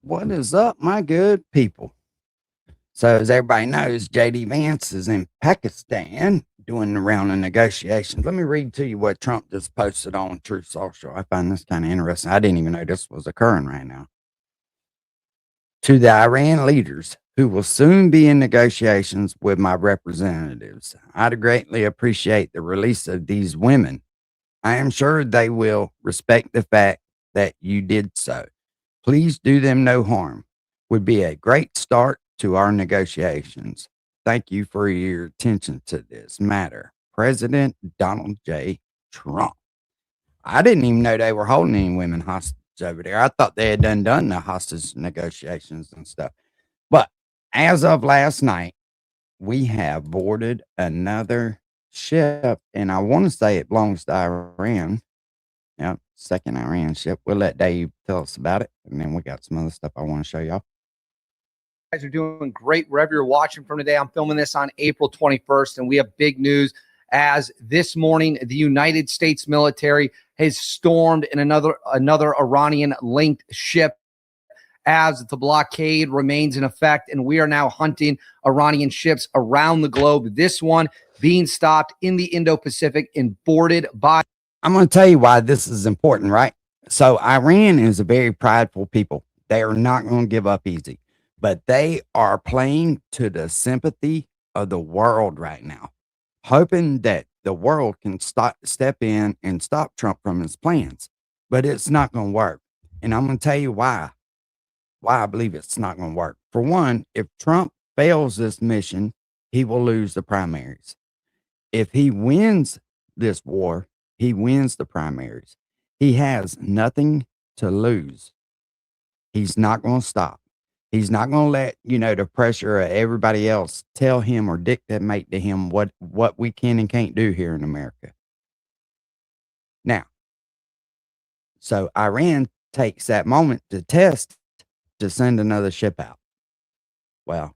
What is up, my good people? So, as everybody knows, JD Vance is in Pakistan doing the round of negotiations. Let me read to you what Trump just posted on Truth Social. I find this kind of interesting. I didn't even know this was occurring right now. To the Iran leaders who will soon be in negotiations with my representatives, I'd greatly appreciate the release of these women. I am sure they will respect the fact that you did so. Please do them no harm. Would be a great start to our negotiations. Thank you for your attention to this matter. President Donald J. Trump. I didn't even know they were holding any women hostage over there. I thought they had done the hostage negotiations and stuff. But as of last night, we have boarded another ship, and I want to say it belongs to Iran. Yep, second Iran ship. We'll let Dave tell us about it, and then we got some other stuff I want to show y'all. You guys are doing great wherever you're watching from today. I'm filming this on April 21st, and we have big news as this morning the United States military has stormed in another Iranian-linked ship as the blockade remains in effect, and we are now hunting Iranian ships around the globe. This one being stopped in the Indo-Pacific and boarded by... I'm going to tell you why this is important, right? So Iran is a very prideful people. They are not going to give up easy, but they are playing to the sympathy of the world right now, hoping that the world can step in and stop Trump from his plans, but it's not going to work. And I'm going to tell you why I believe it's not going to work. For one, if Trump fails this mission, he will lose the primaries. If he wins this war, he wins the primaries. He has nothing to lose. He's not going to stop. He's not going to let, the pressure of everybody else tell him or dictate to him what we can and can't do here in America. Now, so Iran takes that moment to test to send another ship out. Well,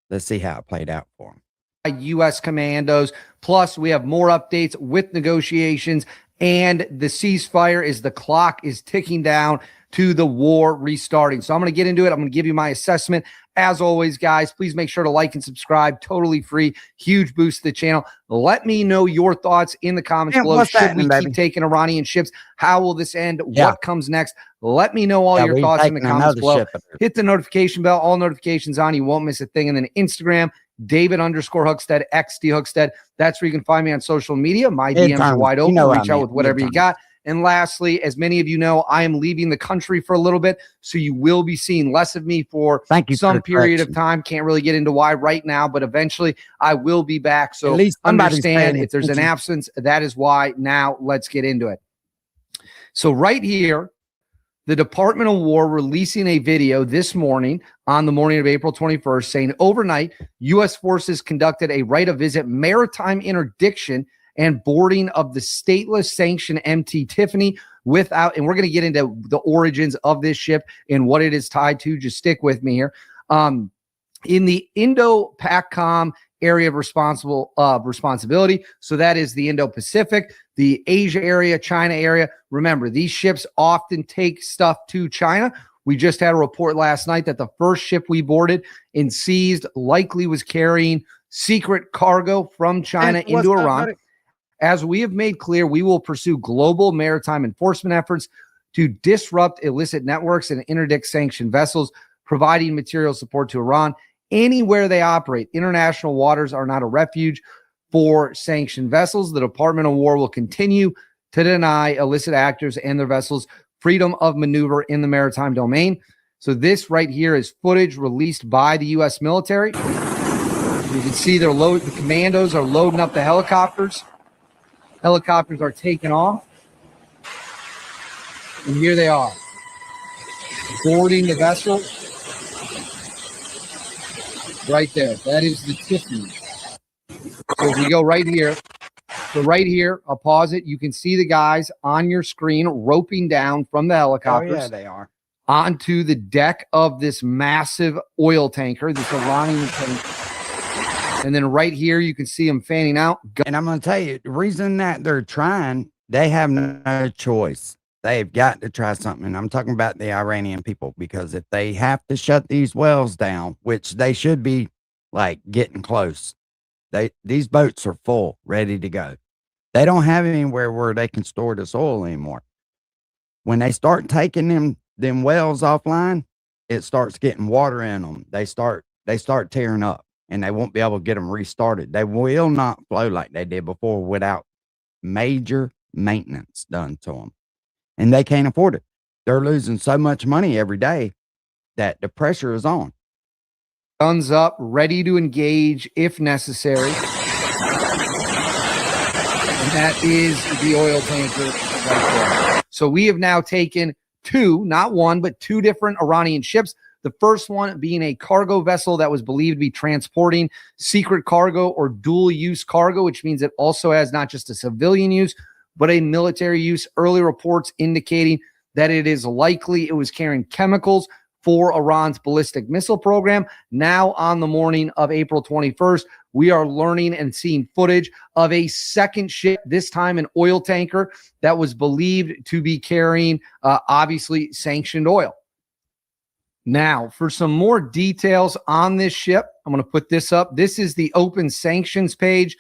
let's see how it played out for him. U.S. commandos. Plus, we have more updates with negotiations and the ceasefire as the clock is ticking down to the war restarting. So I'm going to get into it. I'm going to give you my assessment. As always, guys, please make sure to like and subscribe. Totally free. Huge boost to the channel. Let me know your thoughts in the comments below. Should we keep taking Iranian ships? How will this end? Yeah. What comes next? Let me know all your thoughts in the comments below. Hit the notification bell. All notifications on. You won't miss a thing. And then Instagram, David_Hookstead, XD Hookstead. That's where you can find me on social media. My DMs are wide open. Reach out with whatever you got. And lastly, as many of you know, I am leaving the country for a little bit, so you will be seeing less of me for some period of time. Can't really get into why right now, but eventually I will be back. So understand if there's an absence, that is why. Now let's get into it. So right here, the Department of War releasing a video this morning on the morning of April 21st saying overnight, U.S. forces conducted a right of visit maritime interdiction and boarding of the stateless sanctioned MT Tiffany without, and we're going to get into the origins of this ship and what it is tied to. Just stick with me here. In the Indo-PACOM area of responsibility. So that is the Indo-Pacific, the Asia area, China area. Remember, these ships often take stuff to China. We just had a report last night that the first ship we boarded and seized likely was carrying secret cargo from China into Iran. As we have made clear, we will pursue global maritime enforcement efforts to disrupt illicit networks and interdict sanctioned vessels, providing material support to Iran anywhere they operate. International waters are not a refuge for sanctioned vessels. The Department of War will continue to deny illicit actors and their vessels freedom of maneuver in the maritime domain. So this right here is footage released by the U.S. military. You can see the commandos are loading up the helicopters. Helicopters are taking off. And here they are, boarding the vessel. Right there. That is the Tiffany. So if we go right here, I'll pause it. You can see the guys on your screen roping down from the helicopters. Oh, yeah, they are. Onto the deck of this massive oil tanker, this Iranian tanker. And then right here, you can see them fanning out. And I'm going to tell you, the reason that they're trying, they have no choice. they've got to try something. And I'm talking about the Iranian people, because if they have to shut these wells down, which they should be like getting close, these boats are full, ready to go. They don't have anywhere where they can store this oil anymore. When they start taking them wells offline, it starts getting water in them. They start tearing up, and they won't be able to get them restarted. They will not flow like they did before without major maintenance done to them. And they can't afford it. They're losing so much money every day that the pressure is on. Guns up, ready to engage if necessary. And that is the oil tanker right there. So we have now taken two, not one, but two different Iranian ships. The first one being a cargo vessel that was believed to be transporting secret cargo or dual use cargo, which means it also has not just a civilian use, but a military use. Early reports indicating that it is likely it was carrying chemicals for Iran's ballistic missile program. Now, on the morning of April 21st, we are learning and seeing footage of a second ship, this time an oil tanker that was believed to be carrying, obviously, sanctioned oil. Now, for some more details on this ship, I'm going to put this up. This is the open sanctions page.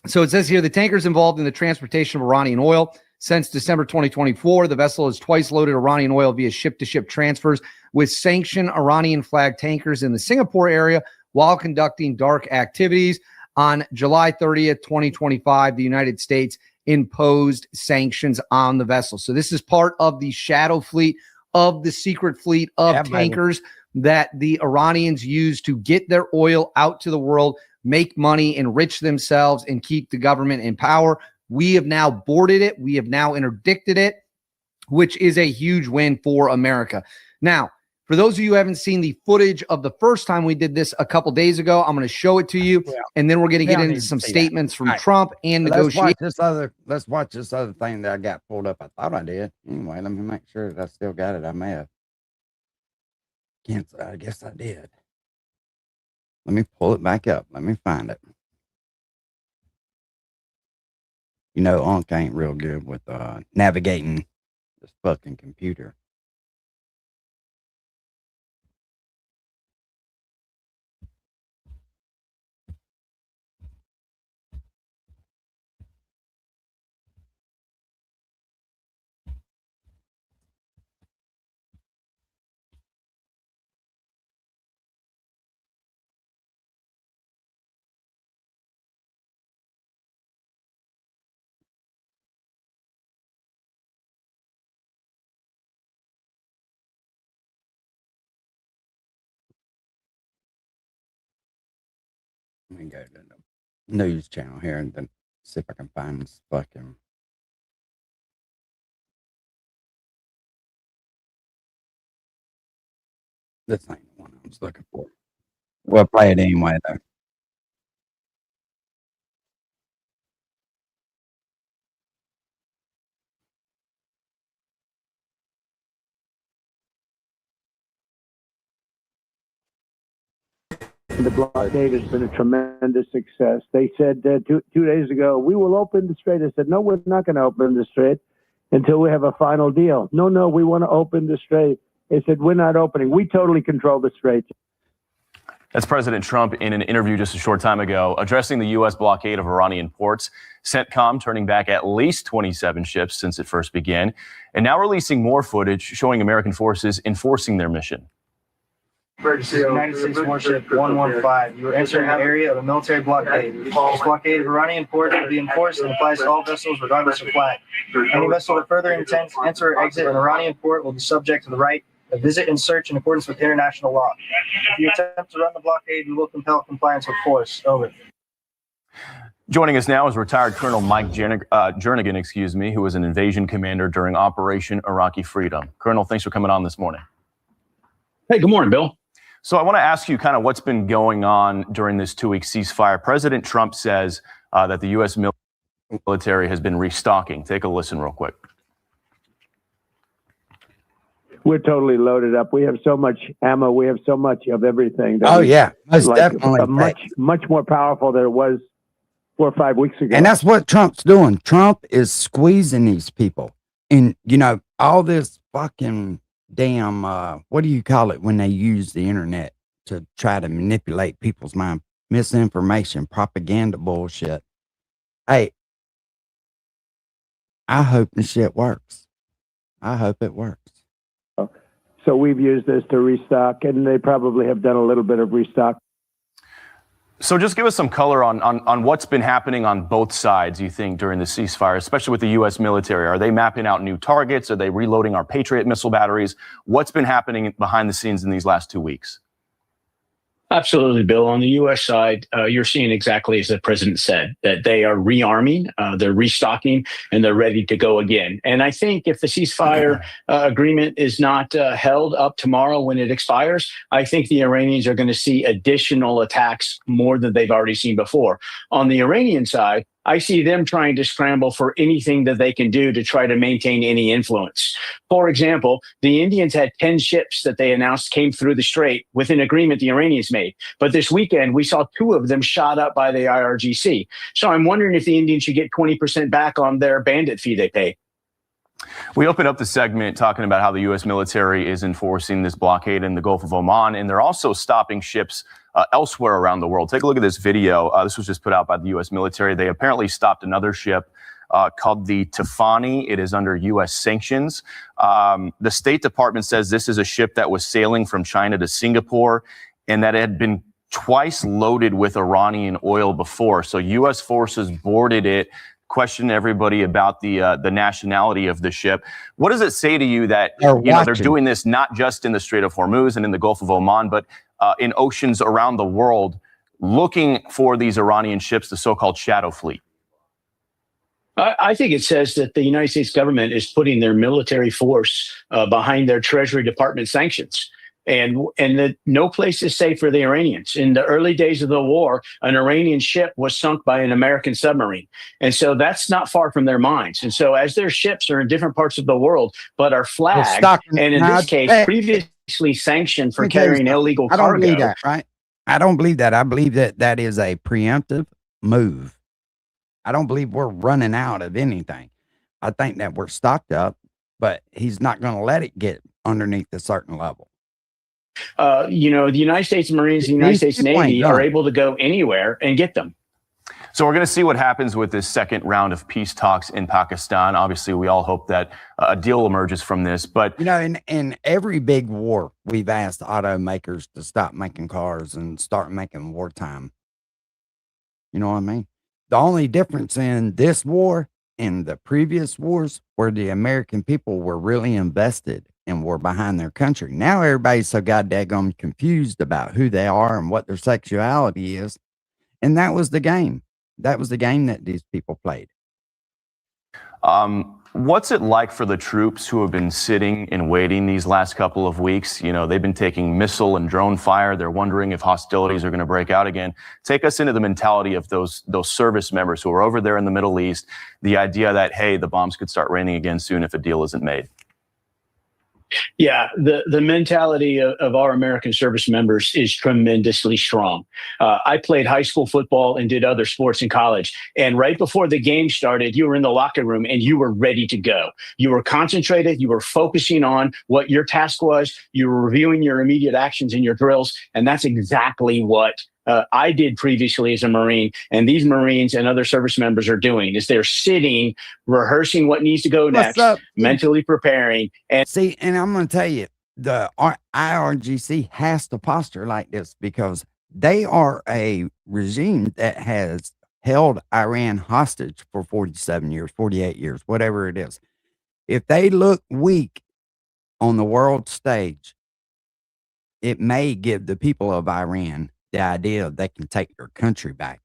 So it says here, the tanker is involved in the transportation of Iranian oil. Since December 2024, the vessel has twice loaded Iranian oil via ship-to-ship transfers with sanctioned Iranian flag tankers in the Singapore area while conducting dark activities. On July 30th, 2025, the United States imposed sanctions on the vessel. So this is part of the shadow fleet, of the secret fleet of tankers that the Iranians use to get their oil out to the world, make money, enrich themselves, and keep the government in power. We have now boarded it. We have now interdicted it, which is a huge win for America. Now, for those of you who haven't seen the footage of the first time we did this a couple days ago, I'm going to show it to you, and then we're going to get into some statements from Trump and negotiations. Let's watch this other thing that I got pulled up. I thought I did. Anyway, let me make sure that I still got it. I may have. I guess I did. Let me pull it back up. Let me find it. You know, Unc ain't real good with navigating this fucking computer. Let me go to the news channel here and then see if I can find this fucking. This ain't the one I was looking for. We'll play it anyway, though. The blockade has been a tremendous success. They said 2 days ago, we will open the strait. I said, no, we're not going to open the strait until we have a final deal. No, we want to open the strait. They said, we're not opening. We totally control the strait. That's President Trump in an interview just a short time ago addressing the U.S. blockade of Iranian ports. CENTCOM turning back at least 27 ships since it first began, and now releasing more footage showing American forces enforcing their mission. United States warship 115. You are entering the area of a military blockade. This blockade of Iranian ports will be enforced and applies to all vessels regardless of flag. Any vessel that further intends to enter or exit an Iranian port will be subject to the right to visit and search in accordance with international law. If you attempt to run the blockade, we will compel compliance with force. Over. Joining us now is retired Colonel Mike Jernigan, who was an invasion commander during Operation Iraqi Freedom. Colonel, thanks for coming on this morning. Hey, good morning, Bill. So I want to ask you kind of what's been going on during this 2-week ceasefire. President Trump says that the U.S. military has been restocking. Take a listen real quick. We're totally loaded up. We have so much ammo. We have so much of everything. Oh, yeah. Most definitely. Much more powerful than it was 4 or 5 weeks ago. And that's what Trump's doing. Trump is squeezing these people. And you know, all this fucking damn what do you call it when they use the internet to try to manipulate people's mind? Misinformation, propaganda bullshit. Hey, I hope the shit works. I hope it works. So we've used this to restock, and they probably have done a little bit of restock. So just give us some color on what's been happening on both sides, you think, during the ceasefire, especially with the U.S. military. Are they mapping out new targets? Are they reloading our Patriot missile batteries? What's been happening behind the scenes in these last 2 weeks? Absolutely, Bill. On the U.S. side, you're seeing exactly as the president said, that they are rearming, they're restocking, and they're ready to go again. And I think if the ceasefire agreement is not held up tomorrow when it expires, I think the Iranians are going to see additional attacks more than they've already seen before. On the Iranian side, I see them trying to scramble for anything that they can do to try to maintain any influence. For example, the Indians had 10 ships that they announced came through the strait with an agreement the Iranians made. But this weekend, we saw 2 of them shot up by the IRGC. So I'm wondering if the Indians should get 20% back on their bandit fee they pay. We opened up the segment talking about how the U.S. military is enforcing this blockade in the Gulf of Oman, and they're also stopping ships elsewhere around the world. Take a look at this video. This was just put out by the U.S. military. They apparently stopped another ship called the Tafani. It is under U.S. sanctions. The State Department says this is a ship that was sailing from China to Singapore and that it had been twice loaded with Iranian oil before. So U.S. forces boarded it. Question everybody about the nationality of the ship. What does it say to you that they're doing this not just in the Strait of Hormuz and in the Gulf of Oman, but in oceans around the world, looking for these Iranian ships, the so-called shadow fleet? I think it says that the United States government is putting their military force behind their Treasury Department sanctions. And that no place is safe for the Iranians. In the early days of the war, an Iranian ship was sunk by an American submarine. And so that's not far from their minds. And so as their ships are in different parts of the world, but are flagged, and in this case, previously sanctioned for carrying illegal cargo. I don't believe that, right? I don't believe that. I believe that that is a preemptive move. I don't believe we're running out of anything. I think that we're stocked up, but he's not going to let it get underneath a certain level. The United States Marines, the United States Navy are able to go anywhere and get them. So we're going to see what happens with this second round of peace talks in Pakistan. Obviously, we all hope that a deal emerges from this. But, in every big war, we've asked automakers to stop making cars and start making wartime. You know what I mean? The only difference in this war and the previous wars where the American people were really invested and were behind their country. Now everybody's so goddamn confused about who they are and what their sexuality is. And that was the game. That was the game that these people played. What's it like for the troops who have been sitting and waiting these last couple of weeks? They've been taking missile and drone fire. They're wondering if hostilities are going to break out again. Take us into the mentality of those service members who are over there in the Middle East. The idea that, hey, the bombs could start raining again soon if a deal isn't made. Yeah, the mentality of our American service members is tremendously strong. I played high school football and did other sports in college. And right before the game started, you were in the locker room and you were ready to go. You were concentrated. You were focusing on what your task was. You were reviewing your immediate actions and your drills. And that's exactly what I did previously as a Marine, and these Marines and other service members are doing is they're sitting, rehearsing what needs to go next, mentally preparing. And and I'm going to tell you, the IRGC has to posture like this because they are a regime that has held Iran hostage for 47 years, 48 years, whatever it is. If they look weak on the world stage, it may give the people of Iran the idea they can take their country back.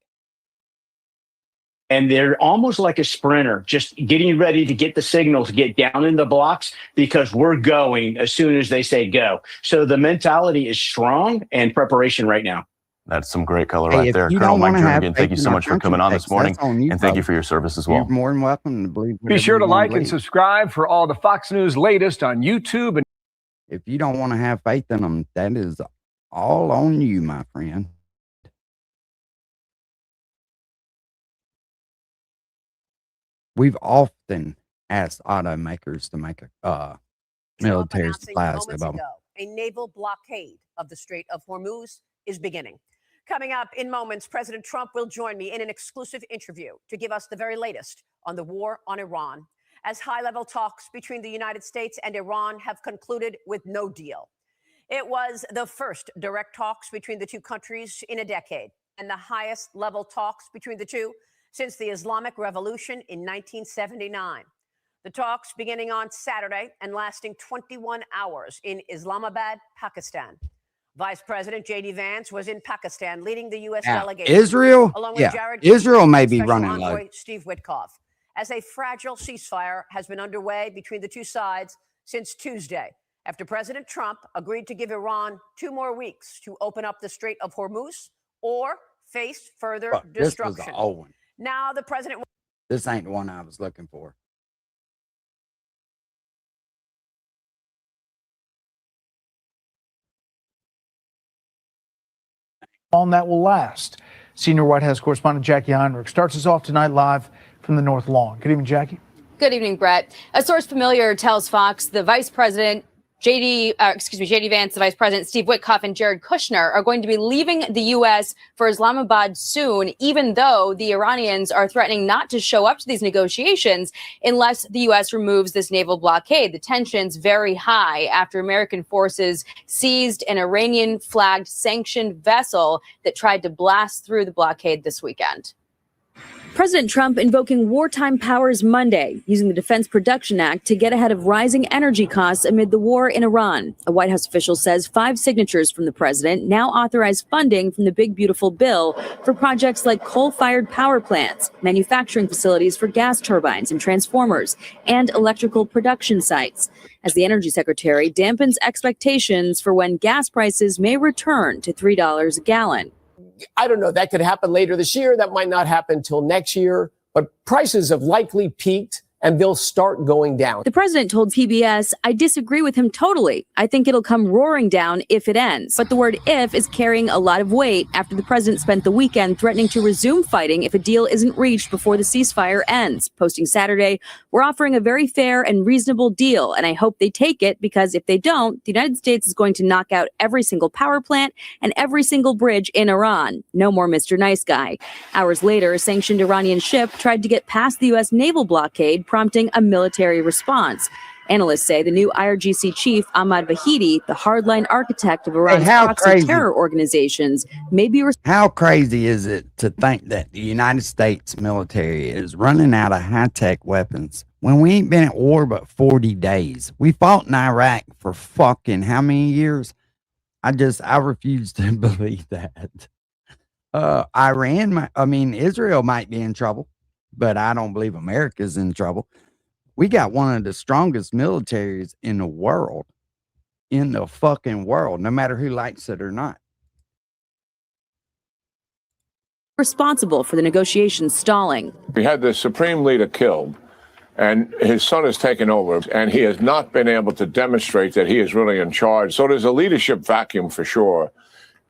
And they're almost like a sprinter, just getting ready to get the signal to get down in the blocks because we're going as soon as they say go. So the mentality is strong and preparation right now. That's some great color right there. Colonel Mike Jernigan, thank you so much for coming on this morning. And thank you for your service as well. You're more than welcome to believe. Be sure to like and subscribe for all the Fox News latest on YouTube. And if you don't want to have faith in them, that is all on you, my friend. We've often asked automakers to make a Trump military announcing supplies. moments ago, a naval blockade of the Strait of Hormuz is beginning. Coming up in moments, President Trump will join me in an exclusive interview to give us the very latest on the war on Iran, as high-level talks between the United States and Iran have concluded with no deal. It was the first direct talks between the two countries in a decade, and the highest level talks between the two since the Islamic Revolution in 1979. The talks beginning on Saturday and lasting 21 hours in Islamabad, Pakistan. Vice President J.D. Vance was in Pakistan leading the U.S. Now, delegation. Israel, Along with yeah, Jared Israel may be Special running Envoy low. Steve Witkoff, as a fragile ceasefire has been underway between the two sides since Tuesday, after President Trump agreed to give Iran 2 more weeks to open up the Strait of Hormuz or face further Fuck, this was destruction. an old one. Now the president. This ain't the one I was looking for. Long that will last. Senior White House correspondent Jackie Heinrich starts us off tonight live from the North Lawn. Good evening, Jackie. Good evening, Brett. A source familiar tells Fox the Vice President J.D. Vance, the Vice President, Steve Witkoff, and Jared Kushner are going to be leaving the U.S. for Islamabad soon, even though the Iranians are threatening not to show up to these negotiations unless the U.S. removes this naval blockade. The tension's very high after American forces seized an Iranian-flagged sanctioned vessel that tried to blast through the blockade this weekend. President Trump invoking wartime powers Monday, using the Defense Production Act to get ahead of rising energy costs amid the war in Iran. A White House official says 5 signatures from the president now authorize funding from the Big Beautiful Bill for projects like coal-fired power plants, manufacturing facilities for gas turbines and transformers, and electrical production sites, as the energy secretary dampens expectations for when gas prices may return to $3 a gallon. I don't know, that could happen later this year. That might not happen until next year. But prices have likely peaked and they'll start going down. The president told PBS, I disagree with him totally. I think it'll come roaring down if it ends. But the word if is carrying a lot of weight after the president spent the weekend threatening to resume fighting if a deal isn't reached before the ceasefire ends. Posting Saturday, we're offering a very fair and reasonable deal, and I hope they take it, because if they don't, the United States is going to knock out every single power plant and every single bridge in Iran. No more Mr. Nice Guy. Hours later, a sanctioned Iranian ship tried to get past the U.S. naval blockade, prompting a military response. Analysts say the new IRGC chief, Ahmad Vahidi, the hardline architect of Iran's proxy terror organizations, may be... How crazy is it to think that the United States military is running out of high-tech weapons when we ain't been at war but 40 days? We fought in Iraq for fucking how many years? I refuse to believe that. Israel might be in trouble, but I don't believe America's in trouble. We got one of the strongest militaries in the world, no matter who likes it or not. Responsible for the negotiations stalling. We had the supreme leader killed, and his son has taken over, and he has not been able to demonstrate that he is really in charge. So there's a leadership vacuum for sure.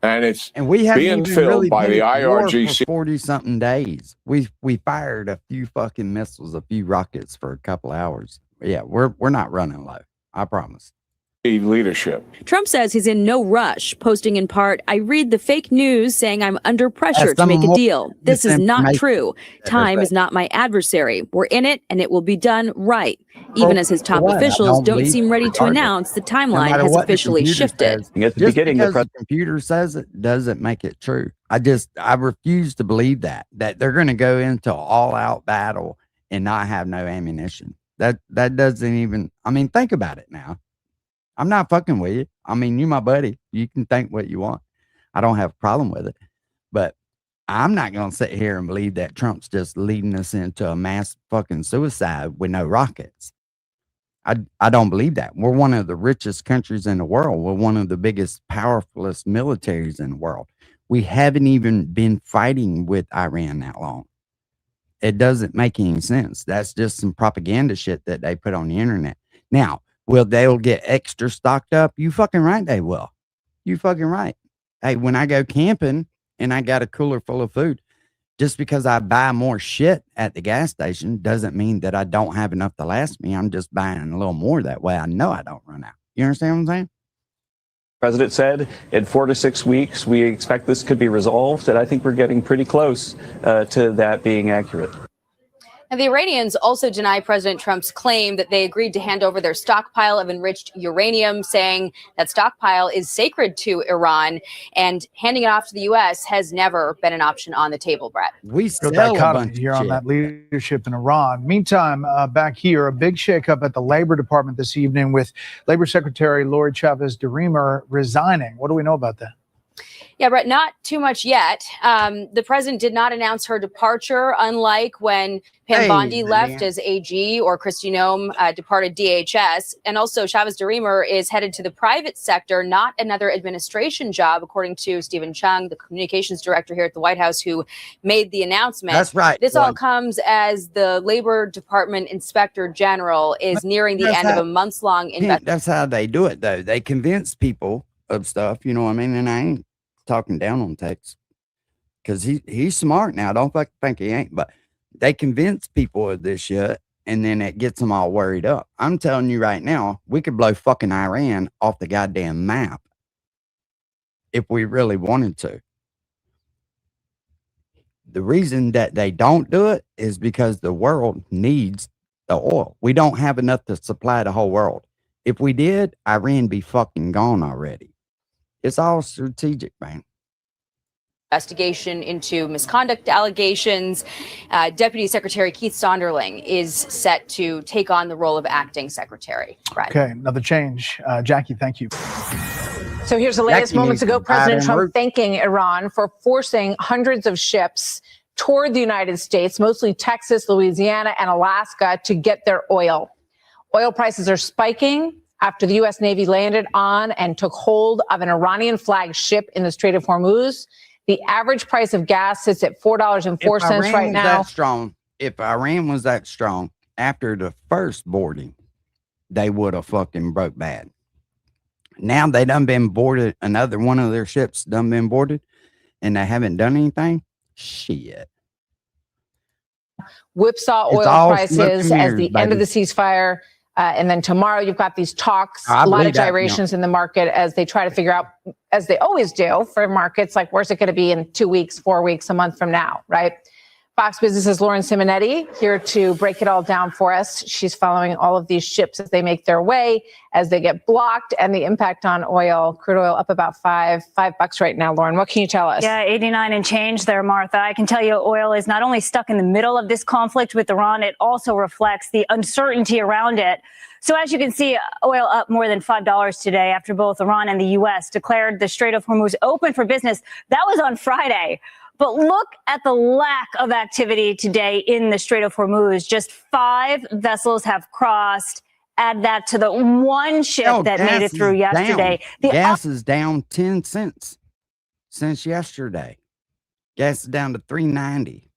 And we haven't being even filled really by been the at war IRGC. for 40-something days. We fired a few fucking missiles, a few rockets for a couple hours. Yeah, we're not running low. I promise. Leadership. Trump says he's in no rush, posting in part, I read the fake news saying I'm under pressure to make a deal. This is not true. Time is not my adversary. We're in it, and it will be done right. Even as his top officials don't seem ready to announce the timeline has officially shifted. Just because the computer says it doesn't make it true. I refuse to believe that they're going to go into all-out battle and not have no ammunition. That doesn't even, think about it now. I'm not fucking with you. You're my buddy. You can think what you want. I don't have a problem with it. But I'm not going to sit here and believe that Trump's just leading us into a mass fucking suicide with no rockets. I don't believe that. We're one of the richest countries in the world. We're one of the biggest, powerfulest militaries in the world. We haven't even been fighting with Iran that long. It doesn't make any sense. That's just some propaganda shit that they put on the internet. Now, they'll get extra stocked up? You fucking right they will. You fucking right. Hey, when I go camping and I got a cooler full of food, Just because I buy more shit at the gas station doesn't mean that I don't have enough to last me. I'm just buying a little more that way. I know I don't run out. You understand what I'm saying? President said in 4 to 6 weeks, we expect this could be resolved. And I think we're getting pretty close to that being accurate. And the Iranians also deny President Trump's claim that they agreed to hand over their stockpile of enriched uranium, saying that stockpile is sacred to Iran, and handing it off to the U.S. has never been an option on the table, Brett. We Real sell a dichotomy bunch here of on shit. that leadership in Iran. Meantime, back here, a big shakeup at the Labor Department this evening with Labor Secretary Lori Chavez DeRemer resigning. What do we know about that? Yeah, Brett, not too much yet. The president did not announce her departure, unlike when Pam Bondi left as AG or Kristi Noem departed DHS. And also, Chavez DeRemer is headed to the private sector, not another administration job, according to Stephen Chung, the communications director here at the White House, who made the announcement. That's right. This all comes as the Labor Department Inspector General is nearing the end of a months-long investigation. That's how they do it, though. They convince people of stuff, you know what I mean? And I ain't talking down on Tex because he's smart now. Don't fucking think he ain't, but they convince people of this shit and then it gets them all worried up. I'm telling you right now, we could blow fucking Iran off the goddamn map if we really wanted to. The reason that they don't do it is because the world needs the oil. We don't have enough to supply the whole world. If we did, Iran be fucking gone already. It's all strategic, man. Investigation into misconduct allegations. Deputy Secretary Keith Sonderling is set to take on the role of acting secretary. Right. Okay, another change. Jackie, thank you. So here's the latest. Moments ago, President Trump thanking Iran for forcing hundreds of ships toward the United States, mostly Texas, Louisiana, and Alaska, to get their oil. Oil prices are spiking after the U.S. Navy landed on and took hold of an Iranian flagged ship in the Strait of Hormuz. The average price of gas sits at $4.04 right now. If Iran was that strong, after the first boarding, they would have fucking broke bad. Now they done been boarded, another one of their ships done been boarded, and they haven't done anything. Shit. Whipsaw It's oil all prices smoke and as mirrors, the end of baby. the ceasefire. And then tomorrow you've got these talks, I a lot believe of that, gyrations in the market as they try to figure out, as they always do for markets, like where's it going to be in 2 weeks, 4 weeks, a month from now, right? Fox Business's Lauren Simonetti here to break it all down for us. She's following all of these ships as they make their way, as they get blocked, and the impact on oil. Crude oil up about $5 right now. Lauren, what can you tell us? Yeah, 89 and change there, Martha. I can tell you oil is not only stuck in the middle of this conflict with Iran, it also reflects the uncertainty around it. So as you can see, oil up more than $5 today after both Iran and the U.S. declared the Strait of Hormuz open for business. That was on Friday. But look at the lack of activity today in the Strait of Hormuz. Just 5 vessels have crossed. Add that to the one ship that made it through yesterday. Gas is down 10 cents since yesterday. Gas is down to $3.90.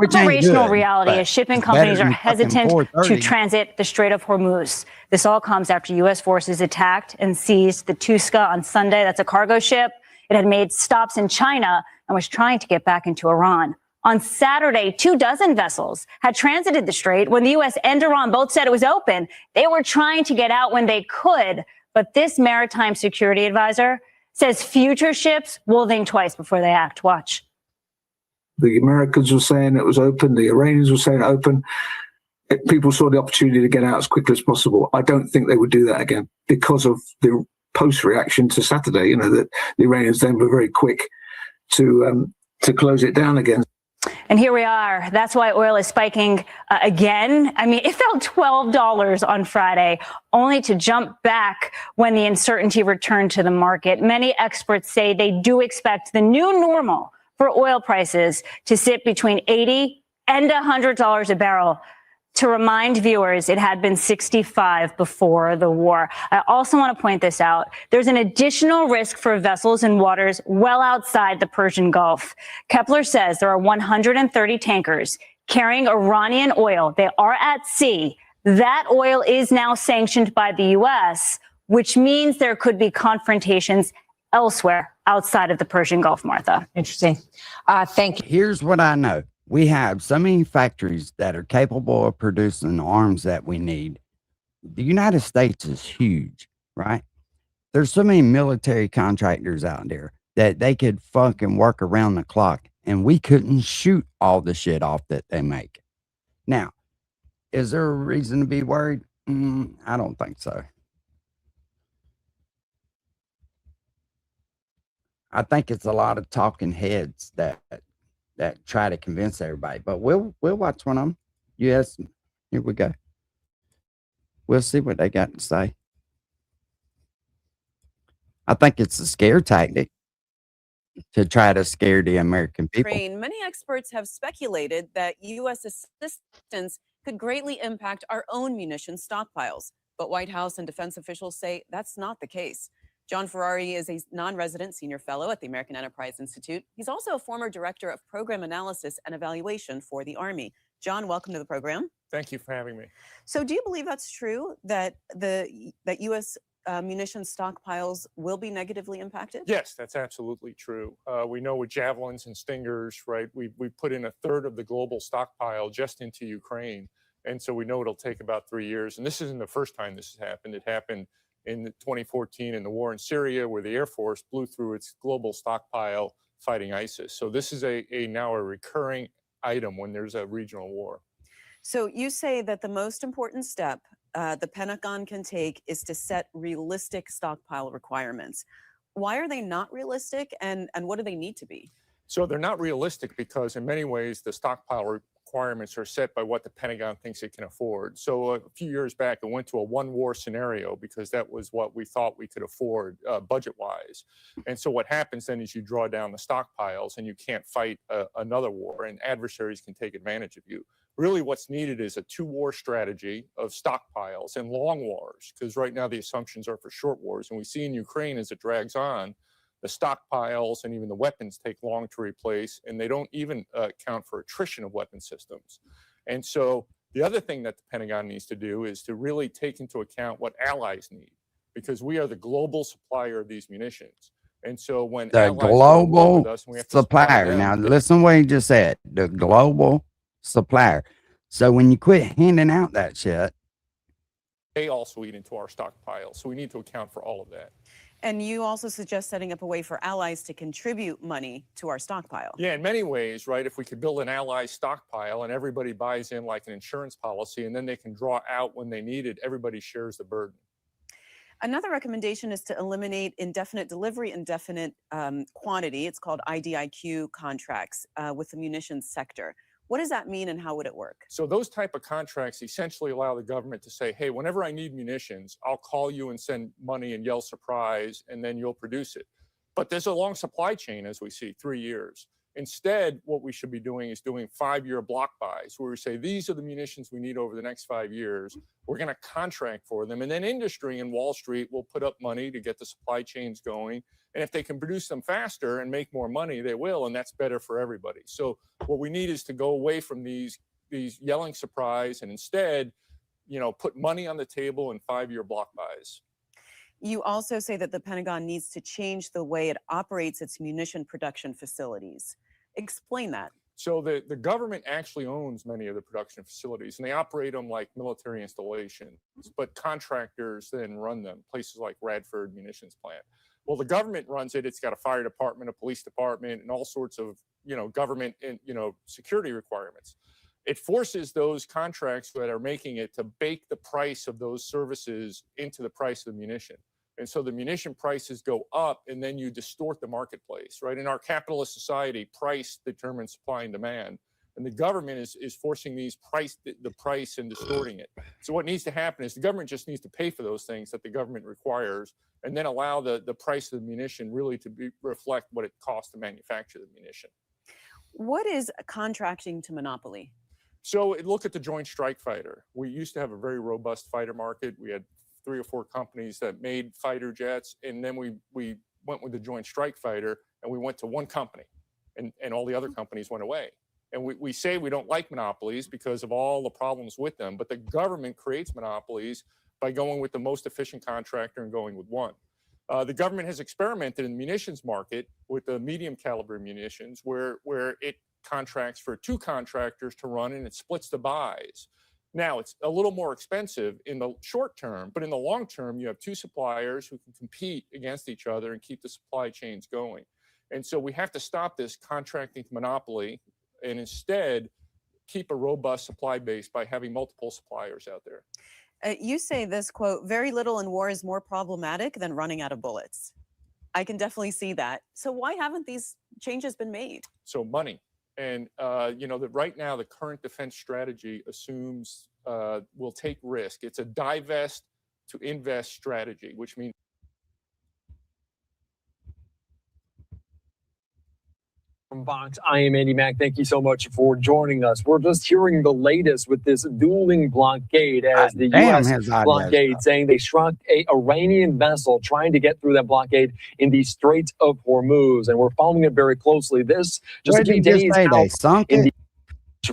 Operational reality is shipping companies are hesitant to transit the Strait of Hormuz. This all comes after U.S. forces attacked and seized the Tuska on Sunday. That's a cargo ship. It had made stops in China and was trying to get back into Iran. On Saturday, 24 vessels had transited the strait when the U.S. and Iran both said it was open. They were trying to get out when they could. But this maritime security advisor says future ships will think twice before they act. Watch. The Americans were saying it was open. The Iranians were saying open. People saw the opportunity to get out as quickly as possible. I don't think they would do that again because of the post-reaction to Saturday. You know, that the Iranians then were very quick to close it down again. And here we are. That's why oil is spiking again. I mean, it fell $12 on Friday, only to jump back when the uncertainty returned to the market. Many experts say they do expect the new normal for oil prices to sit between $80 and $100 a barrel. To remind viewers, it had been 65 before the war. I also want to point this out. There's an additional risk for vessels in waters well outside the Persian Gulf. Kepler says there are 130 tankers carrying Iranian oil. They are at sea. That oil is now sanctioned by the U.S., which means there could be confrontations elsewhere outside of the Persian Gulf, Martha. Interesting. Thank you. Here's what I know. We have so many factories that are capable of producing the arms that we need. The United States is huge, right? There's so many military contractors out there that they could fucking work around the clock, and we couldn't shoot all the shit off that they make. Now, is there a reason to be worried? I don't think so. I think it's a lot of talking heads that try to convince everybody. But we'll watch one of them. Yes, here we go. We'll see what they got to say. I think it's a scare tactic to try to scare the American people. Many experts have speculated that U.S. assistance could greatly impact our own munitions stockpiles. But White House and defense officials say that's not the case. John Ferrari is a non-resident senior fellow at the American Enterprise Institute. He's also a former director of program analysis and evaluation for the Army. John, welcome to the program. Thank you for having me. So do you believe that's true, that U.S. munitions stockpiles will be negatively impacted? Yes, that's absolutely true. We know with Javelins and Stingers, right, we put in a third of the global stockpile just into Ukraine. And so we know it'll take about 3 years. And this isn't the first time this has happened. It happened in 2014 in the war in Syria, where the Air Force blew through its global stockpile fighting ISIS. So this is now a recurring item when there's a regional war. So you say that the most important step the Pentagon can take is to set realistic stockpile requirements. Why are they not realistic, and what do they need to be? So they're not realistic because in many ways the stockpile requirements are set by what the Pentagon thinks it can afford. So a few years back, it went to a one-war scenario because that was what we thought we could afford budget-wise. And so what happens then is you draw down the stockpiles and you can't fight another war, and adversaries can take advantage of you. Really what's needed is a two-war strategy of stockpiles and long wars, because right now the assumptions are for short wars. And we see in Ukraine as it drags on, the stockpiles and even the weapons take long to replace, and they don't even account for attrition of weapon systems. And so the other thing that the Pentagon needs to do is to really take into account what allies need, because we are the global supplier of these munitions. And so when the global supplier, now listen to what he just said, the global supplier. So when you quit handing out that shit, they also eat into our stockpile. So we need to account for all of that. And you also suggest setting up a way for allies to contribute money to our stockpile. Yeah, in many ways, right? If we could build an ally stockpile and everybody buys in like an insurance policy, and then they can draw out when they need it, everybody shares the burden. Another recommendation is to eliminate indefinite delivery, indefinite quantity. It's called IDIQ contracts with the munitions sector. What does that mean, and how would it work? So those type of contracts essentially allow the government to say, hey, whenever I need munitions, I'll call you and send money and yell surprise, and then you'll produce it. But there's a long supply chain, as we see, 3 years. Instead, what we should be doing is doing 5-year block buys, where we say, these are the munitions we need over the next 5 years. We're going to contract for them. And then industry and Wall Street will put up money to get the supply chains going. And if they can produce them faster and make more money, they will, and that's better for everybody. So what we need is to go away from these yelling surprise and instead, put money on the table in 5-year block buys. You also say that the Pentagon needs to change the way it operates its munition production facilities. Explain that. So the government actually owns many of the production facilities, and they operate them like military installations, but contractors then run them, places like Radford Munitions Plant. Well, the government runs it. It's got a fire department, a police department, and all sorts of, government and, security requirements. It forces those contracts that are making it to bake the price of those services into the price of the munition. And so the munition prices go up, and then you distort the marketplace, right? In our capitalist society, price determines supply and demand. And the government is forcing the price and distorting it. So what needs to happen is the government just needs to pay for those things that the government requires, and then allow the price of the munition really to reflect what it costs to manufacture the munition. What is contracting to monopoly? So look at the Joint Strike Fighter. We used to have a very robust fighter market. We had 3 or 4 companies that made fighter jets, and then we went with the Joint Strike Fighter, and we went to one company, and all the other companies went away. And we say we don't like monopolies because of all the problems with them, but the government creates monopolies by going with the most efficient contractor and going with one. The government has experimented in the munitions market with the medium caliber munitions where it contracts for 2 contractors to run and it splits the buys. Now, it's a little more expensive in the short term, but in the long term, you have 2 suppliers who can compete against each other and keep the supply chains going. And so we have to stop this contracting monopoly and instead keep a robust supply base by having multiple suppliers out there. You say this, quote, very little in war is more problematic than running out of bullets. I can definitely see that. So why haven't these changes been made? So money. And, that right now, the current defense strategy assumes we'll take risk. It's a divest to invest strategy, which means from Vox, I am Andy Mack. Thank you so much for joining us. We're just hearing the latest with this dueling blockade as the U.S. blockade saying they struck a Iranian vessel trying to get through that blockade in the Straits of Hormuz. And we're following it very closely. This just a few days out in the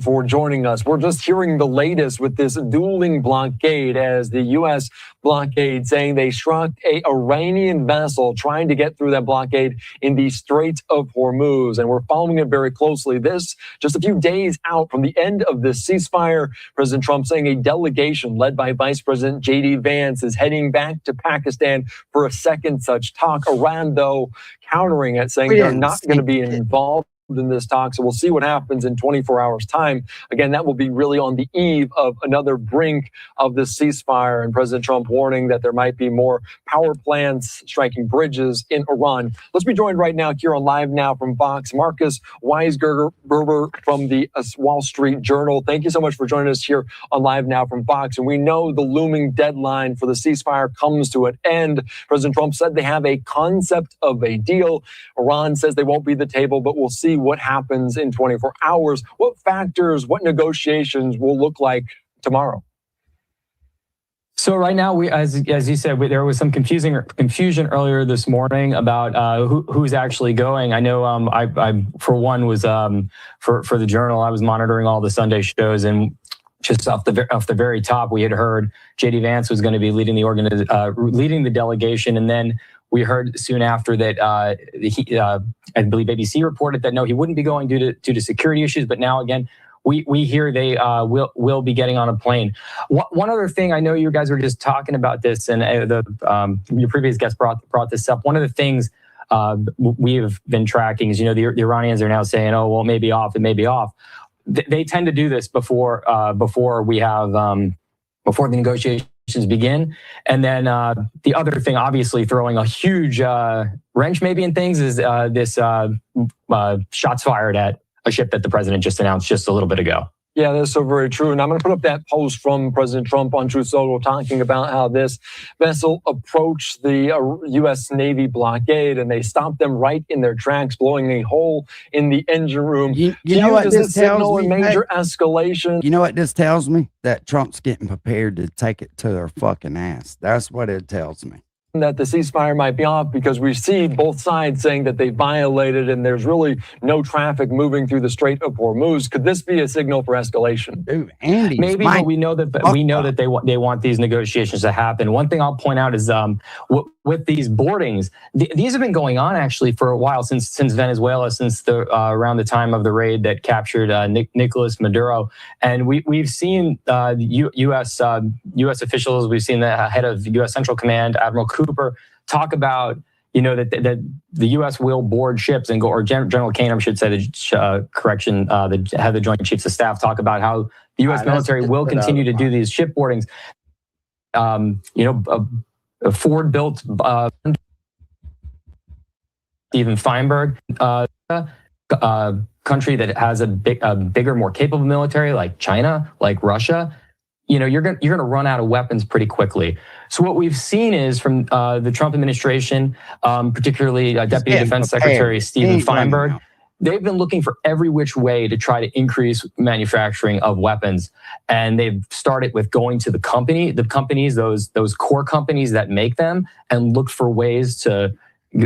for joining us. We're just hearing the latest with this dueling blockade as the U.S. blockade saying they struck a Iranian vessel trying to get through that blockade in the Straits of Hormuz. And we're following it very closely. This just a few days out from the end of this ceasefire. President Trump saying a delegation led by Vice President J.D. Vance is heading back to Pakistan for a second such talk. Iran, though, countering it, saying they're not going to be involved in this talk. So we'll see what happens in 24 hours time. Again, that will be really on the eve of another brink of this ceasefire, and President Trump warning that there might be more power plants striking bridges in Iran. Let's be joined right now here on Live Now from Fox, Marcus Weisgerber from the Wall Street Journal. Thank you so much for joining us here on Live Now from Fox. And we know the looming deadline for the ceasefire comes to an end. President Trump said they have a concept of a deal. Iran says they won't be at the table, but we'll see what happens in 24 hours. What factors, what negotiations will look like tomorrow? So right now, we, as you said, there was some confusion earlier this morning about who's actually going. I know I for one was for the Journal. I was monitoring all the Sunday shows, and just off the very top, we had heard J.D. Vance was going to be leading the delegation, and then we heard soon after that I believe ABC reported that no, he wouldn't be going due to security issues. But now again, we hear they will be getting on a plane. One other thing, I know you guys were just talking about this, and your previous guest brought this up. One of the things we have been tracking is, the Iranians are now saying, oh, well, it may be off, it may be off. They tend to do this before we have before the negotiations begin. And then the other thing, obviously throwing a huge wrench maybe in things, is this shots fired at a ship that the president just announced just a little bit ago. Yeah, that's so very true. And I'm going to put up that post from President Trump on Truth Social talking about how this vessel approached the U.S. Navy blockade and they stopped them right in their tracks, blowing a hole in the engine room. You know what this tells me? A major escalation. You know what this tells me? That Trump's getting prepared to take it to their fucking ass. That's what it tells me. That the ceasefire might be off because we see both sides saying that they violated and there's really no traffic moving through the Strait of Hormuz. Could this be a signal for escalation? Dude, Andy, maybe, but we know that they want these negotiations to happen. One thing I'll point out is with these boardings, these have been going on actually for a while, since Venezuela, since the around the time of the raid that captured Nicolas Maduro, and we've seen U.S. officials, we've seen the head of U.S. Central Command, Admiral Cooper, talk about that the U.S. will board ships and go, or General Kane, should say, the head of the Joint Chiefs of Staff, talk about how the U.S. military will continue to do these ship boardings. A Ford-built Steven Feinberg country that has a bigger, more capable military, like China, like Russia. You're going to run out of weapons pretty quickly. So what we've seen is from the Trump administration, particularly Deputy Defense Secretary Steven Feinberg, they've been looking for every which way to try to increase manufacturing of weapons. And they've started with going to the companies, those core companies that make them, and look for ways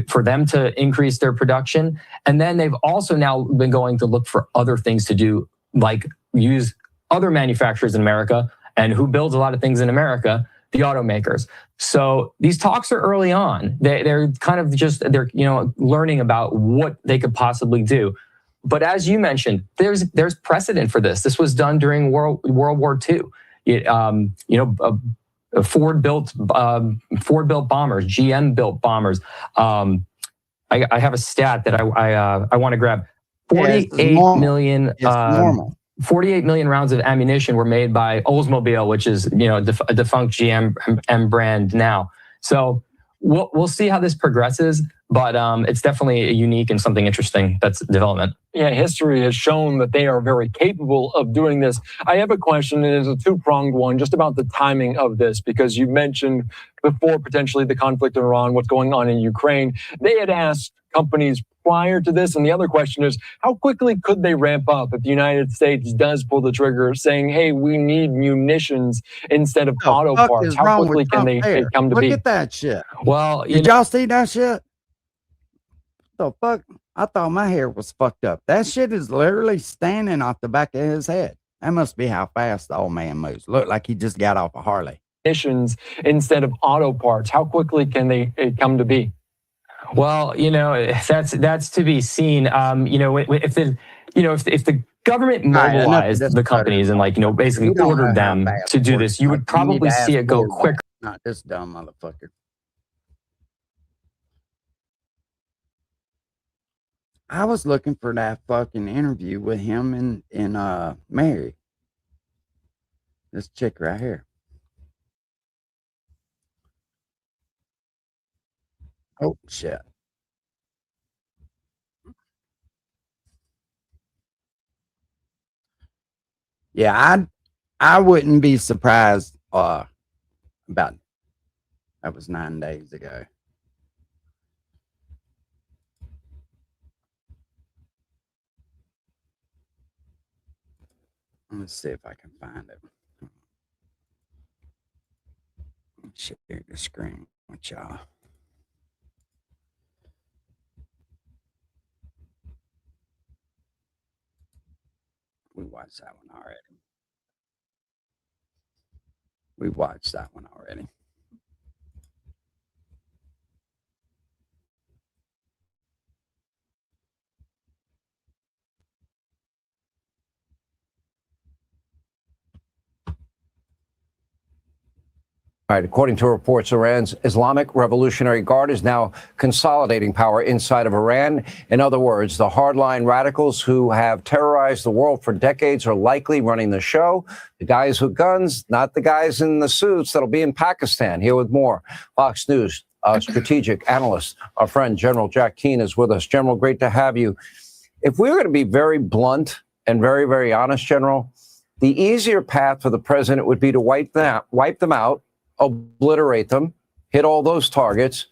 for them to increase their production. And then they've also now been going to look for other things to do, like use other manufacturers in America, and who builds a lot of things in America, the automakers. So these talks are early on. They're kind of just, learning about what they could possibly do. But as you mentioned, there's precedent for this. This was done during World War II. Ford built bombers, GM built bombers. I have a stat that I want to grab. 48 million rounds of ammunition were made by Oldsmobile, which is a defunct GM brand now. So we'll see how this progresses, but it's definitely a unique and something interesting that's development. Yeah, history has shown that they are very capable of doing this. I have a question, and it's a two-pronged one, just about the timing of this, because you mentioned before potentially the conflict in Iran, what's going on in Ukraine. They had asked companies prior to this, and the other question is, how quickly could they ramp up if the United States does pull the trigger, saying, hey, we need munitions instead of auto parts? How quickly can they come to be? Look at that shit. Well, did y'all see that shit? The fuck? I thought my hair was fucked up. That shit is literally standing off the back of his head. That must be how fast the old man moves. Look like he just got off a Harley. Munitions instead of auto parts. How quickly can they come to be? Well, that's to be seen. If the government mobilized the companies and basically ordered them to do this, you would probably see it go quicker. Not this dumb motherfucker. I was looking for that fucking interview with him and Mary. This chick right here. Oh shit. Yeah, I wouldn't be surprised about that was 9 days ago. Let's see if I can find it. Share the screen with y'all. We watched that one already. We watched that one already. All right, according to reports, Iran's Islamic Revolutionary Guard is now consolidating power inside of Iran. In other words, the hardline radicals who have terrorized the world for decades are likely running the show. The guys with guns, not the guys in the suits that'll be in Pakistan. Here with more. Fox News strategic analyst, our friend General Jack Keane is with us. General, great to have you. If we were going to be very blunt and very, very honest, General, the easier path for the president would be to wipe them out, obliterate them, hit all those targets.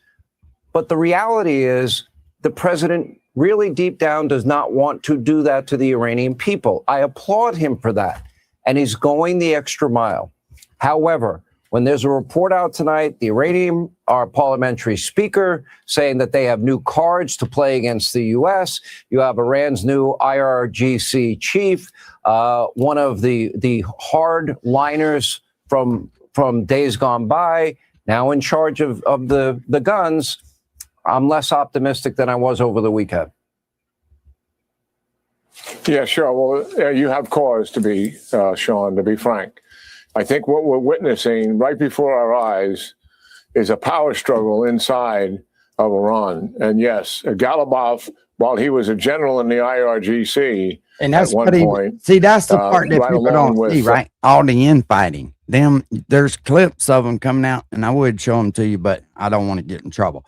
But the reality is the president really deep down does not want to do that to the Iranian people. I applaud him for that. And he's going the extra mile. However, when there's a report out tonight, the Iranian parliamentary speaker saying that they have new cards to play against the U.S. You have Iran's new IRGC chief, one of the hardliners from days gone by, now in charge of the guns. I'm less optimistic than I was over the weekend. Yeah, sure. Well, you have cause to be, Sean, to be frank. I think what we're witnessing right before our eyes is a power struggle inside of Iran. And yes, Ghalibaf, while he was a general in the IRGC, and that's at one point, see, that's the part that right people don't with, see, right? All the infighting. There's clips of them coming out, and I would show them to you, but I don't want to get in trouble.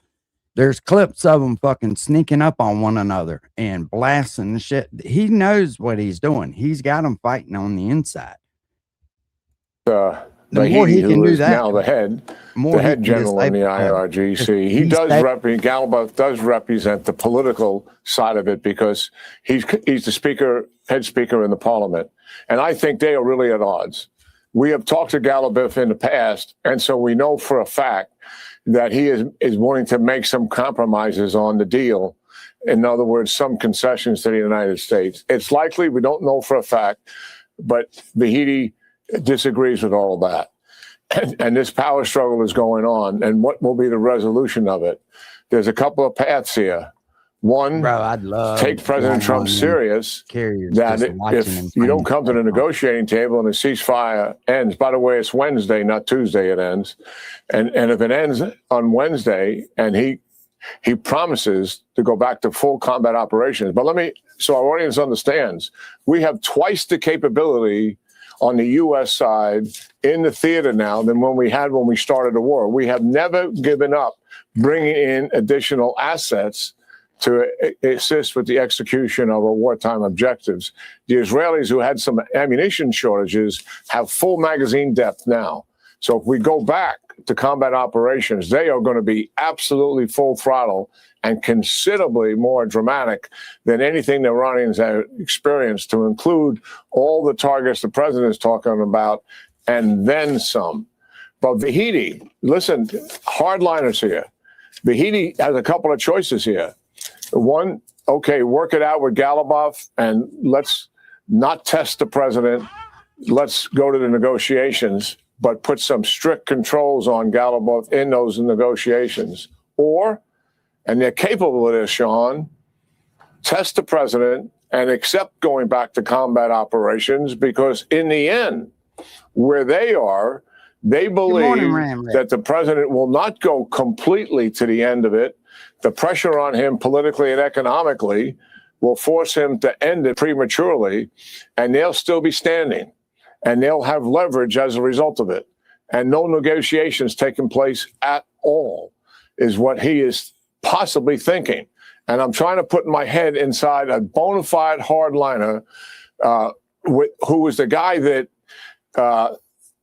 There's clips of them fucking sneaking up on one another and blasting the shit. He knows what he's doing. He's got them fighting on the inside. The more he can do that, now the head general in the IRGC. Ghalibaf does represent the political side of it because he's the head speaker in the parliament. And I think they are really at odds. We have talked to Ghalibaf in the past, and so we know for a fact that he is willing to make some compromises on the deal. In other words, some concessions to the United States. It's likely, we don't know for a fact, but Vahidi disagrees with all of that. and this power struggle is going on, and what will be the resolution of it? There's a couple of paths here. One, I'd love take President Trump serious, that if you don't come to the negotiating table and the ceasefire ends, by the way, it's Wednesday, not Tuesday it ends, and if it ends on Wednesday and he promises to go back to full combat operations. But so our audience understands, we have twice the capability on the U.S. side in the theater now than when we had when we started the war. We have never given up bringing in additional assets to assist with the execution of our wartime objectives. The Israelis, who had some ammunition shortages, have full magazine depth now. So if we go back to combat operations, they are going to be absolutely full throttle and considerably more dramatic than anything the Iranians have experienced, to include all the targets the president is talking about and then some. But Vahidi, listen, hardliners here. Vahidi has a couple of choices here. One, okay, work it out with Galibov and let's not test the president. Let's go to the negotiations, but put some strict controls on Galibov in those negotiations. Or, and they're capable of this, Sean, test the president and accept going back to combat operations, because in the end, where they are, they believe that the president will not go completely to the end of it. The pressure on him politically and economically will force him to end it prematurely, and they'll still be standing, and they'll have leverage as a result of it. And no negotiations taking place at all is what he is possibly thinking. And I'm trying to put my head inside a bona fide hardliner who was the guy that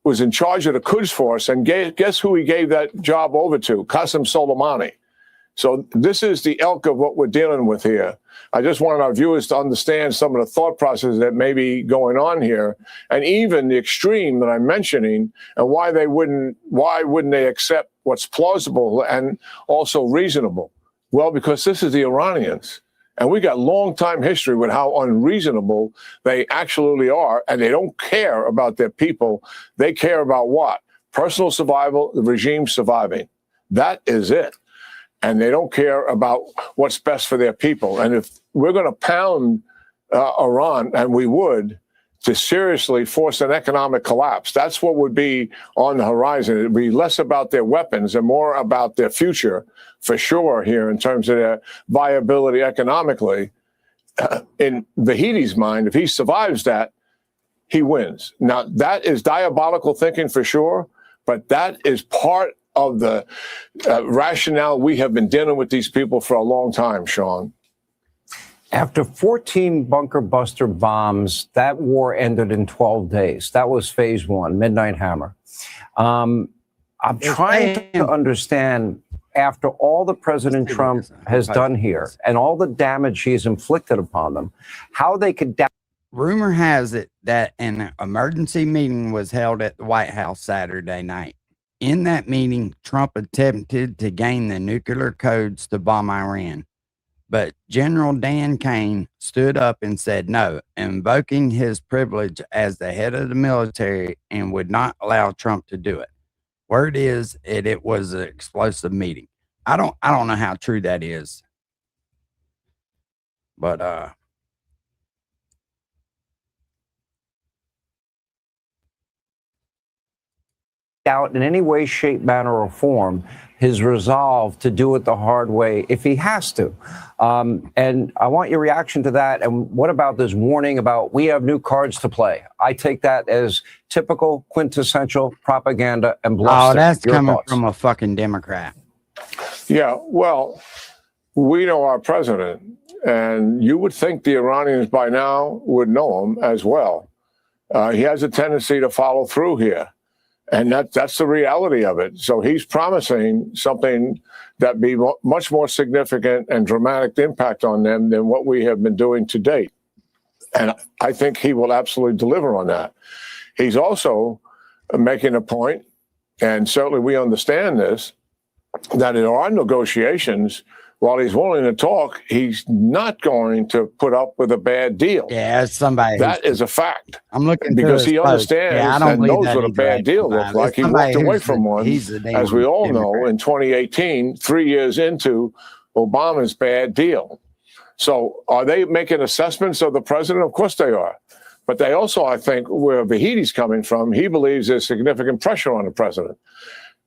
was in charge of the Quds Force, and guess who he gave that job over to? Qasem Soleimani. So this is the ilk of what we're dealing with here. I just want our viewers to understand some of the thought processes that may be going on here, and even the extreme that I'm mentioning, and why wouldn't they accept what's plausible and also reasonable? Well, because this is the Iranians, and we got long time history with how unreasonable they actually are, and they don't care about their people. They care about what? Personal survival, the regime surviving. That is it. And they don't care about what's best for their people. And if we're going to pound Iran, and we would, to seriously force an economic collapse, that's what would be on the horizon. It would be less about their weapons and more about their future, for sure, here in terms of their viability economically. In Vahidi's mind, if he survives that, he wins. Now, that is diabolical thinking for sure, but that is part of the rationale. We have been dealing with these people for a long time, Sean. After 14 bunker buster bombs, that war ended in 12 days. That was phase one, Midnight Hammer. I'm trying to understand, after all that President Trump has done here and all the damage he's inflicted upon them, how they could... Rumor has it that an emergency meeting was held at the White House Saturday night. In that meeting, Trump attempted to gain the nuclear codes to bomb Iran. But General Dan Kane stood up and said no, invoking his privilege as the head of the military, and would not allow Trump to do it. Word is it was an explosive meeting. I don't know how true that is. But out in any way, shape, manner, or form his resolve to do it the hard way if he has to. And I want your reaction to that. And what about this warning about we have new cards to play? I take that as typical quintessential propaganda and bluster. Oh, that's coming from a fucking Democrat. Yeah, well, we know our president, and you would think the Iranians by now would know him as well. He has a tendency to follow through here. And that's the reality of it. So he's promising something that be much more significant and dramatic impact on them than what we have been doing to date. And I think he will absolutely deliver on that. He's also making a point, and certainly we understand this, that in our negotiations, while he's willing to talk, he's not going to put up with a bad deal. Yeah, somebody. That is a fact. I'm looking because to he his understands post. Yeah, I don't and believe knows that what a either, bad deal looks like. He walked away from one, as we all know, in 2018, 3 years into Obama's bad deal. So are they making assessments of the president? Of course they are. But they also, I think, where Vahedi's coming from, he believes there's significant pressure on the president.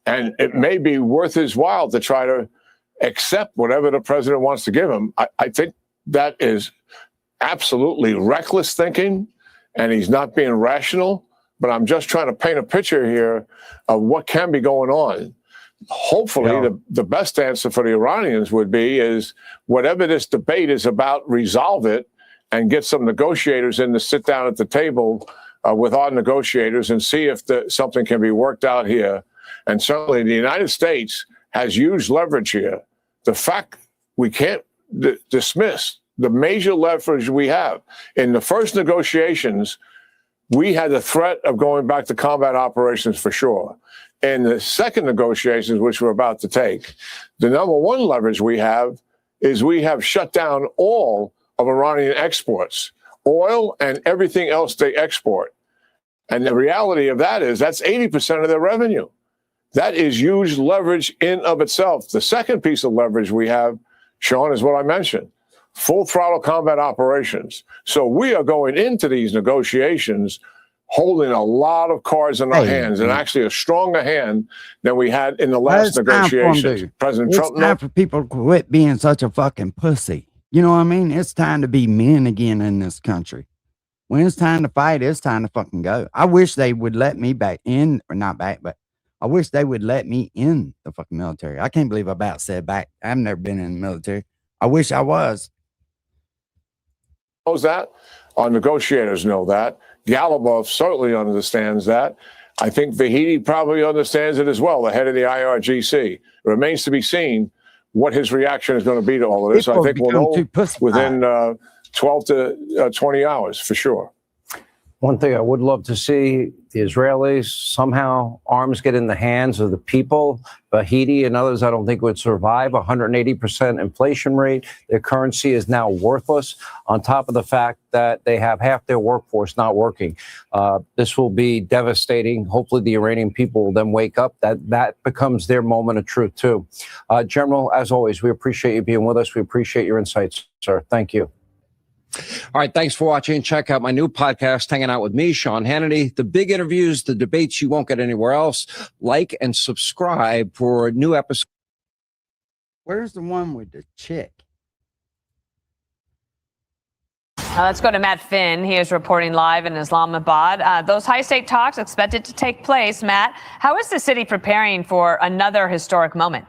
And it may be worth his while to try to accept whatever the president wants to give him. I think that is absolutely reckless thinking, and he's not being rational. But I'm just trying to paint a picture here of what can be going on. Hopefully, the best answer for the Iranians would be is whatever this debate is about, resolve it and get some negotiators in to sit down at the table with our negotiators and see if something can be worked out here. And certainly the United States has huge leverage here. The fact we can't dismiss the major leverage we have. In the first negotiations, we had the threat of going back to combat operations for sure. In the second negotiations, which we're about to take, the number one leverage we have is we have shut down all of Iranian exports, oil and everything else they export. And the reality of that is that's 80% of their revenue. That is huge leverage in of itself. The second piece of leverage we have, Sean, is what I mentioned, full throttle combat operations. So we are going into these negotiations holding a lot of cards in our hands, and actually a stronger hand than we had in the last negotiations. President Trump, it's time for people to quit being such a fucking pussy. You know what I mean? It's time to be men again in this country. When it's time to fight, it's time to fucking go. I wish they would let me back in, or not back, but I wish they would let me in the fucking military. I can't believe I about said back. I've never been in the military. I wish I was. Knows that. Our negotiators know that. Galibov certainly understands that. I think Vahedi probably understands it as well, the head of the IRGC. It remains to be seen what his reaction is going to be to all of this. People I think we'll know within 12 to 20 hours for sure. One thing I would love to see, the Israelis, somehow arms get in the hands of the people. Vahedi and others I don't think would survive 180% inflation rate. Their currency is now worthless, on top of the fact that they have half their workforce not working. This will be devastating. Hopefully the Iranian people will then wake up. That becomes their moment of truth too. General, as always, we appreciate you being with us. We appreciate your insights, sir. Thank you. All right, thanks for watching. Check out my new podcast, Hanging Out with me, Sean Hannity. The big interviews, the debates you won't get anywhere else. Like and subscribe for a new episode. Where's the one with the chick? Let's go to Matt Finn. He is reporting live in Islamabad. Those high-stake talks expected to take place. Matt, how is the city preparing for another historic moment?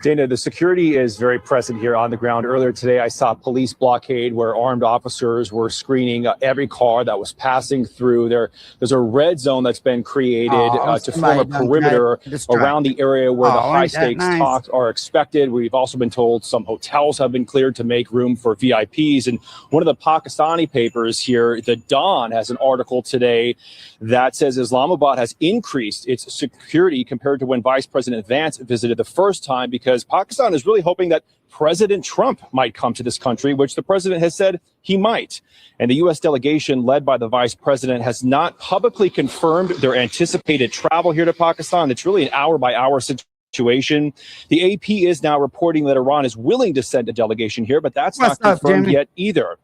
Dana, the security is very present here on the ground. Earlier today, I saw police blockade where armed officers were screening every car that was passing through. There's a red zone that's been created to form a perimeter around the area where the high-stakes talks are expected. We've also been told some hotels have been cleared to make room for VIPs. And one of the Pakistani papers here, The Dawn, has an article today that says Islamabad has increased its security compared to when Vice President Vance visited the first time, because Pakistan is really hoping that President Trump might come to this country, which the president has said he might. And the U.S. delegation led by the vice president has not publicly confirmed their anticipated travel here to Pakistan. It's really an hour-by-hour situation. The AP is now reporting that Iran is willing to send a delegation here, but that's not confirmed yet either.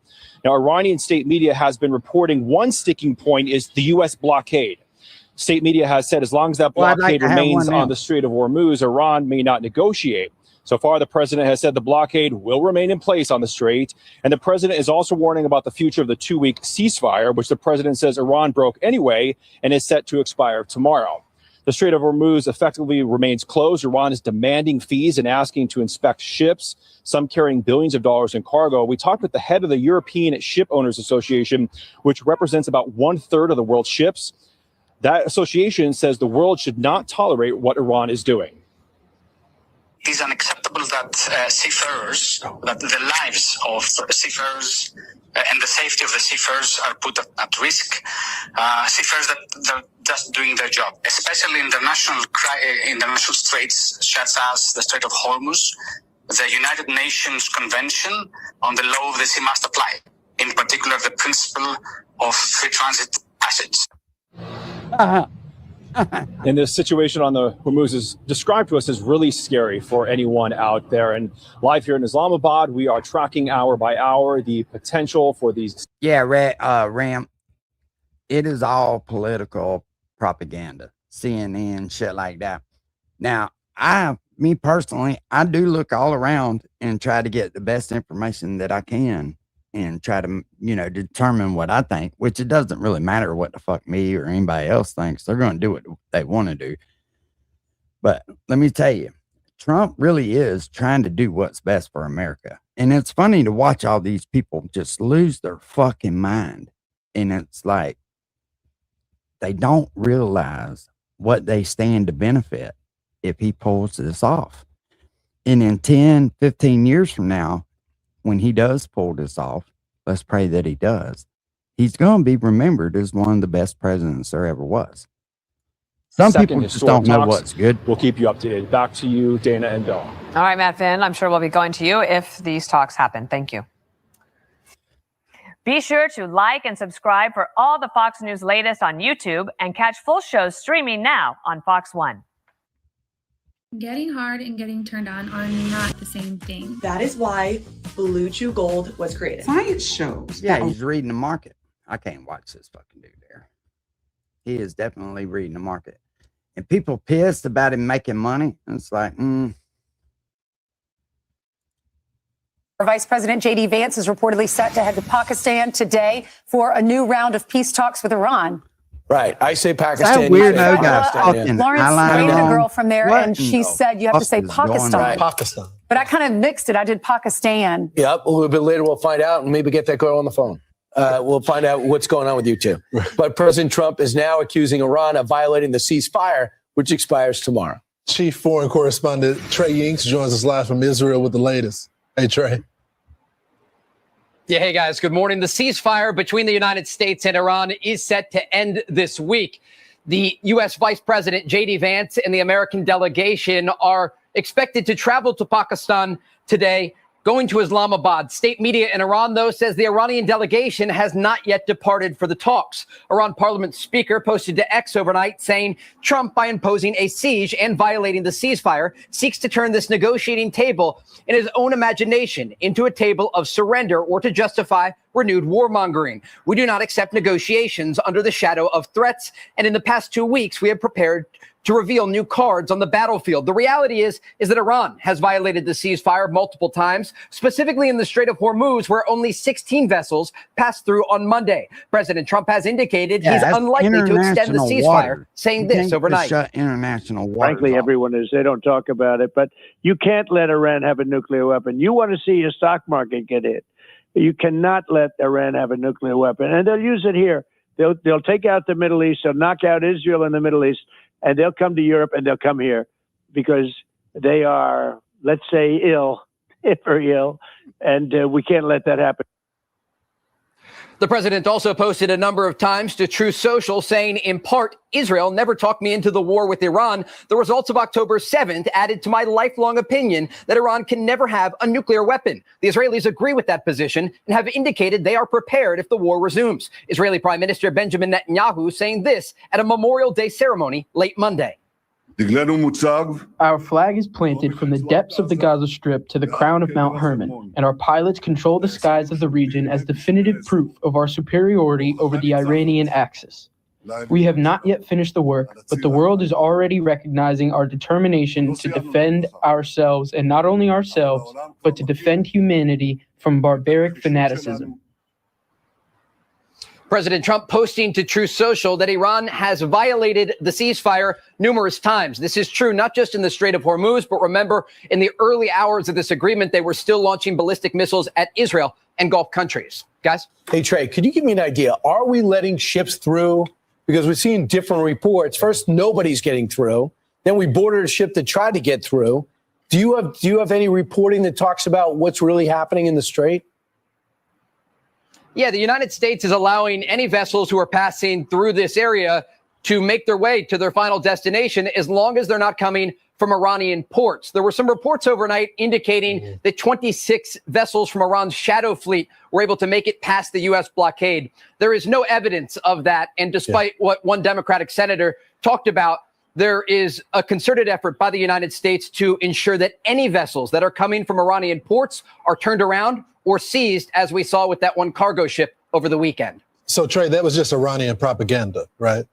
Now, Iranian state media has been reporting one sticking point is the U.S. blockade. State media has said as long as that blockade remains on the Strait of Hormuz, Iran may not negotiate. So far, the president has said the blockade will remain in place on the strait. And the president is also warning about the future of the 2-week ceasefire, which the president says Iran broke anyway and is set to expire tomorrow. The Strait of Hormuz effectively remains closed. Iran is demanding fees and asking to inspect ships, some carrying billions of dollars in cargo. We talked with the head of the European Ship Owners Association, which represents about 1/3 of the world's ships. That association says the world should not tolerate what Iran is doing. It is unacceptable that seafarers, that the lives of seafarers and the safety of the seafarers are put at risk. Seafarers that are just doing their job, especially international straits such as the Strait of Hormuz. The United Nations Convention on the Law of the Sea must apply, in particular the principle of free transit passage. And this situation on the Hormuz is described to us as really scary for anyone out there. And live here in Islamabad, we are tracking hour by hour the potential for these. Yeah, Ram, it is all political propaganda, CNN, shit like that. Now, me personally, I do look all around and try to get the best information that I can and try to, determine what I think, which it doesn't really matter what the fuck me or anybody else thinks. They're going to do what they want to do. But let me tell you, Trump really is trying to do what's best for America. And it's funny to watch all these people just lose their fucking mind. And it's like, they don't realize what they stand to benefit if he pulls this off. And in 10, 15 years from now, when he does pull this off, let's pray that he does, he's going to be remembered as one of the best presidents there ever was. Some people just don't know what's good. We'll keep you updated. Back to you, Dana and Bill. All right, Matt Finn, I'm sure we'll be going to you if these talks happen. Thank you. Be sure to like and subscribe for all the Fox News latest on YouTube and catch full shows streaming now on Fox One. Getting hard and getting turned on are not the same thing. That is why Blue Chew Gold was created. Science shows. Yeah, he's reading the market. I can't watch this fucking dude there. He is definitely reading the market. And people pissed about him making money. It's like, Vice President J.D. Vance is reportedly set to head to Pakistan today for a new round of peace talks with Iran. Right. I say Pakistan. That weirdo guy fucking Lawrence dated a girl from there, and she said you have to say Pakistan. Right. Pakistan. But I kind of mixed it. I did Pakistan. Yep. A little bit later, we'll find out and maybe get that girl on the phone. We'll find out what's going on with you two. But President Trump is now accusing Iran of violating the ceasefire, which expires tomorrow. Chief Foreign Correspondent Trey Yinks joins us live from Israel with the latest. Hey, Trey. Yeah, hey guys, good morning. The ceasefire between the United States and Iran is set to end this week. The U.S. Vice President J.D. Vance and the American delegation are expected to travel to Pakistan today, going to Islamabad. State media in Iran, though, says the Iranian delegation has not yet departed for the talks. Iran parliament speaker posted to X overnight saying Trump, by imposing a siege and violating the ceasefire, seeks to turn this negotiating table in his own imagination into a table of surrender or to justify renewed warmongering. We do not accept negotiations under the shadow of threats. And in the past 2 weeks, we have prepared to reveal new cards on the battlefield. The reality is that Iran has violated the ceasefire multiple times, specifically in the Strait of Hormuz, where only 16 vessels passed through on Monday. President Trump has indicated he's unlikely to extend the ceasefire, saying this overnight. Shut international water. Frankly, everyone is. They don't talk about it, but you can't let Iran have a nuclear weapon. You want to see your stock market get hit. You cannot let Iran have a nuclear weapon, and they'll use it here. They'll take out the Middle East. They'll knock out Israel in the Middle East. And they'll come to Europe and they'll come here because they are, let's say, ill, very ill. And we can't let that happen. The president also posted a number of times to Truth Social saying, in part, Israel never talked me into the war with Iran. The results of October 7th added to my lifelong opinion that Iran can never have a nuclear weapon. The Israelis agree with that position and have indicated they are prepared if the war resumes. Israeli Prime Minister Benjamin Netanyahu saying this at a Memorial Day ceremony late Monday. Our flag is planted from the depths of the Gaza Strip to the crown of Mount Hermon, and our pilots control the skies of the region as definitive proof of our superiority over the Iranian axis. We have not yet finished the work, but the world is already recognizing our determination to defend ourselves, and not only ourselves, but to defend humanity from barbaric fanaticism. President Trump posting to Truth Social that Iran has violated the ceasefire numerous times. This is true not just in the Strait of Hormuz, but remember, in the early hours of this agreement, they were still launching ballistic missiles at Israel and Gulf countries. Guys? Hey, Trey, could you give me an idea? Are we letting ships through? Because we're seeing different reports. First, nobody's getting through. Then we boarded a ship that tried to get through. Do you have any reporting that talks about what's really happening in the Strait? Yeah, the United States is allowing any vessels who are passing through this area to make their way to their final destination as long as they're not coming from Iranian ports. There were some reports overnight indicating that 26 vessels from Iran's Shadow Fleet were able to make it past the U.S. blockade. There is no evidence of that. And despite what one Democratic senator talked about, there is a concerted effort by the United States to ensure that any vessels that are coming from Iranian ports are turned around or seized, as we saw with that one cargo ship over the weekend. So, Trey, that was just Iranian propaganda, right?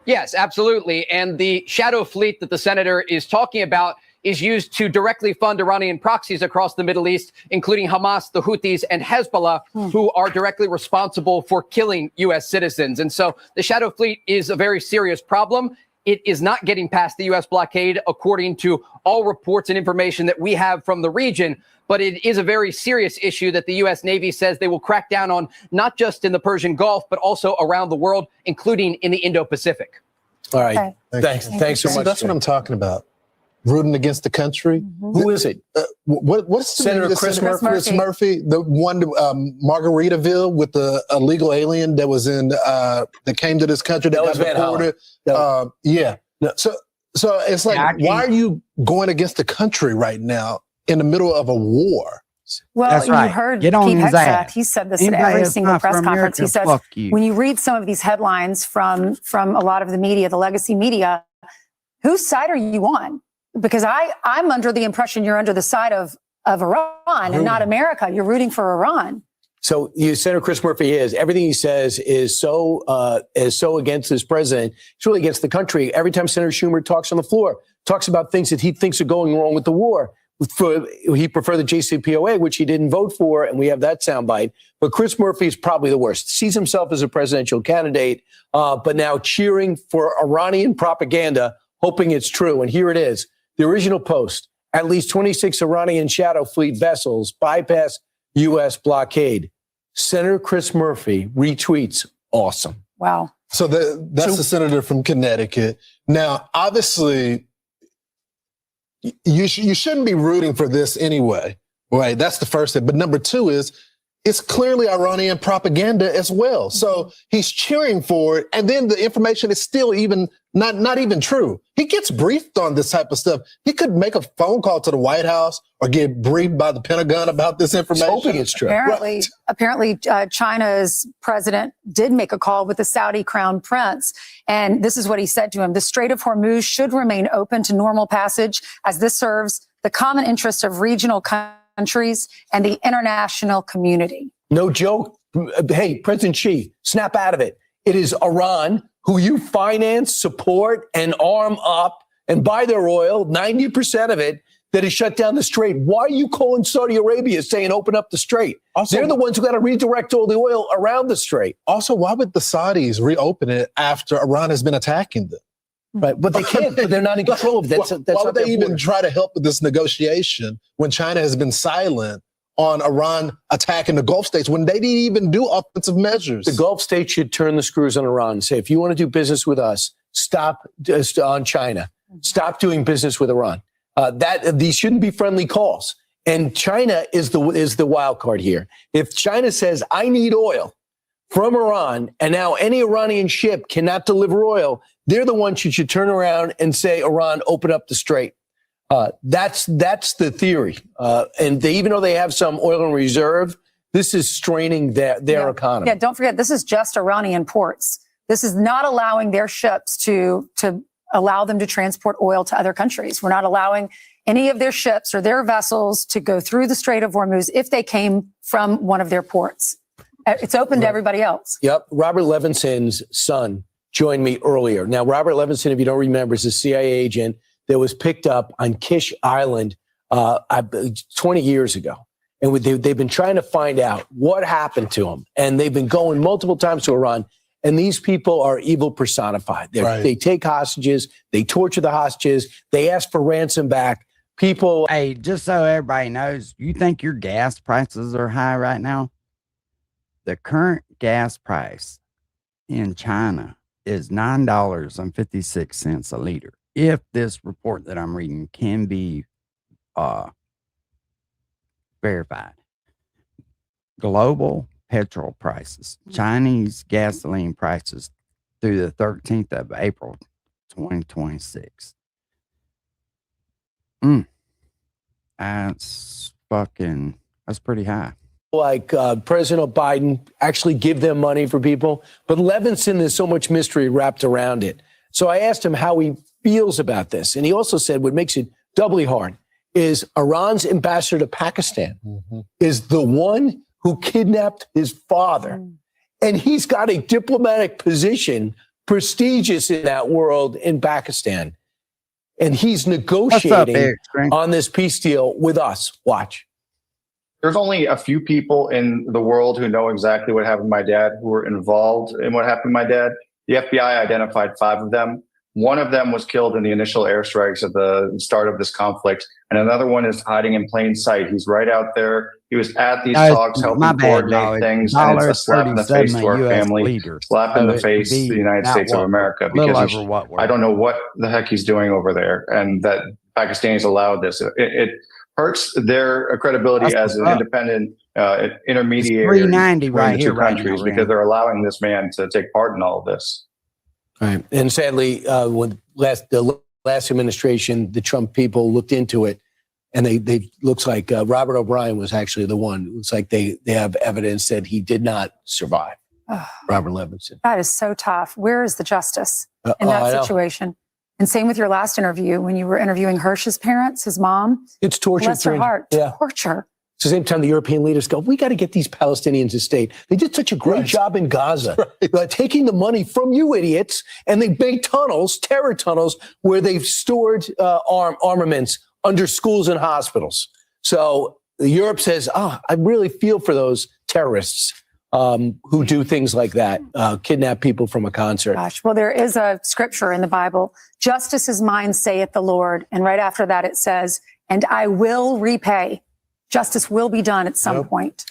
Yes, absolutely. And the Shadow Fleet that the senator is talking about is used to directly fund Iranian proxies across the Middle East, including Hamas, the Houthis, and Hezbollah, who are directly responsible for killing U.S. citizens. And so the Shadow Fleet is a very serious problem. It is not getting past the U.S. blockade, according to all reports and information that we have from the region. But it is a very serious issue that the U.S. Navy says they will crack down on, not just in the Persian Gulf, but also around the world, including in the Indo-Pacific. All right. Thanks so much. That's what I'm talking about. Rooting against the country. Who is it? What's the Senator name of Chris Senator Murphy? Chris Murphy, the one Margaritaville with the illegal alien that was in that came to this country that was got Van deported. Yeah. So it's like, why are you going against the country right now in the middle of a war? Well, That's right. you heard Get on Pete his Hegseth. ass. He said this Anybody at every that's single not press from conference. He America, says, fuck you. when you read some of these headlines from a lot of the media, the legacy media, whose side are you on? Because I'm under the impression you're under the side of Iran and not America. You're rooting for Iran. So Senator Chris Murphy is. Everything he says is so against this president. It's really against the country. Every time Senator Schumer talks on the floor, talks about things that he thinks are going wrong with the war. He preferred the JCPOA, which he didn't vote for, and we have that soundbite. But Chris Murphy is probably the worst. Sees himself as a presidential candidate, but now cheering for Iranian propaganda, hoping it's true. And here it is. The original post: at least 26 Iranian Shadow Fleet vessels bypass U.S. blockade. Senator Chris Murphy retweets. Awesome. Wow. So that's the senator from Connecticut. Now, obviously, you shouldn't be rooting for this anyway, right? That's the first thing. But number two is, it's clearly Iranian propaganda as well. So he's cheering for it, and then the information is still even not even true. He gets briefed on this type of stuff. He could make a phone call to the White House or get briefed by the Pentagon about this information. Hoping it's true. Apparently, China's president did make a call with the Saudi crown prince. And this is what he said to him: the Strait of Hormuz should remain open to normal passage, as this serves the common interests of regional countries and the international community. No joke. Hey, President Xi, snap out of it. It is Iran who you finance, support, and arm up and buy their oil, 90% of it, that has shut down the strait. Why are you calling Saudi Arabia saying open up the strait? Also, they're the ones who got to redirect all the oil around the strait. Also, why would the Saudis reopen it after Iran has been attacking them? Right, but they can't. But they're not in control of that. Why would they even try to help with this negotiation when China has been silent on Iran attacking the Gulf states when they didn't even do offensive measures? The Gulf states should turn the screws on Iran and say, if you want to do business with us, stop on China. Stop doing business with Iran. These shouldn't be friendly calls. And China is the wild card here. If China says, I need oil from Iran, and now any Iranian ship cannot deliver oil, they're the ones who should turn around and say, Iran, open up the strait. That's the theory. And even though they have some oil in reserve, this is straining their economy. Yeah, don't forget, this is just Iranian ports. This is not allowing their ships to allow them to transport oil to other countries. We're not allowing any of their ships or their vessels to go through the Strait of Hormuz if they came from one of their ports. It's open to everybody else. Yep. Robert Levinson's son joined me earlier. Now, Robert Levinson, if you don't remember, is a CIA agent that was picked up on Kish Island 20 years ago. And they've been trying to find out what happened to him. And they've been going multiple times to Iran. And these people are evil personified. They take hostages. They torture the hostages. They ask for ransom back. People. Hey, just so everybody knows, you think your gas prices are high right now? The current gas price in China is $9.56 a liter. If this report that I'm reading can be verified. global petrol prices, Chinese gasoline prices through the 13th of April, 2026. That's pretty high. Like President Biden actually give them money for people. But Levinson, there's so much mystery wrapped around it. So I asked him how he feels about this. And he also said what makes it doubly hard is Iran's ambassador to Pakistan is the one who kidnapped his father. And he's got a diplomatic position, prestigious in that world in Pakistan. And he's negotiating on this peace deal with us. Watch. There's only a few people in the world who know exactly what happened to my dad, who were involved in what happened to my dad. The FBI identified 5 of them. One of them was killed in the initial airstrikes at the start of this conflict. And another one is hiding in plain sight. He's right out there. He was at these talks helping coordinate things. And it's a slap in the face to our family, slap in the face to the United States of America. Because I don't know what the heck he's doing over there. And that Pakistanis allowed this. It hurts their credibility as an independent intermediary between the two countries because they're allowing this man to take part in all of this. Right. And sadly, when the last administration, the Trump people looked into it, and they looks like Robert O'Brien was actually the one. It looks like they have evidence that he did not survive. Robert Levinson. That is so tough. Where is the justice in that situation? And same with your last interview when you were interviewing Hirsch's parents, his mom. It's torture. Bless her heart. Torture. It's the same time the European leaders go, we got to get these Palestinians a state. They did such a great job in Gaza, taking the money from you idiots, and they made tunnels, terror tunnels, where they've stored armaments under schools and hospitals. So Europe says, I really feel for those terrorists who do things like that, kidnap people from a concert. Gosh, well, there is a scripture in the Bible, justice is mine, saith the Lord. And right after that, it says, and I will repay. Justice will be done at some point,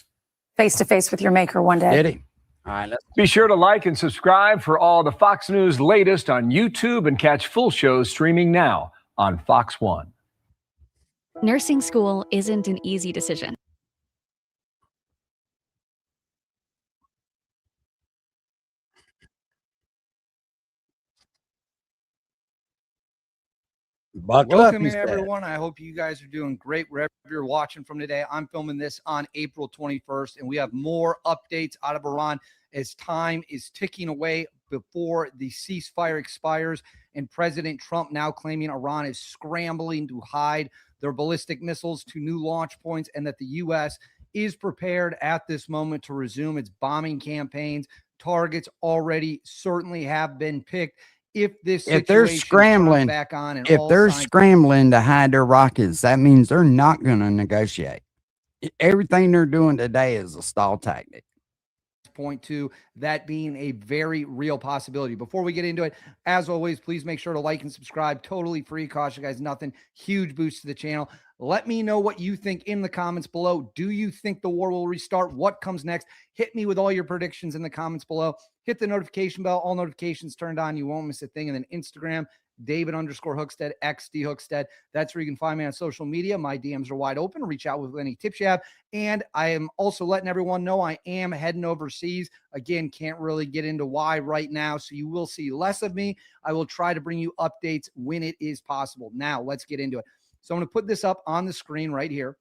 face to face with your maker one day. All right, be sure to like and subscribe for all the Fox News latest on YouTube and catch full shows streaming now on Fox One. Nursing school isn't an easy decision. Welcome in, everyone. I hope you guys are doing great wherever you're watching from today. I'm filming this on April 21st, and we have more updates out of Iran as time is ticking away before the ceasefire expires, and President Trump now claiming Iran is scrambling to hide their ballistic missiles to new launch points, and that the U.S. is prepared at this moment to resume its bombing campaigns. Targets already certainly have been picked. If they're scrambling back on and if they're scrambling to hide their rockets, that means they're not going to negotiate. Everything they're doing today is a stall tactic. Point to that being a very real possibility. Before we get into it, as always, please make sure to like and subscribe. Totally free. Cost you guys nothing. Huge boost to the channel. Let me know what you think in the comments below. Do you think the war will restart? What comes next? Hit me with all your predictions in the comments below. Hit the notification bell. All notifications turned on. You won't miss a thing. And then Instagram, David_Hookstead, XD Hookstead. That's where you can find me on social media. My DMs are wide open. Reach out with any tips you have. And I am also letting everyone know I am heading overseas. Again, can't really get into why right now. So you will see less of me. I will try to bring you updates when it is possible. Now, let's get into it. So I'm going to put this up on the screen right here.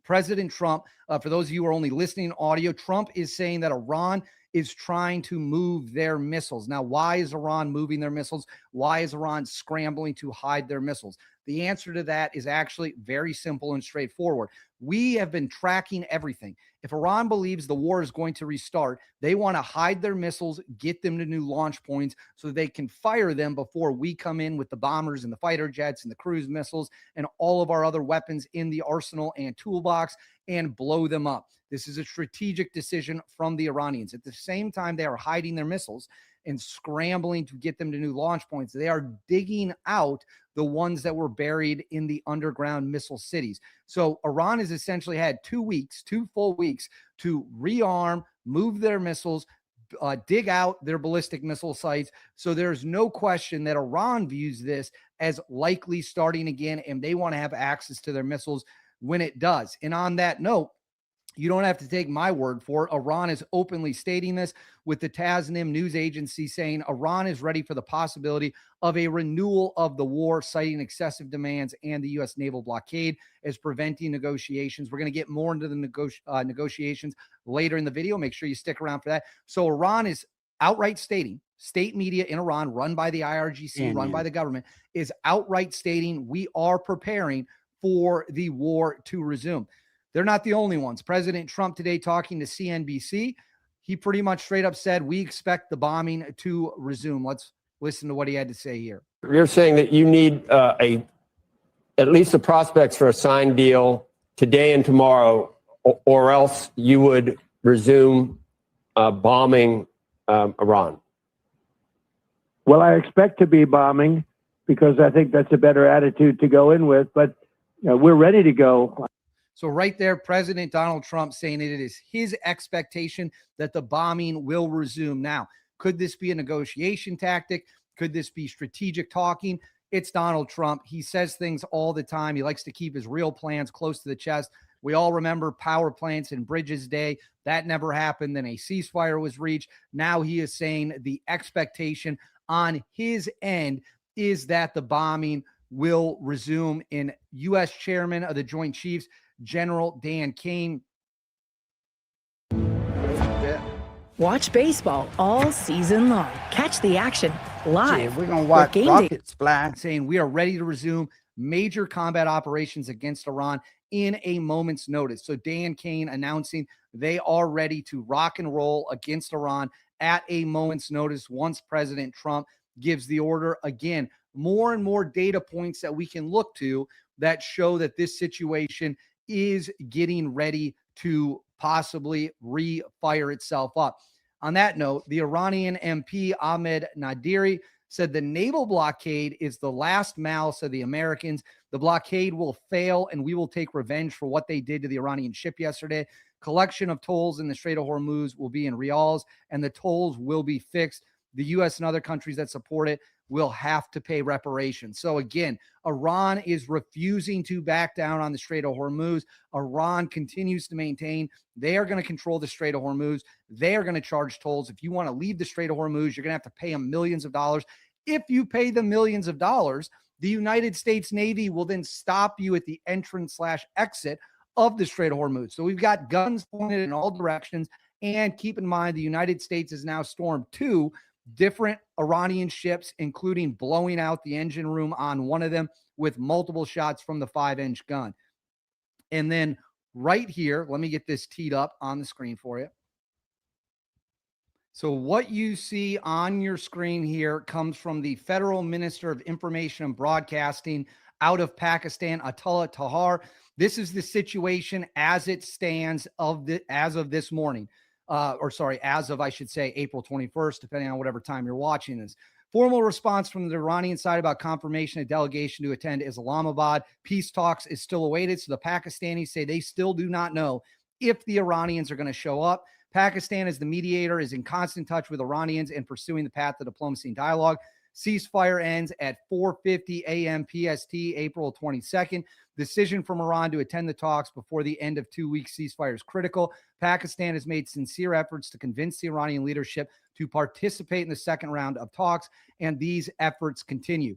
President Trump, for those of you who are only listening audio, Trump is saying that Iran is trying to move their missiles. Now, why is Iran moving their missiles? Why is Iran scrambling to hide their missiles? The answer to that is actually very simple and straightforward. We have been tracking everything. If Iran believes the war is going to restart, they want to hide their missiles, get them to new launch points so they can fire them before we come in with the bombers and the fighter jets and the cruise missiles and all of our other weapons in the arsenal and toolbox and blow them up. This is a strategic decision from the Iranians. At the same time, they are hiding their missiles and scrambling to get them to new launch points. They are digging out the ones that were buried in the underground missile cities. So Iran has essentially had 2 weeks, 2 full weeks to rearm, move their missiles, dig out their ballistic missile sites. So there's no question that Iran views this as likely starting again, and they want to have access to their missiles when it does. And on that note, You don't have to take my word for it. Iran is openly stating this, with the Tasnim news agency saying Iran is ready for the possibility of a renewal of the war, citing excessive demands and the U.S. naval blockade as preventing negotiations. We're going to get more into the negotiations later in the video. Make sure you stick around for that. So Iran is outright stating, state media in Iran, run by the IRGC, run by the government, is outright stating we are preparing for the war to resume. They're not the only ones. President Trump today talking to CNBC, he pretty much straight up said, we expect the bombing to resume. Let's listen to what he had to say here. You're saying that you need at least the prospects for a signed deal today and tomorrow, or else you would resume bombing Iran. Well, I expect to be bombing because I think that's a better attitude to go in with, but we're ready to go. So right there, President Donald Trump saying it is his expectation that the bombing will resume. Now, could this be a negotiation tactic? Could this be strategic talking? It's Donald Trump. He says things all the time. He likes to keep his real plans close to the chest. We all remember power plants and Bridges Day. That never happened. Then a ceasefire was reached. Now he is saying the expectation on his end is that the bombing will resume. In U.S. Chairman of the Joint Chiefs, General Dan Kane. Watch baseball all season long. Catch the action live. We're going to watch rockets fly. Saying we are ready to resume major combat operations against Iran in a moment's notice. So Dan Kane announcing they are ready to rock and roll against Iran at a moment's notice once President Trump gives the order. Again, more and more data points that we can look to that show that this situation is getting ready to possibly refire itself up. On that note, the Iranian MP Ahmed Nadiri said the naval blockade is the last malice of the Americans. The blockade will fail and we will take revenge for what they did to the Iranian ship yesterday. Collection of tolls in the Strait of Hormuz will be in rials and the tolls will be fixed. The U.S. and other countries that support it will have to pay reparations. So again, Iran is refusing to back down on the Strait of Hormuz. Iran continues to maintain they are going to control the Strait of Hormuz. They are going to charge tolls. If you want to leave the Strait of Hormuz, you're going to have to pay them millions of dollars. If you pay them millions of dollars, the United States Navy will then stop you at the entrance/exit of the Strait of Hormuz. So we've got guns pointed in all directions. And keep in mind, the United States has now stormed 2 different Iranian ships, including blowing out the engine room on one of them with multiple shots from the 5-inch gun. And then right here, let me get this teed up on the screen for you. So what you see on your screen here comes from the Federal Minister of Information and Broadcasting out of Pakistan, Atullah Tahar. This is the situation as it stands as of this morning. As of, I should say, April 21st, depending on whatever time you're watching this. Formal response from the Iranian side about confirmation of delegation to attend Islamabad. Peace talks is still awaited. So the Pakistanis say they still do not know if the Iranians are going to show up. Pakistan, as the mediator, is in constant touch with Iranians and pursuing the path to diplomacy and dialogue. Ceasefire ends at 4:50 a.m. PST, April 22nd. Decision from Iran to attend the talks before the end of 2 weeks ceasefire is critical. Pakistan has made sincere efforts to convince the Iranian leadership to participate in the second round of talks, and these efforts continue.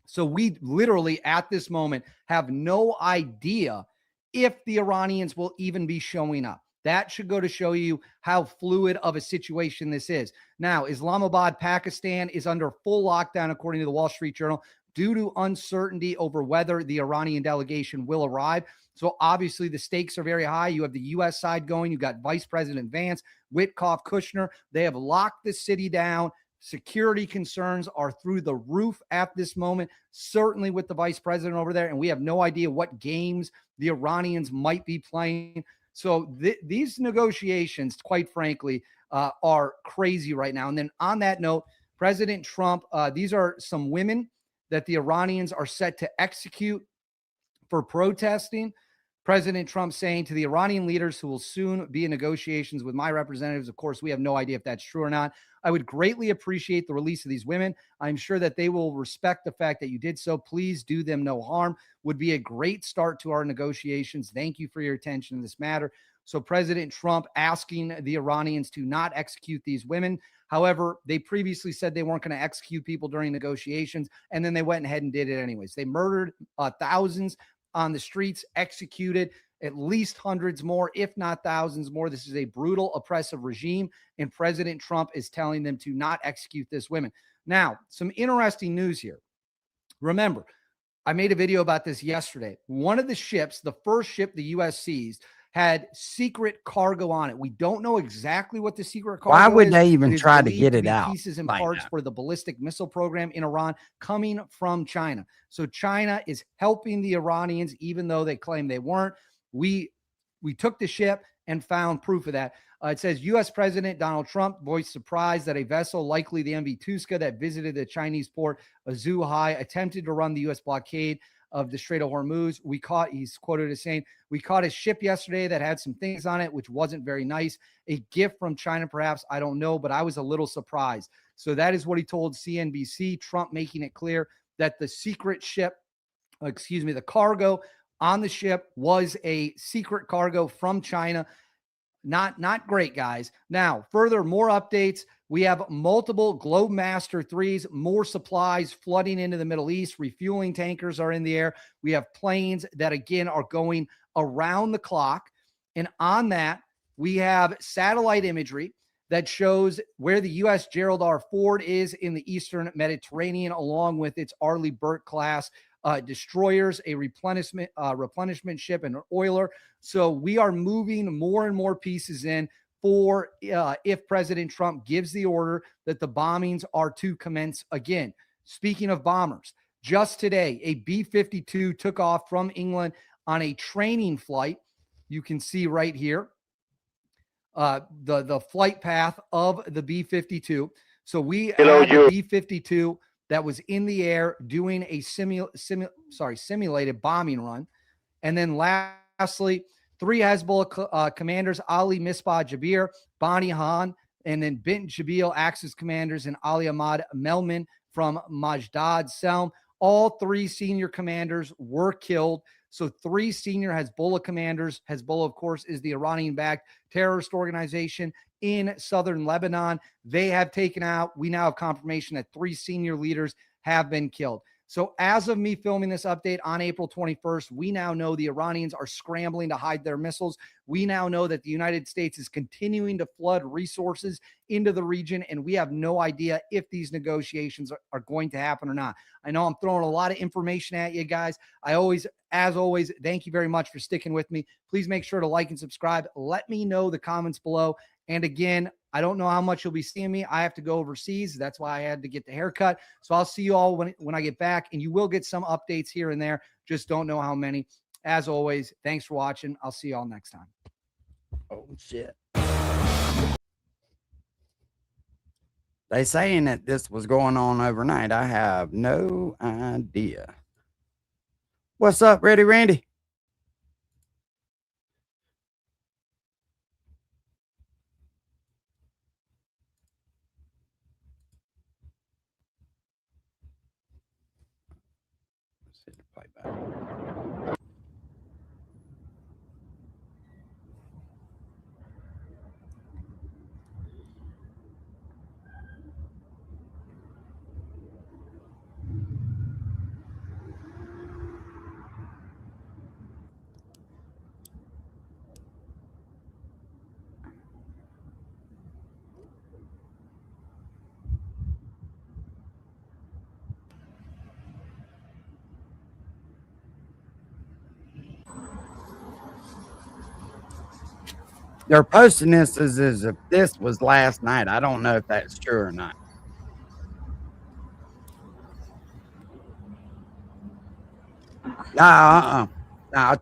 So we literally, at this moment, have no idea if the Iranians will even be showing up. That should go to show you how fluid of a situation this is. Now, Islamabad, Pakistan is under full lockdown, according to the Wall Street Journal, due to uncertainty over whether the Iranian delegation will arrive. So obviously the stakes are very high. You have the U.S. side going. You've got Vice President Vance, Witkoff, Kushner. They have locked the city down. Security concerns are through the roof at this moment, certainly with the vice president over there. And we have no idea what games the Iranians might be playing. So these negotiations, quite frankly, are crazy right now. And then on that note, President Trump, these are some women that the Iranians are set to execute for protesting. President Trump saying to the Iranian leaders who will soon be in negotiations with my representatives, of course, we have no idea if that's true or not, I would greatly appreciate the release of these women. I'm sure that they will respect the fact that you did so. Please do them no harm. Would be a great start to our negotiations. Thank you for your attention in this matter. So President Trump asking the Iranians to not execute these women. However, they previously said they weren't going to execute people during negotiations, and then they went ahead and did it anyways. They murdered thousands on the streets, executed at least hundreds more, if not thousands more. This is a brutal, oppressive regime, and President Trump is telling them to not execute these women. Now, some interesting news here. Remember, I made a video about this yesterday. One of the ships, the first ship the U.S. seized, had secret cargo on it. We don't know exactly what the secret cargo is. Why would they even It is try to believed get it be out pieces and like parts that? for the ballistic missile program in Iran coming from China. So China is helping the Iranians, even though they claim they weren't. We took the ship and found proof of that. It says U.S. President Donald Trump voiced surprise that a vessel, likely the MV Tuska, that visited the Chinese port of Zhuhai, attempted to run the U.S. blockade of the Strait of Hormuz. He's quoted as saying, "We caught a ship yesterday that had some things on it, which wasn't very nice. A gift from China, perhaps, I don't know, but I was a little surprised." So that is what he told CNBC, Trump making it clear that the secret ship, the cargo on the ship was a secret cargo from China. Not great, guys. Now, further, more updates. We have multiple Globemaster 3s, more supplies flooding into the Middle East. Refueling tankers are in the air. We have planes that, again, are going around the clock. And on that, we have satellite imagery that shows where the U.S. Gerald R. Ford is in the Eastern Mediterranean, along with its Arleigh Burke class destroyers, a replenishment ship, and an oiler. So we are moving more and more pieces in for if President Trump gives the order that the bombings are to commence again. Speaking of bombers, just today, a B-52 took off from England on a training flight. You can see right here the flight path of the B-52. So we had the B-52 that was in the air doing a simulated bombing run. And then lastly, 3 Hezbollah commanders, Ali Misbah Jabir, Bani Han, and then Bint Jabil, Axis commanders, and Ali Ahmad Melman from Majdad Selm. All 3 senior commanders were killed. So 3 senior Hezbollah commanders. Hezbollah, of course, is the Iranian-backed terrorist organization in southern Lebanon. They have taken out, we now have confirmation that 3 senior leaders have been killed. So as of me filming this update on April 21st, we now know the Iranians are scrambling to hide their missiles. We now know that the United States is continuing to flood resources into the region, and we have no idea if these negotiations are going to happen or not. I know I'm throwing a lot of information at you guys. As always, thank you very much for sticking with me. Please make sure to like and subscribe. Let me know the comments below. And again, I don't know how much you'll be seeing me. I have to go overseas. That's why I had to get the haircut. So I'll see you all when I get back, and you will get some updates here and there. Just don't know how many. As always, thanks for watching. I'll see you all next time. Oh, shit. They saying that this was going on overnight. I have no idea. What's up, Ready Randy? Let's hit the playback. They're posting this as if this was last night. I don't know if that's true or not. Nah, Nah.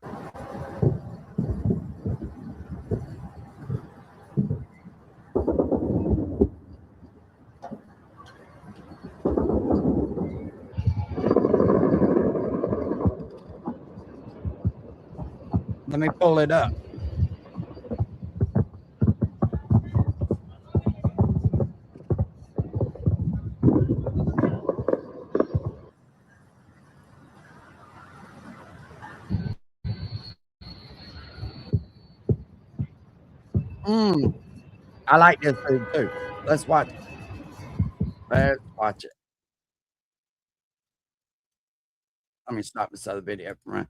Let me pull it up. I like this food too. Let's watch it. Let's watch it. Let me stop this other video from running.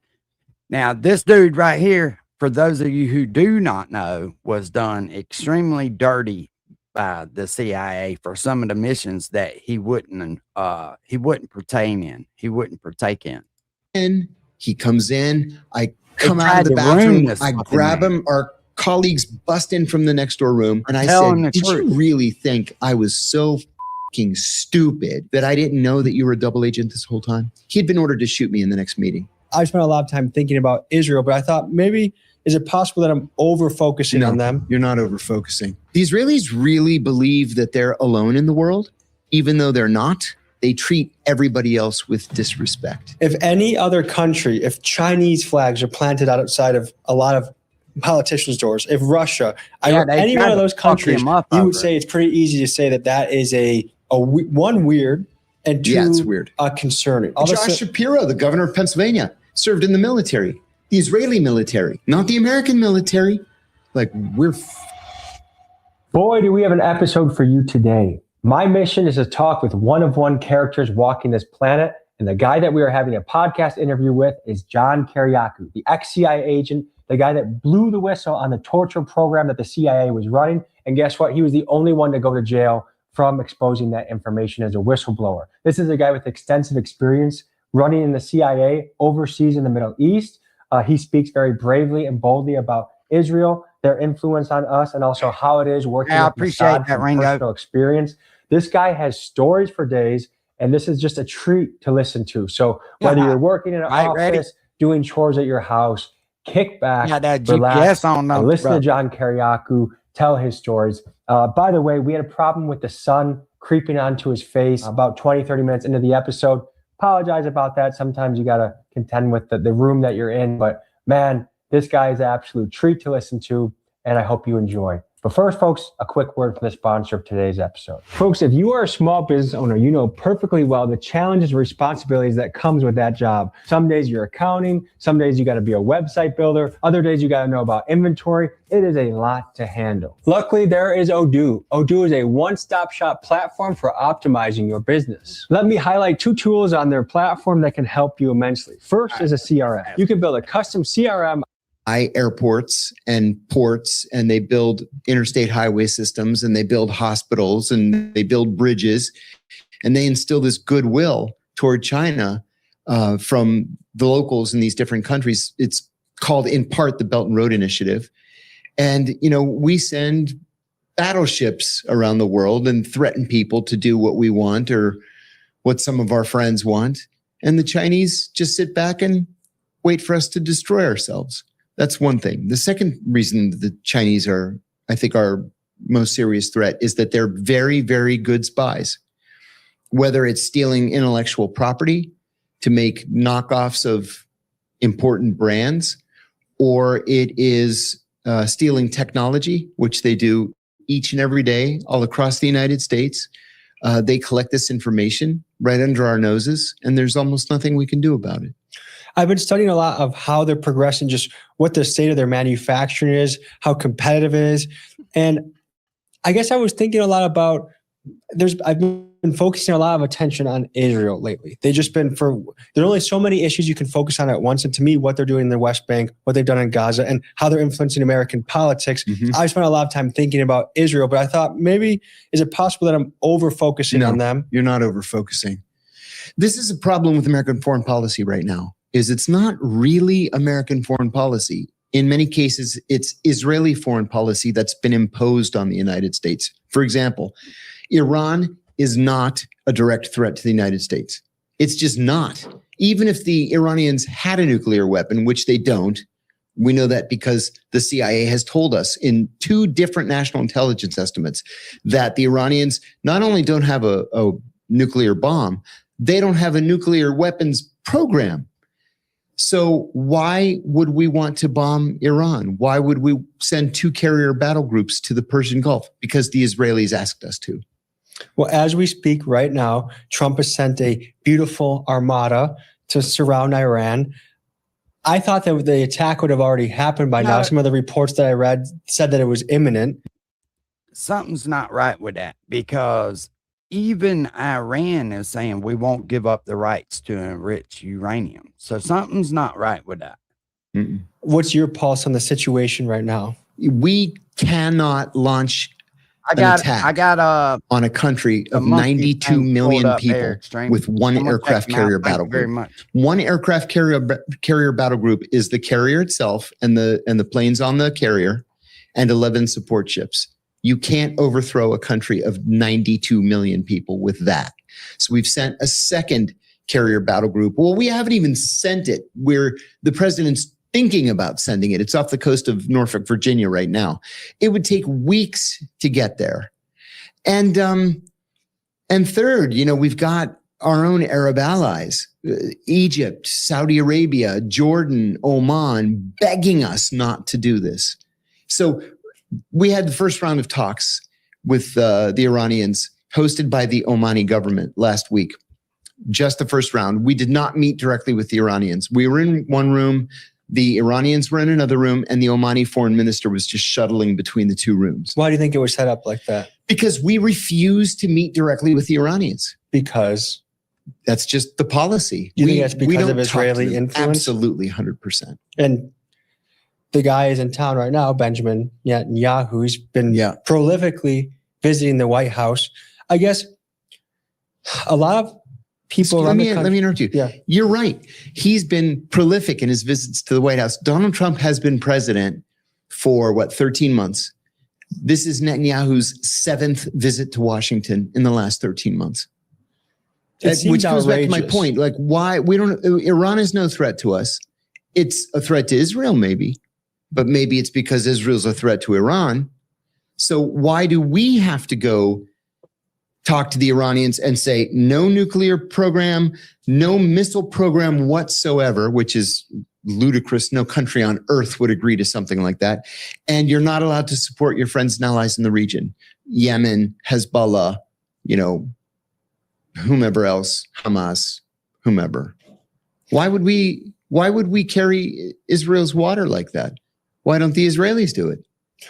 Now, this dude right here, for those of you who do not know, was done extremely dirty by the CIA for some of the missions that he wouldn't partake in. He wouldn't partake in. And he comes in. I They come out tried of the to ruin bathroom. this I fucking grab man. him. Our colleagues bust in from the next door room, and I Tell him the said, "Did you truth." really think I was so fucking stupid that I didn't know that you were a double agent this whole time?" He had been ordered to shoot me in the next meeting. I spent a lot of time thinking about Israel, but I thought maybe, is it possible that I'm over focusing on them? You're not over focusing. The Israelis really believe that they're alone in the world, even though they're not. They treat everybody else with disrespect. If any other country, if Chinese flags are planted outside of a lot of politicians' doors, if Russia, any one of those countries, you would say it's pretty easy to say that that is one, weird, and two, Yeah, it's weird. Concerning. Josh Shapiro, the governor of Pennsylvania, served in the military, the Israeli military, not the American military. Like, Boy, do we have an episode for you today. My mission is to talk with one-of-one characters walking this planet, and the guy that we are having a podcast interview with is John Kiriakou, the ex-CIA agent, the guy that blew the whistle on the torture program that the CIA was running. And guess what? He was the only one to go to jail from exposing that information as a whistleblower. This is a guy with extensive experience running in the CIA overseas in the Middle East. He speaks very bravely and boldly about Israel, their influence on us, and also how it is working. Yeah, I with appreciate Mossad that, from Ringo. personal experience. This guy has stories for days, and this is just a treat to listen to. So whether you're working in an office, doing chores at your house, kick back, Yeah, that relax, GPS on them, listen bro. to John Kiriakou tell his stories. By the way, we had a problem with the sun creeping onto his face about 20, 30 minutes into the episode. Apologize about that. Sometimes you got to contend with the room that you're in. But man, this guy is an absolute treat to listen to, and I hope you enjoy. But first, folks, a quick word from the sponsor of today's episode. Folks, if you are a small business owner, you know perfectly well the challenges and responsibilities that comes with that job. Some days you're accounting, some days you got to be a website builder, other days you got to know about inventory. It is a lot to handle. Luckily, there is Odoo. Odoo is a one-stop shop platform for optimizing your business. Let me highlight two tools on their platform that can help you immensely. First is a CRM. You can build a custom CRM airports and ports, and they build interstate highway systems, and they build hospitals, and they build bridges, and they instill this goodwill toward China from the locals in these different countries. It's called, in part, the Belt and Road Initiative. And, you know, we send battleships around the world and threaten people to do what we want or what some of our friends want. And the Chinese just sit back and wait for us to destroy ourselves. That's one thing. The second reason the Chinese are, I think, our most serious threat is that they're very, very good spies. Whether it's stealing intellectual property to make knockoffs of important brands, or it is stealing technology, which they do each and every day all across the United States. They collect this information right under our noses, and there's almost nothing we can do about it. I've been studying a lot of how they're progressing, just what the state of their manufacturing is, how competitive it is. And I guess I was thinking a lot about, I've been focusing a lot of attention on Israel lately. There are only so many issues you can focus on at once. And to me, what they're doing in the West Bank, what they've done in Gaza, and how they're influencing American politics. I spent a lot of time thinking about Israel, but I thought maybe, is it possible that I'm over-focusing on them? You're not over-focusing. This is a problem with American foreign policy right now. Is it's not really American foreign policy. In many cases, it's Israeli foreign policy that's been imposed on the United States. For example, Iran is not a direct threat to the United States. It's just not. Even if the Iranians had a nuclear weapon, which they don't, we know that because the CIA has told us in 2 different national intelligence estimates that the Iranians not only don't have a nuclear bomb, they don't have a nuclear weapons program. So why would we want to bomb Iran? Why would we send 2 carrier battle groups to the Persian Gulf? Because the Israelis asked us to. Well, as we speak right now, Trump has sent a beautiful armada to surround Iran. I thought that the attack would have already happened by now. No. Some of the reports that I read said that it was imminent. Something's not right with that, because even Iran is saying we won't give up the rights to enrich uranium. So something's not right with that. What's your pulse on the situation right now? We cannot launch an attack on a country of monkey 92 thing million pulled up people there, Extreme. with one I'm gonna aircraft check 'em out. carrier Thank battle you very group. much. One aircraft carrier battle group is the carrier itself and the planes on the carrier, and 11 support ships. You can't overthrow a country of 92 million people with that. So we've sent a second carrier battle group. Well, we haven't even sent it. The president's thinking about sending it. It's off the coast of Norfolk, Virginia right now. It would take weeks to get there. And third, we've got our own Arab allies, Egypt, Saudi Arabia, Jordan, Oman, begging us not to do this. So we had the first round of talks with the Iranians hosted by the Omani government last week. Just the first round. We did not meet directly with the Iranians. We were in one room. The Iranians were in another room, and the Omani foreign minister was just shuttling between the two rooms. Why do you think it was set up like that? Because we refused to meet directly with the Iranians. Because? That's just the policy. You think that's because don't of talk to Israeli them. influence? Absolutely, 100%. And the guy is in town right now, Benjamin Netanyahu. He's been prolifically visiting the White House. I guess a lot of people let me interrupt you. Yeah. You're right. He's been prolific in his visits to the White House. Donald Trump has been president for 13 months. This is Netanyahu's 7th visit to Washington in the last 13 months. Which goes back to my point. Like, why Iran is no threat to us. It's a threat to Israel, maybe, but maybe it's because Israel's a threat to Iran. So why do we have to go talk to the Iranians and say no nuclear program, no missile program whatsoever, which is ludicrous. No country on earth would agree to something like that. And you're not allowed to support your friends and allies in the region. Yemen, Hezbollah, whomever else, Hamas, whomever. Why would we carry Israel's water like that? Why don't the Israelis do it?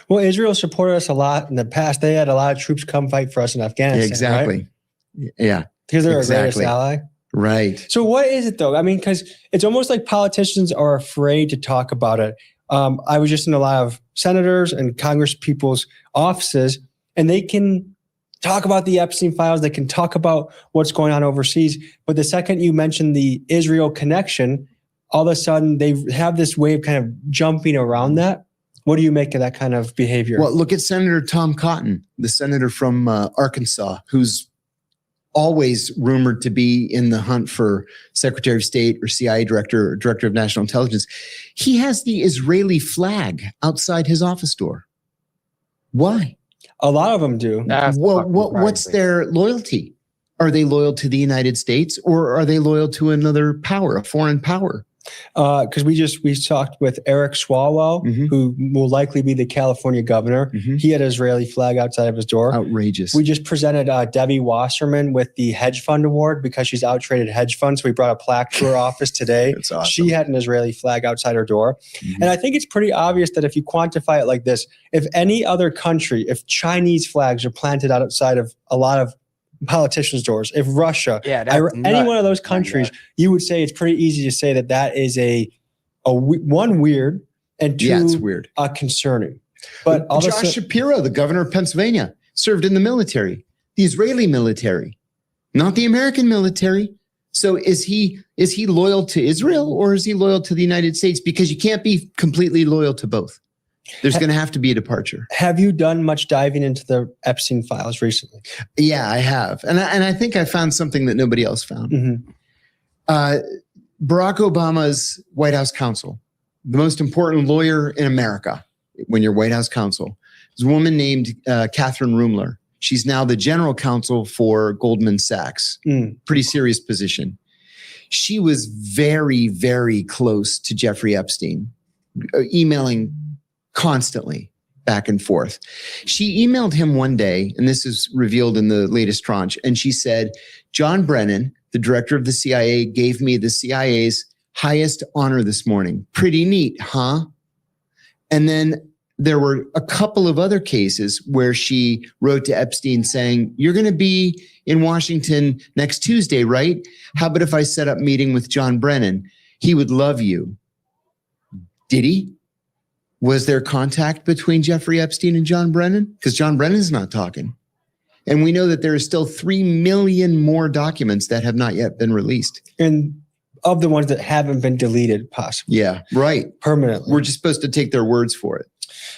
Well, Israel supported us a lot in the past. They had a lot of troops come fight for us in Afghanistan. Exactly. Right? Yeah. Because they're our greatest ally. Right. So what is it though? I mean, because it's almost like politicians are afraid to talk about it. I was just in a lot of senators and Congress people's offices, and they can talk about the Epstein files. They can talk about what's going on overseas. But the second you mention the Israel connection, all of a sudden they have this way of kind of jumping around that. What do you make of that kind of behavior? Well, look at Senator Tom Cotton, the senator from Arkansas, who's always rumored to be in the hunt for Secretary of State or CIA director or director of national intelligence. He has the Israeli flag outside his office door. Why? A lot of them do. What's their loyalty? Are they loyal to the United States, or are they loyal to another power, a foreign power? Because we talked with Eric Swalwell, who will likely be the California governor. He had an Israeli flag outside of his door. Outrageous. We just presented Debbie Wasserman with the hedge fund award because she's outtraded hedge funds. So we brought a plaque to her office today. That's awesome. She had an Israeli flag outside her door. And I think it's pretty obvious that if you quantify it like this, if any other country, if Chinese flags are planted outside of a lot of politicians' doors, if Russia, any one of those countries, you would say it's pretty easy to say that is one weird and two it's weird, concerning. But Josh Shapiro, the governor of Pennsylvania, served in the military, the Israeli military, not the American military. So is he loyal to Israel or is he loyal to the United States? Because you can't be completely loyal to both. There's going to have to be a departure. Have you done much diving into the Epstein files recently? Yeah, I have. And I think I found something that nobody else found. Barack Obama's White House counsel, the most important lawyer in America when you're White House counsel, is a woman named Catherine Rumler. She's now the general counsel for Goldman Sachs. Pretty serious position. She was very, very close to Jeffrey Epstein, emailing constantly back and forth. She emailed him one day, and this is revealed in the latest tranche, and she said, John Brennan, the director of the CIA, gave me the CIA's highest honor this morning. Pretty neat, huh? And then there were a couple of other cases where she wrote to Epstein saying, you're going to be in Washington next Tuesday, right? How about if I set up a meeting with John Brennan? He would love you. Did he? Was there contact between Jeffrey Epstein and John Brennan? Because John Brennan's not talking. And we know that there is still 3 million more documents that have not yet been released. And of the ones that haven't been deleted, possibly. Yeah, right. Permanently. We're just supposed to take their words for it.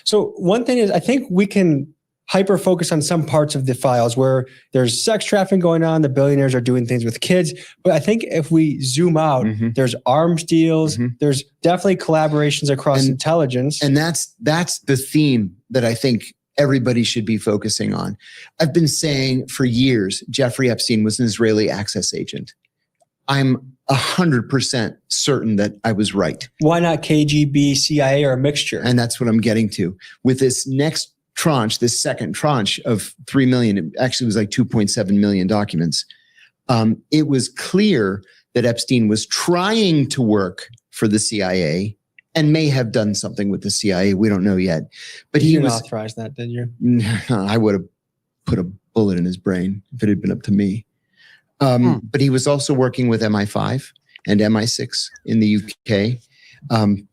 So one thing is, I think we can hyper focus on some parts of the files where there's sex trafficking going on, the billionaires are doing things with kids. But I think if we zoom out, there's arms deals, there's definitely collaborations across intelligence. And that's the theme that I think everybody should be focusing on. I've been saying for years, Jeffrey Epstein was an Israeli access agent. I'm 100% certain that I was right. Why not KGB, CIA, or a mixture? And that's what I'm getting to. With this next tranche, this second tranche of 3 million, it actually was like 2.7 million documents. It was clear that Epstein was trying to work for the CIA and may have done something with the CIA. We don't know yet. But You he didn't was authorize that, did you? I would have put a bullet in his brain if it had been up to me. But he was also working with MI5 and MI6 in the UK,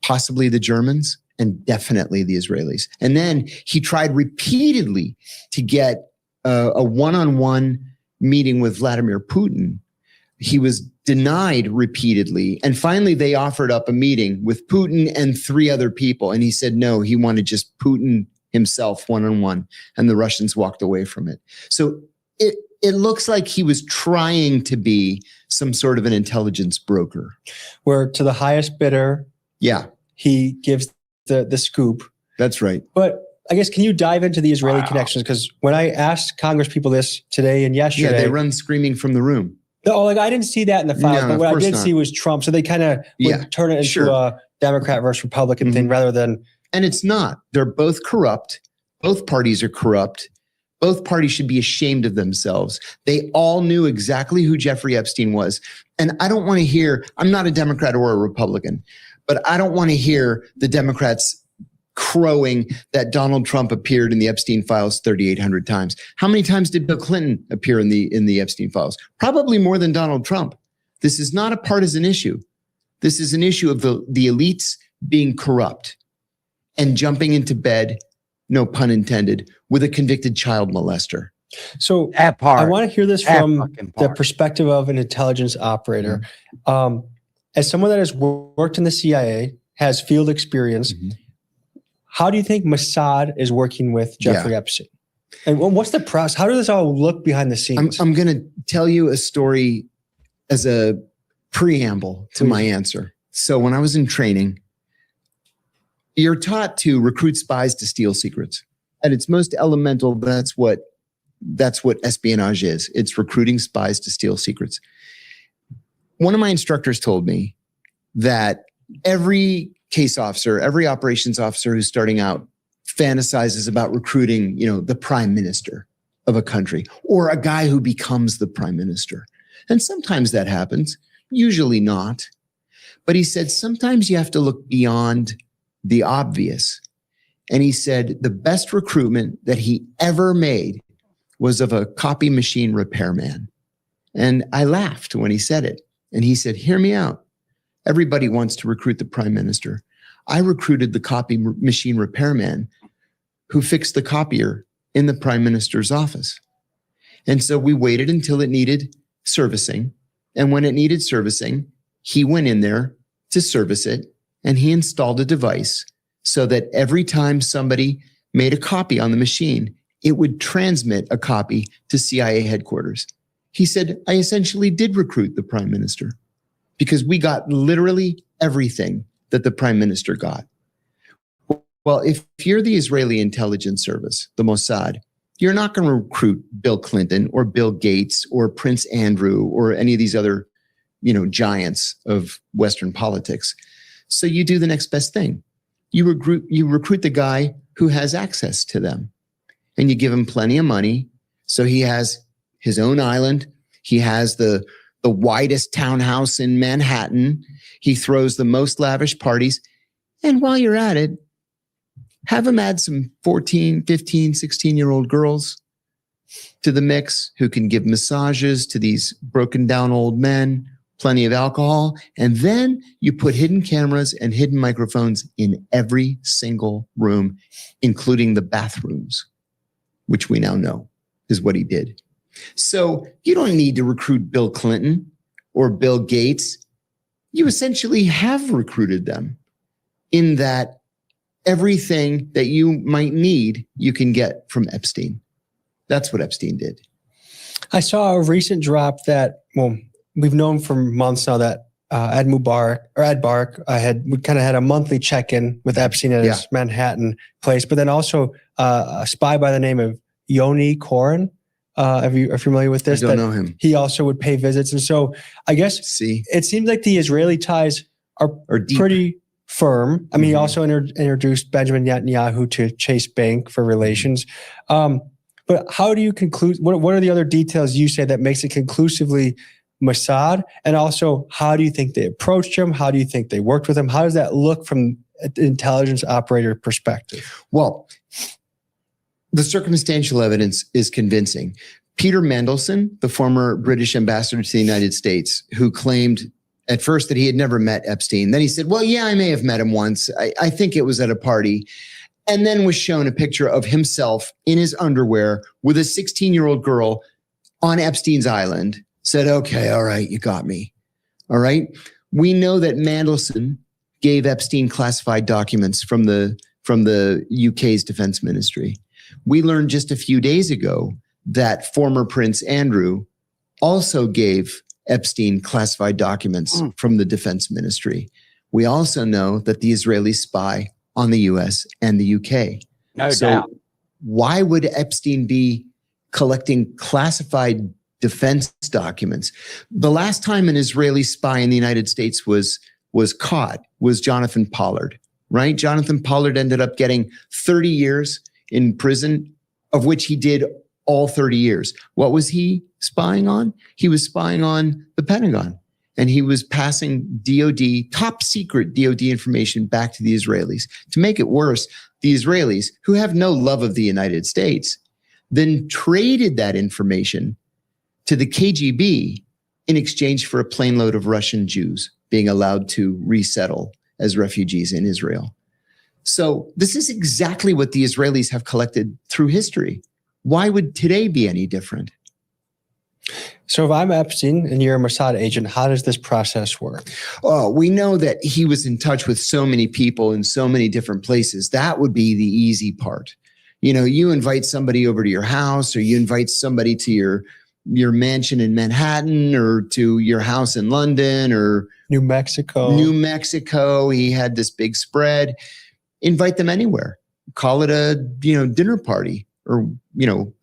possibly the Germans, and definitely the Israelis. And then he tried repeatedly to get a one-on-one meeting with Vladimir Putin. He was denied repeatedly. And finally, they offered up a meeting with Putin and 3 other people. And he said, no, he wanted just Putin himself one-on-one. And the Russians walked away from it. So it looks like he was trying to be some sort of an intelligence broker. Where to the highest bidder, yeah, he gives the scoop. That's right. But I guess, can you dive into the Israeli connections? Because when I asked Congress people this today and yesterday. Yeah, they run screaming from the room. I didn't see that in the files, No, but what of I did course see was Trump. So they kind of turn it into a Democrat versus Republican thing rather than. And it's not. They're both corrupt. Both parties are corrupt. Both parties should be ashamed of themselves. They all knew exactly who Jeffrey Epstein was. And I don't want to hear, I'm not a Democrat or a Republican, but I don't want to hear the Democrats crowing that Donald Trump appeared in the Epstein files 3,800 times. How many times did Bill Clinton appear in the Epstein files? Probably more than Donald Trump. This is not a partisan issue. This is an issue of the elites being corrupt and jumping into bed, no pun intended, with a convicted child molester. So that part, I want to hear this from the perspective of an intelligence operator. As someone that has worked in the CIA, has field experience, how do you think Mossad is working with Jeffrey Epstein? And what's the process? How does this all look behind the scenes? I'm going to tell you a story as a preamble to my answer. So when I was in training, you're taught to recruit spies to steal secrets. At its most elemental, that's what espionage is. It's recruiting spies to steal secrets. One of my instructors told me that every case officer, every operations officer who's starting out fantasizes about recruiting, the prime minister of a country or a guy who becomes the prime minister. And sometimes that happens, usually not. But he said, sometimes you have to look beyond the obvious. And he said the best recruitment that he ever made was of a copy machine repairman. And I laughed when he said it. And he said, hear me out. Everybody wants to recruit the prime minister. I recruited the copy machine repairman who fixed the copier in the prime minister's office. And so we waited until it needed servicing. And when it needed servicing, he went in there to service it. And he installed a device so that every time somebody made a copy on the machine, it would transmit a copy to CIA headquarters. He said, I essentially did recruit the prime minister because we got literally everything that the prime minister got. Well, if you're the Israeli intelligence service, the Mossad, you're not going to recruit Bill Clinton or Bill Gates or Prince Andrew or any of these other, giants of Western politics. So you do the next best thing. You recruit the guy who has access to them, and you give him plenty of money. So he has his own island. He has the the widest townhouse in Manhattan. He throws the most lavish parties. And while you're at it, have him add some 14, 15, 16-year-old girls to the mix who can give massages to these broken down old men, plenty of alcohol. And then you put hidden cameras and hidden microphones in every single room, including the bathrooms, which we now know is what he did. So you don't need to recruit Bill Clinton or Bill Gates. You essentially have recruited them in that everything that you might need, you can get from Epstein. That's what Epstein did. I saw a recent drop that, well, we've known for months now that Ed Barak we kind of had a monthly check-in with Epstein at his Manhattan place, but then also a spy by the name of Yoni Koren. Are you familiar with this? I don't know him. He also would pay visits. And so I guess it seems like the Israeli ties are pretty firm. I mean, he also introduced Benjamin Netanyahu to Chase Bank for relations. But how do you conclude? What are the other details you say that makes it conclusively Mossad? And also, how do you think they approached him? How do you think they worked with him? How does that look from an intelligence operator perspective? Well, the circumstantial evidence is convincing. Peter Mandelson, the former British ambassador to the United States, who claimed at first that he had never met Epstein. Then he said, well, yeah, I may have met him once. I think it was at a party. And then was shown a picture of himself in his underwear with a 16-year-old girl on Epstein's island. Said, okay, all right, you got me. All right. We know that Mandelson gave Epstein classified documents from the UK's defense ministry. We learned just a few days ago that former Prince Andrew also gave Epstein classified documents from the defense ministry. We also know that the Israelis spy on the US and the UK. No doubt. Why would Epstein be collecting classified defense documents? The last time an Israeli spy in the United States was caught was Jonathan Pollard, right? Jonathan Pollard ended up getting 30 years in prison, of which he did all 30 years. What was he spying on? He was spying on the Pentagon. And he was passing DOD, top secret DOD information back to the Israelis. To make it worse, the Israelis, who have no love of the United States, then traded that information to the KGB in exchange for a plane load of Russian Jews being allowed to resettle as refugees in Israel. So this is exactly what the Israelis have collected through history. Why would today be any different? So if I'm Epstein and you're a Mossad agent, how does this process work? Oh, we know that he was in touch with so many people in so many different places. That would be the easy part. You know, you invite somebody over to your house, or you invite somebody to your mansion in Manhattan, or to your house in London, or New Mexico. He had this big spread. Invite them anywhere. Call it a, dinner party, or,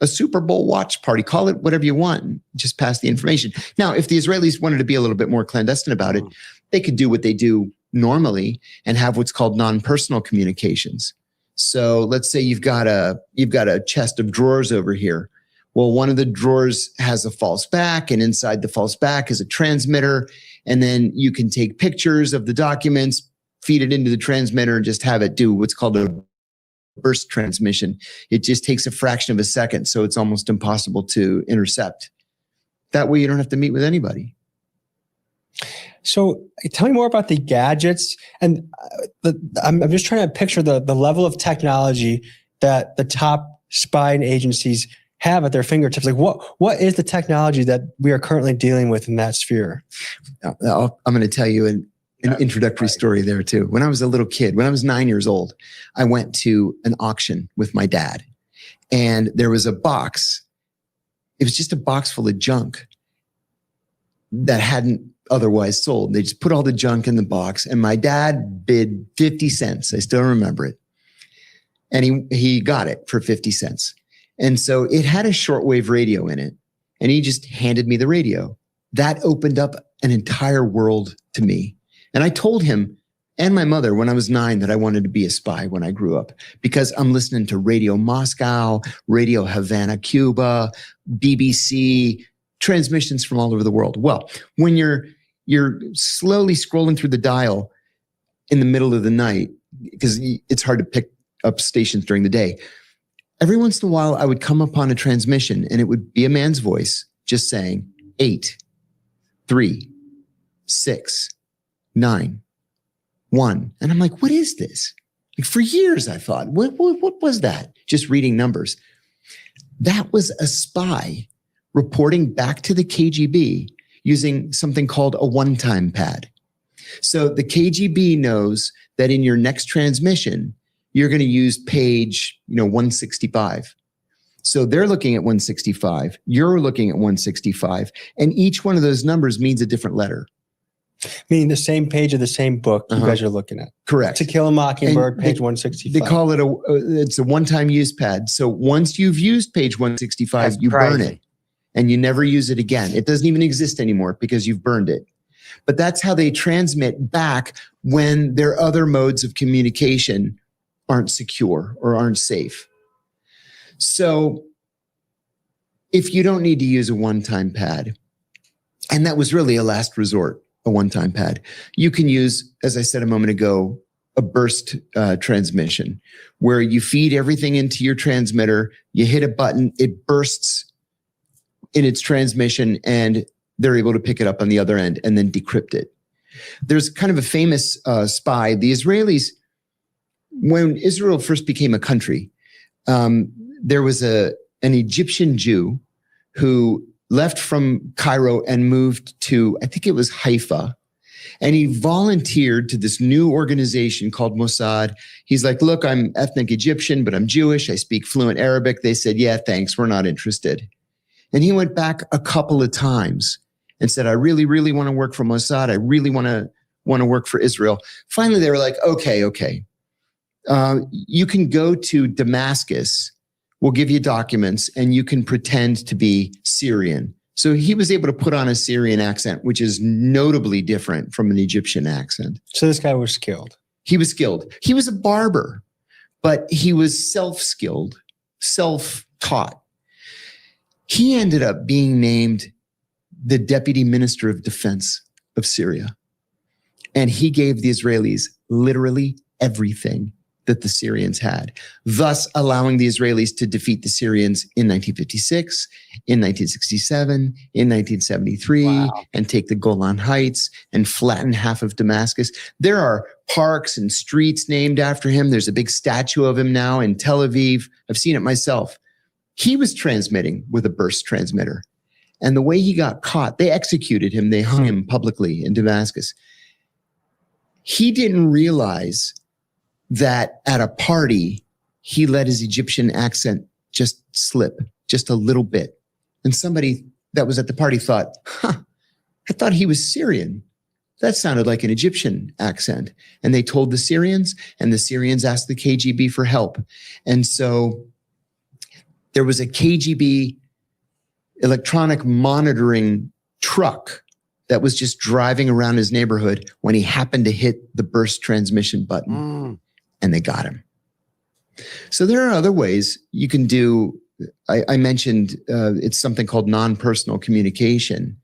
a Super Bowl watch party. Call it whatever you want. Just pass the information. Now, if the Israelis wanted to be a little bit more clandestine about it, they could do what they do normally and have what's called non-personal communications. So let's say you've got a chest of drawers over here. Well, one of the drawers has a false back, and inside the false back is a transmitter. And then you can take pictures of the documents, feed it into the transmitter, and just have it do what's called a burst transmission. It just takes a fraction of a second, so it's almost impossible to intercept. That way you don't have to meet with anybody. So tell me more about the gadgets. And I'm just trying to picture the level of technology that the top spying agencies have at their fingertips. Like what is the technology that we are currently dealing with in that sphere? I'm going to tell you an introductory story there too. When I was a little kid, when I was 9 years old, I went to an auction with my dad, and there was a box. It was just a box full of junk that hadn't otherwise sold. They just put all the junk in the box, and my dad bid 50 cents. I still remember it. And he got it for 50 cents. And so it had a shortwave radio in it, and he just handed me the radio. That opened up an entire world to me. And I told him and my mother when I was 9 that I wanted to be a spy when I grew up, because I'm listening to Radio Moscow, Radio Havana, Cuba, BBC, transmissions from all over the world. Well, when you're slowly scrolling through the dial in the middle of the night, because it's hard to pick up stations during the day, every once in a while I would come upon a transmission and it would be a man's voice just saying 8, 3, 6, 9, 1. And I'm like, what is this? Like for years I thought, what was that? Just reading numbers. That was a spy reporting back to the KGB using something called a one-time pad. So the KGB knows that in your next transmission, you're going to use page, 165. So they're looking at 165, you're looking at 165, and each one of those numbers means a different letter. Meaning the same page of the same book you guys are looking at. Correct. To Kill a Mockingbird, page 165. They call it it's a one-time use pad. So once you've used page 165, you burn it and you never use it again. It doesn't even exist anymore because you've burned it. But that's how they transmit back when their other modes of communication aren't secure or aren't safe. So if you don't need to use a one-time pad, and that was really a last resort, a one-time pad, you can use, as I said a moment ago, a burst transmission where you feed everything into your transmitter, you hit a button, it bursts in its transmission, and they're able to pick it up on the other end and then decrypt it. There's kind of a famous spy. The Israelis, when Israel first became a country, there was an Egyptian Jew who left from Cairo and moved to, I think it was Haifa. And he volunteered to this new organization called Mossad. He's like, look, I'm ethnic Egyptian, but I'm Jewish. I speak fluent Arabic. They said, yeah, thanks. We're not interested. And he went back a couple of times and said, I really, really want to work for Mossad. I really want to work for Israel. Finally, they were like, okay. You can go to Damascus. We'll give you documents and you can pretend to be Syrian. So he was able to put on a Syrian accent, which is notably different from an Egyptian accent. So this guy was skilled. He was skilled. He was a barber, but he was self-skilled, self-taught. He ended up being named the Deputy Minister of Defense of Syria. And he gave the Israelis literally everything that the Syrians had, thus allowing the Israelis to defeat the Syrians in 1956, in 1967, in 1973, and take the Golan Heights and flatten half of Damascus. There are parks and streets named after him. There's a big statue of him now in Tel Aviv. I've seen it myself. He was transmitting with a burst transmitter. And the way he got caught, they executed him. They hung him publicly in Damascus. He didn't realize that at a party, he let his Egyptian accent just slip just a little bit. And somebody that was at the party thought, I thought he was Syrian. That sounded like an Egyptian accent. And they told the Syrians, and the Syrians asked the KGB for help. And so there was a KGB electronic monitoring truck that was just driving around his neighborhood when he happened to hit the burst transmission button. And they got him. So there are other ways you can do. I mentioned it's something called non-personal communication.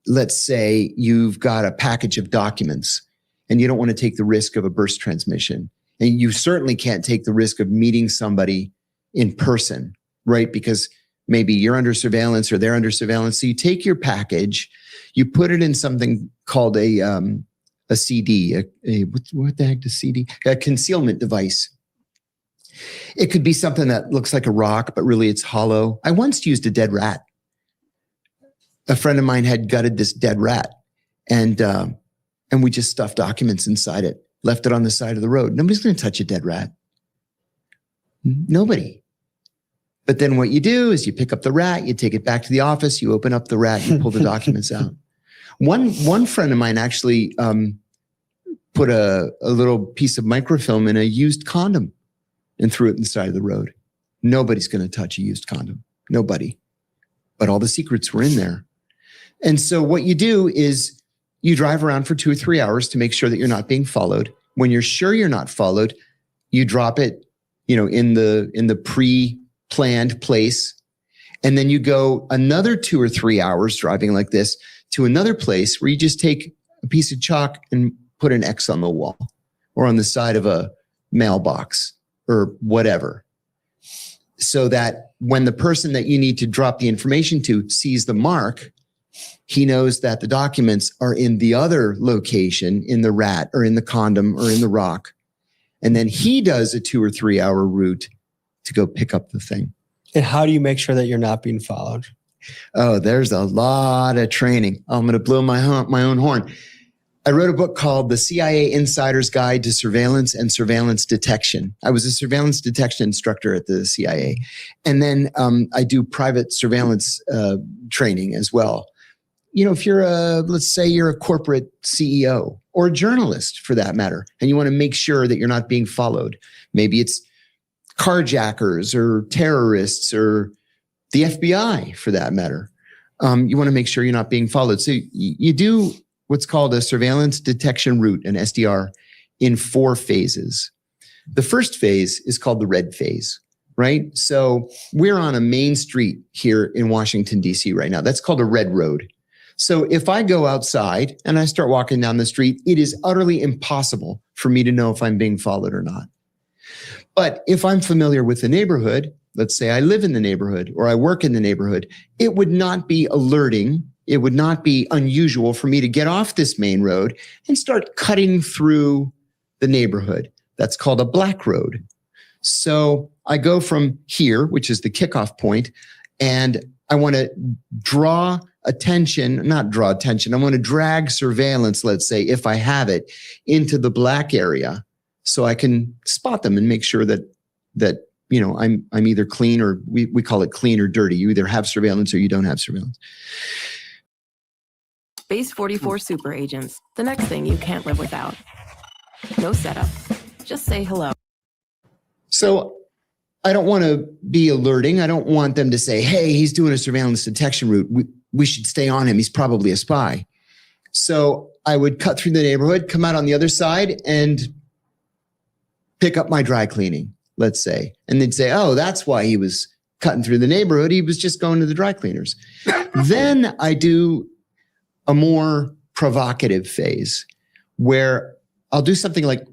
Let's say you've got a package of documents and you don't want to take the risk of a burst transmission. And you certainly can't take the risk of meeting somebody in person, right? Because maybe you're under surveillance or they're under surveillance. So you take your package, you put it in something called a CD, what the heck is CD? A concealment device. It could be something that looks like a rock, but really it's hollow. I once used a dead rat. A friend of mine had gutted this dead rat, and we just stuffed documents inside it, left it on the side of the road. Nobody's going to touch a dead rat. Nobody. But then what you do is you pick up the rat, you take it back to the office, you open up the rat, you pull the documents out. One friend of mine actually put a little piece of microfilm in a used condom and threw it in the side of the road. Nobody's going to touch a used condom. Nobody. But all the secrets were in there. And so what you do is you drive around for 2 or 3 hours to make sure that you're not being followed. When you're sure you're not followed, you drop it, in the pre-planned place. And then you go another 2 or 3 hours driving like this to another place where you just take a piece of chalk and put an X on the wall or on the side of a mailbox or whatever. So that when the person that you need to drop the information to sees the mark, he knows that the documents are in the other location, in the rat or in the condom or in the rock. And then he does a 2 or 3 hour route to go pick up the thing. And how do you make sure that you're not being followed? Oh, there's a lot of training. I'm going to blow my own horn. I wrote a book called The CIA Insider's Guide to Surveillance and Surveillance Detection. I was a surveillance detection instructor at the CIA. And then I do private surveillance training as well. You know, if you're let's say you're a corporate CEO or a journalist for that matter, and you want to make sure that you're not being followed. Maybe it's carjackers or terrorists or the FBI for that matter. You want to make sure you're not being followed. So you do what's called a surveillance detection route, an SDR, in 4 phases. The first phase is called the red phase, right? So we're on a main street here in Washington, D.C. right now. That's called a red road. So if I go outside and I start walking down the street, it is utterly impossible for me to know if I'm being followed or not. But if I'm familiar with the neighborhood, let's say I live in the neighborhood or I work in the neighborhood, it would not be alerting. It would not be unusual for me to get off this main road and start cutting through the neighborhood. That's called a black road. So I go from here, which is the kickoff point, and I want to I want to drag surveillance, let's say, if I have it, into the black area so I can spot them and make sure that you know, I'm either clean or we call it clean or dirty. You either have surveillance or you don't have surveillance. Base 44 super agents. The next thing you can't live without. No setup. Just say hello. So I don't want to be alerting. I don't want them to say, hey, he's doing a surveillance detection route. We should stay on him. He's probably a spy. So I would cut through the neighborhood, come out on the other side and pick up my dry cleaning, let's say. And they'd say, oh, that's why he was cutting through the neighborhood. He was just going to the dry cleaners. Then I do a more provocative phase where I'll do something like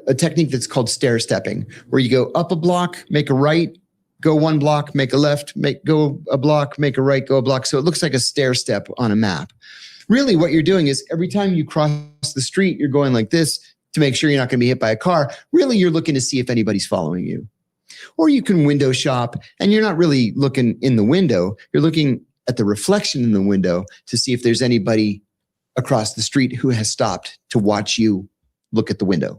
a technique that's called stair stepping, where you go up a block, make a right, go 1 block, make a left, go a block, make a right, go a block. So it looks like a stair step on a map. Really what you're doing is every time you cross the street, you're going like this to make sure you're not going to be hit by a car. Really, you're looking to see if anybody's following you. Or you can window shop and you're not really looking in the window. You're looking at the reflection in the window to see if there's anybody across the street who has stopped to watch you look at the window.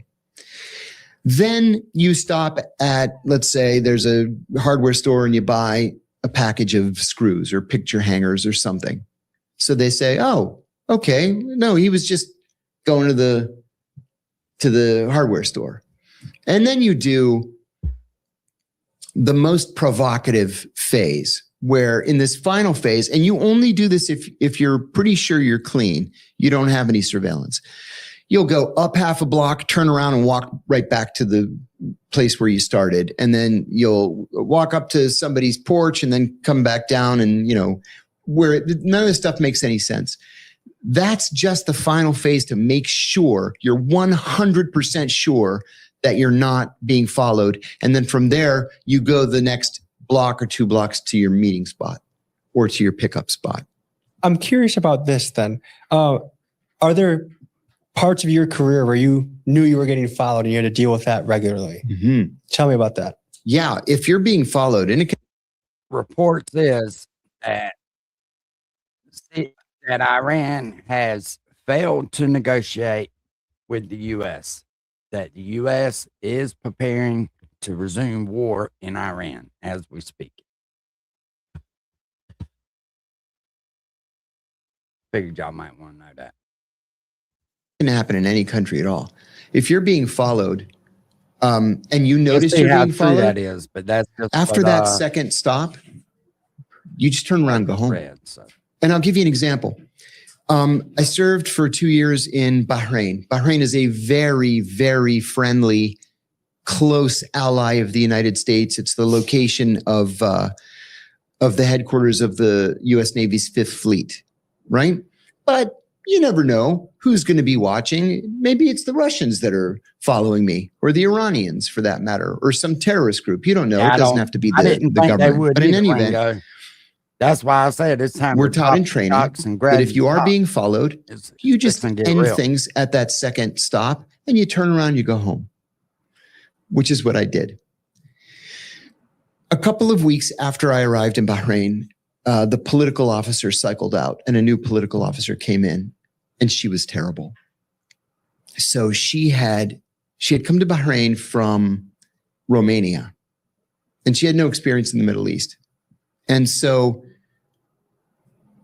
Then you stop at, let's say there's a hardware store and you buy a package of screws or picture hangers or something. So they say, oh, okay, no, he was just going to the hardware store. And then you do the most provocative phase, where in this final phase, and you only do this if you're pretty sure you're clean, you don't have any surveillance. You'll go up half a block, turn around and walk right back to the place where you started. And then you'll walk up to somebody's porch and then come back down and, you know, where none of this stuff makes any sense. That's just the final phase to make sure you're 100% sure that you're not being followed. And then from there, you go the next block or 2 blocks to your meeting spot or to your pickup spot. I'm curious about this then. Are there parts of your career where you knew you were getting followed and you had to deal with that regularly? Mm-hmm. Tell me about that. Yeah. If you're being followed, and report says that Iran has failed to negotiate with the U.S., that the U.S. is preparing to resume war in Iran as we speak. Figured y'all might want to know that. It can happen in any country at all. If you're being followed, and you notice Let's see you're how being true followed, that is, but that's just after what, that second stop, you just turn around and go home. so. And I'll give you an example. I served for 2 years in Bahrain. Bahrain is a very, very friendly, close ally of the United States. It's the location of of the headquarters of the U.S. Navy's Fifth Fleet, right? But you never know who's going to be watching. Maybe it's the Russians that are following me, or the Iranians for that matter, or some terrorist group. You don't know. Yeah, It doesn't have to be I the didn't think they government. would But in either, any event, Ringo. That's why I said it's time. we're to taught drop in the training stocks and that grab if you the are stock. being followed, you just gonna get end real. things at that second stop and you turn around, you go home, which is what I did. A couple of weeks after I arrived in Bahrain, the political officer cycled out and a new political officer came in, and she was terrible. So she had come to Bahrain from Romania, and she had no experience in the Middle East. And so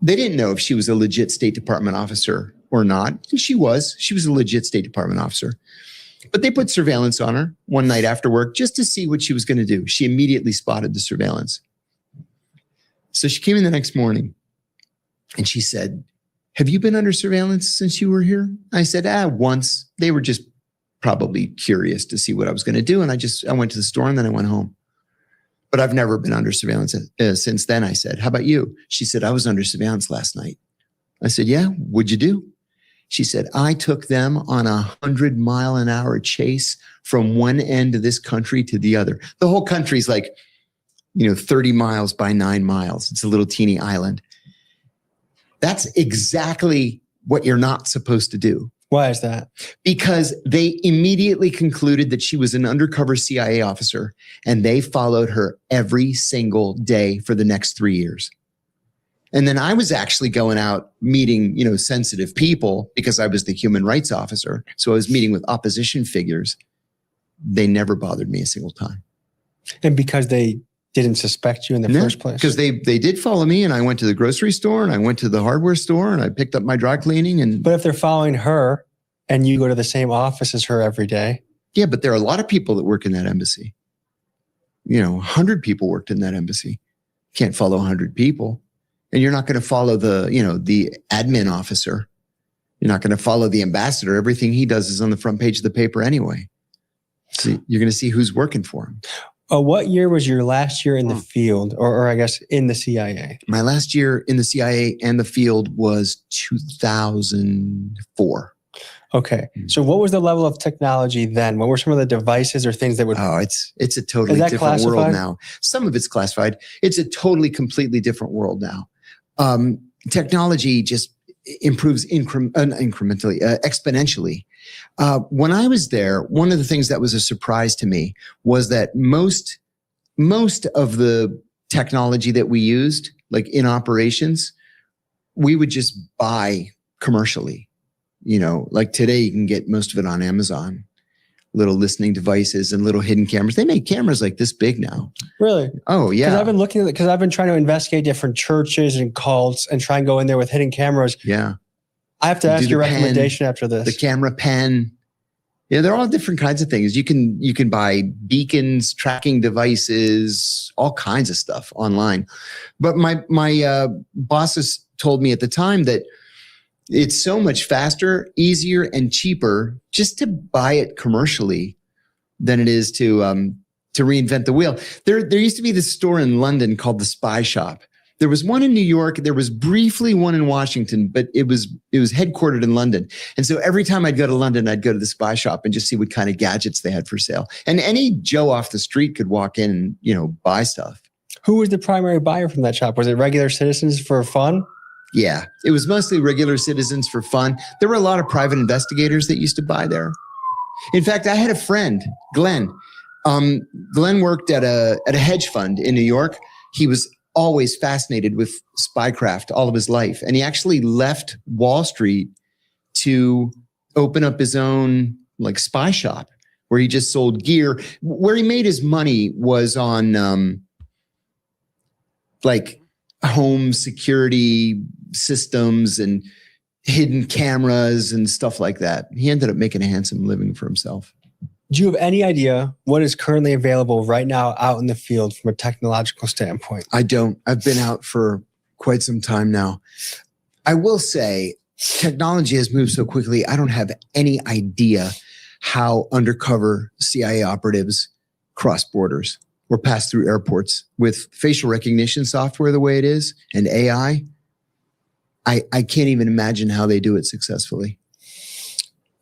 they didn't know if she was a legit State Department officer or not. And she was a legit State Department officer. But they put surveillance on her one night after work just to see what she was going to do. She immediately spotted the surveillance. So she came in the next morning and she said, "Have you been under surveillance since you were here?" I said, once. They were just probably curious to see what I was going to do. And I went to the store and then I went home. But I've never been under surveillance since then. I said, "How about you?" She said, "I was under surveillance last night." I said, "Yeah, what'd you do?" She said, "I took them on a 100-mile-an-hour chase from one end of this country to the other." The whole country's like, 30 miles by 9 miles. It's a little teeny island. That's exactly what you're not supposed to do. Why is that? Because they immediately concluded that she was an undercover CIA officer, and they followed her every single day for the next 3 years. And then I was actually going out meeting, sensitive people because I was the human rights officer. So I was meeting with opposition figures. They never bothered me a single time. And because they didn't suspect you in the first place? Because they did follow me, and I went to the grocery store and I went to the hardware store and I picked up my dry cleaning. But if they're following her and you go to the same office as her every day. Yeah, but there are a lot of people that work in that embassy. 100 people worked in that embassy. Can't follow 100 people. And you're not going to follow the admin officer. You're not going to follow the ambassador. Everything he does is on the front page of the paper anyway. So you're going to see who's working for him. What year was your last year in the field, or I guess in the CIA? My last year in the CIA and the field was 2004. Okay. So what was the level of technology then? What were some of the devices or things that would... Oh, it's a totally different world now. Some of it's classified. It's a totally, completely different world now. Technology just improves exponentially. When I was there, one of the things that was a surprise to me was that most of the technology that we used, like in operations, we would just buy commercially. Like today you can get most of it on Amazon. Little listening devices and little hidden cameras. They make cameras like this big now. Really? Oh, yeah. Because I've been looking at it, because I've been trying to investigate different churches and cults and try and go in there with hidden cameras. Yeah. I have to ask your recommendation after this. The camera pen. Yeah, they're all different kinds of things. You can buy beacons, tracking devices, all kinds of stuff online. But my bosses told me at the time that it's so much faster, easier, and cheaper just to buy it commercially than it is to reinvent the wheel. There used to be this store in London called the Spy Shop. There was one in New York. There was briefly one in Washington, but it was headquartered in London. And so every time I'd go to London, I'd go to the Spy Shop and just see what kind of gadgets they had for sale. And any Joe off the street could walk in and, buy stuff. Who was the primary buyer from that shop? Was it regular citizens for fun? Yeah, it was mostly regular citizens for fun. There were a lot of private investigators that used to buy there. In fact, I had a friend, Glenn. Glenn worked at a hedge fund in New York. He was always fascinated with spycraft all of his life. And he actually left Wall Street to open up his own spy shop where he just sold gear. Where he made his money was on home security systems and hidden cameras and stuff like that. He ended up making a handsome living for himself. Do you have any idea what is currently available right now out in the field from a technological standpoint? I don't. I've been out for quite some time now. I will say technology has moved so quickly. I don't have any idea how undercover CIA operatives cross borders. or pass through airports. With facial recognition software the way it is and AI, I can't even imagine how they do it successfully.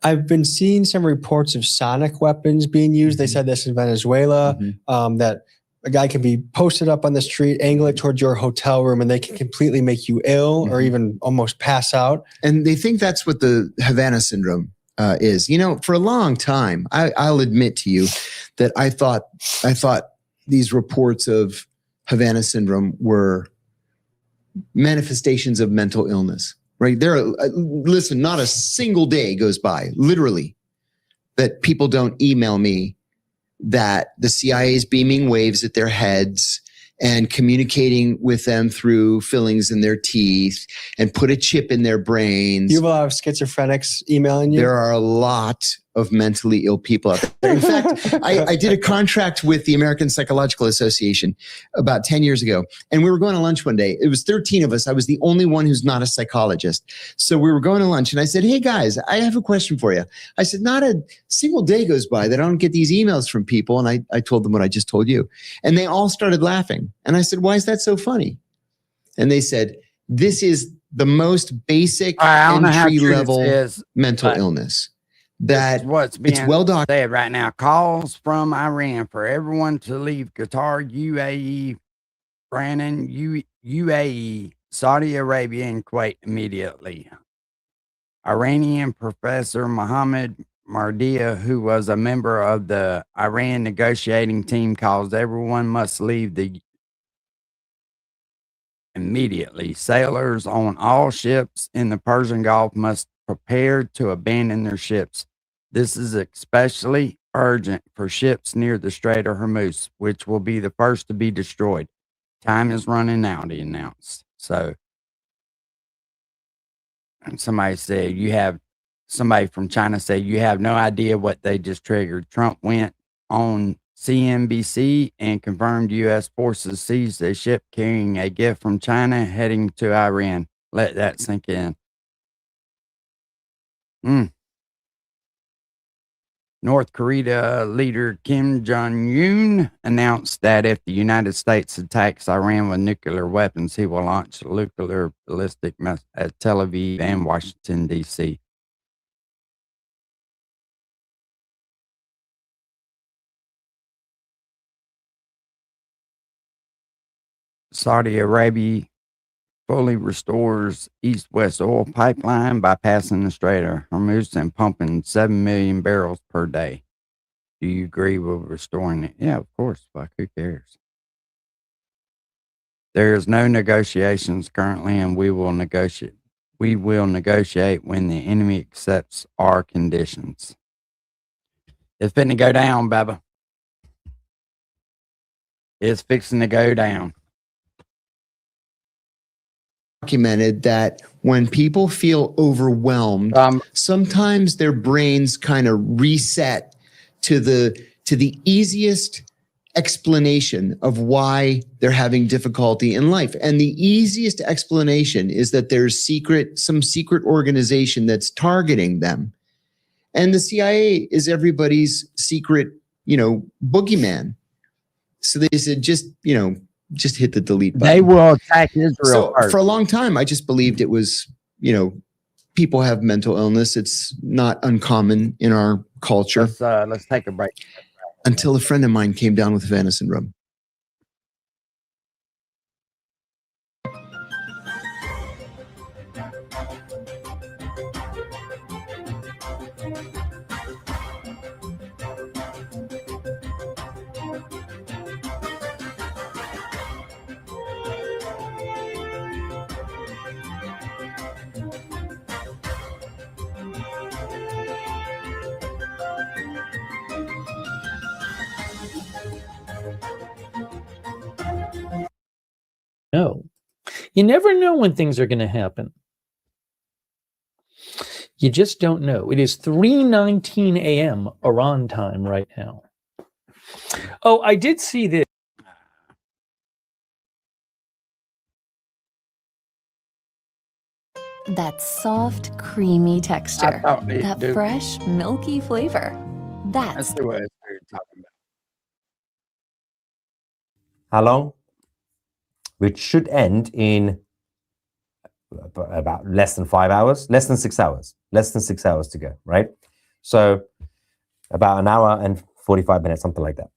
I've been seeing some reports of sonic weapons being used. They said this in Venezuela, that a guy can be posted up on the street, angle it towards your hotel room, and they can completely make you ill or even almost pass out. And they think that's what the Havana syndrome is. You know, for a long time, I'll admit to you that I thought these reports of Havana syndrome were manifestations of mental illness, right? Listen, not a single day goes by, literally, that people don't email me that the CIA is beaming waves at their heads and communicating with them through fillings in their teeth and put a chip in their brains. You have a lot of schizophrenics emailing you? There are a lot of mentally ill people out there. In fact, I did a contract with the American Psychological Association about 10 years ago, and we were going to lunch one day. It was 13 of us. I was the only one who's not a psychologist. So we were going to lunch, and I said, hey, guys, I have a question for you. I said, not a single day goes by that I don't get these emails from people, and I told them what I just told you. And they all started laughing. And I said, why is that so funny? And they said, this is the most basic entry-level mental illness. That it's well documented right now. Calls from Iran for everyone to leave Qatar, UAE, UAE, Saudi Arabia, and Kuwait immediately. Iranian professor Mohammad Mardia, who was a member of the Iran negotiating team, calls everyone must leave immediately. Sailors on all ships in the Persian Gulf must prepare to abandon their ships. This is especially urgent for ships near the Strait of Hormuz, which will be the first to be destroyed. Time is running out, he announced. So, and somebody from China said, you have no idea what they just triggered. Trump went on CNBC and confirmed U.S. forces seized a ship carrying a gift from China heading to Iran. Let that sink in. North Korea leader Kim Jong-un announced that if the United States attacks Iran with nuclear weapons, he will launch nuclear ballistic missiles at Tel Aviv and Washington, D.C. Saudi Arabia fully restores east-west oil pipeline bypassing the Strait of Hormuz and pumping 7 million barrels per day. Do you agree with restoring it? Yeah, of course. Fuck, who cares? There is no negotiations currently, and we will negotiate. We will negotiate when the enemy accepts our conditions. It's fixing to go down, Baba. It's fixing to go down. Documented that when people feel overwhelmed, sometimes their brains kind of reset to the easiest explanation of why they're having difficulty in life. And the easiest explanation is that there's some secret organization that's targeting them. And the CIA is everybody's secret, boogeyman. So they said, just hit the delete button. They will attack Israel So first. for a long time, I just believed it was, people have mental illness. It's not uncommon in our culture. Let's take a break. Until a friend of mine came down with Havana syndrome. No, you never know when things are going to happen. You just don't know. It is 3:19 a.m. Iran time right now. Oh, I did see this. That soft, creamy texture. That dude. fresh, milky flavor. That's the way we were talking about. How long? Which should end in about less than 5 hours, less than 6 hours, less than 6 hours to go, right? So about an hour and 45 minutes, something like that.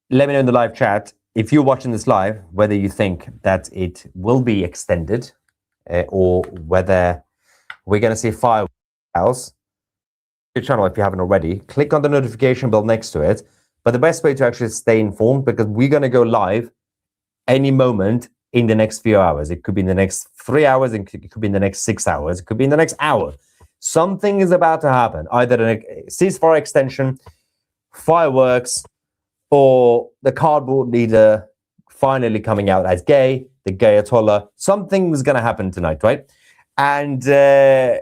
Let me know in the live chat, if you're watching this live, whether you think that it will be extended or whether we're going to see fireworks. Your channel, if you haven't already, click on the notification bell next to it. But the best way to actually stay informed, because we're going to go live any moment in the next few hours. It could be in the next 3 hours, it could be in the next 6 hours, it could be in the next hour. Something is about to happen, either a ceasefire extension, fireworks, or the cardboard leader finally coming out as gay, the gay Ayatollah. Something's going to happen tonight, right? And the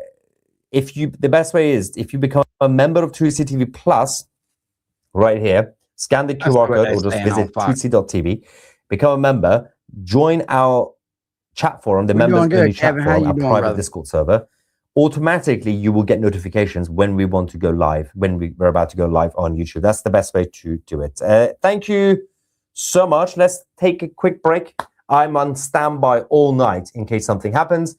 best way is, if you become a member of 2CTV Plus, right here, scan the QR code or just visit 2C.tv, become a member, join our chat forum, the members only chat forum, our private Discord server. Automatically, you will get notifications when we want to go live, when we're about to go live on YouTube. That's the best way to do it. Thank you so much. Let's take a quick break. I'm on standby all night in case something happens.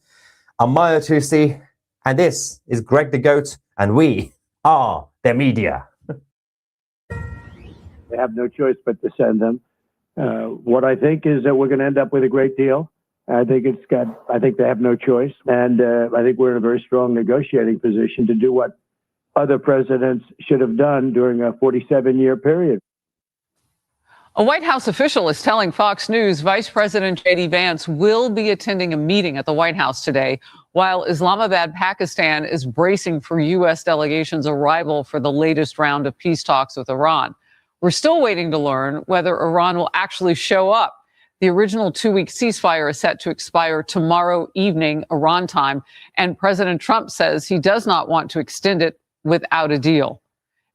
I'm Maya Tusi, and this is Greg the Goat, and we are the media. They have no choice but to send them. What I think is that we're going to end up with a great deal. I think they have no choice. And I think we're in a very strong negotiating position to do what other presidents should have done during a 47-year period. A White House official is telling Fox News Vice President J.D. Vance will be attending a meeting at the White House today, while Islamabad, Pakistan is bracing for U.S. delegation's arrival for the latest round of peace talks with Iran. We're still waiting to learn whether Iran will actually show up. The original 2-week ceasefire is set to expire tomorrow evening, Iran time, and President Trump says he does not want to extend it without a deal.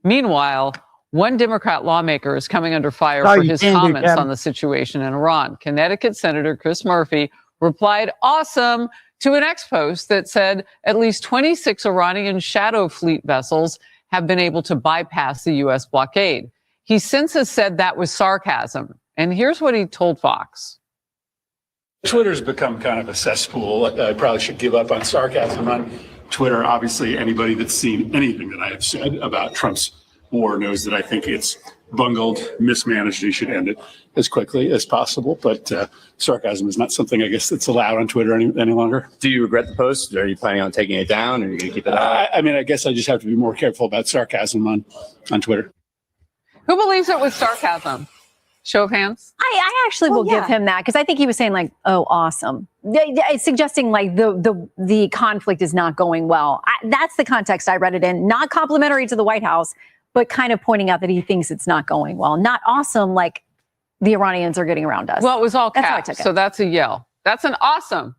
Meanwhile, one Democrat lawmaker is coming under fire for his comments on the situation in Iran. Connecticut Senator Chris Murphy replied "awesome" to an ex-post that said at least 26 Iranian shadow fleet vessels have been able to bypass the U.S. blockade. He since has said that was sarcasm. And here's what he told Fox. Twitter's become kind of a cesspool. I probably should give up on sarcasm on Twitter. Obviously, anybody that's seen anything that I have said about Trump's war knows that I think it's bungled, mismanaged. He should end it as quickly as possible. But sarcasm is not something, I guess, that's allowed on Twitter any longer. Do you regret the post? Are you planning on taking it down, or are you going to keep it up? I mean, I guess I just have to be more careful about sarcasm on Twitter. Who believes it was sarcasm? Show of hands. I actually will give him that, because I think he was saying like, "Oh, awesome," suggesting like the conflict is not going well. That's the context I read it in. Not complimentary to the White House, but kind of pointing out that he thinks it's not going well. Not awesome, like the Iranians are getting around us. Well, it was all That's how I caps, took it. so that's a yell. That's an awesome.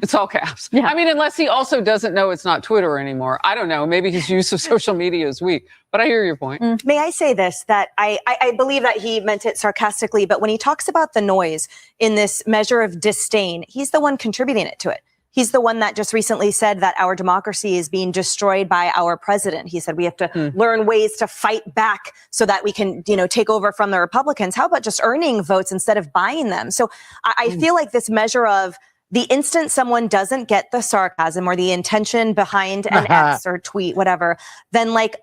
It's all caps. Yeah. I mean, unless he also doesn't know it's not Twitter anymore. I don't know. Maybe his use of social media is weak. But I hear your point. May I say this, that I believe that he meant it sarcastically, but when he talks about the noise in this measure of disdain, he's the one contributing it to it. He's the one that just recently said that our democracy is being destroyed by our president. He said we have to learn ways to fight back so that we can, take over from the Republicans. How about just earning votes instead of buying them? So I feel like this measure of the instant someone doesn't get the sarcasm or the intention behind an X or tweet, whatever, then like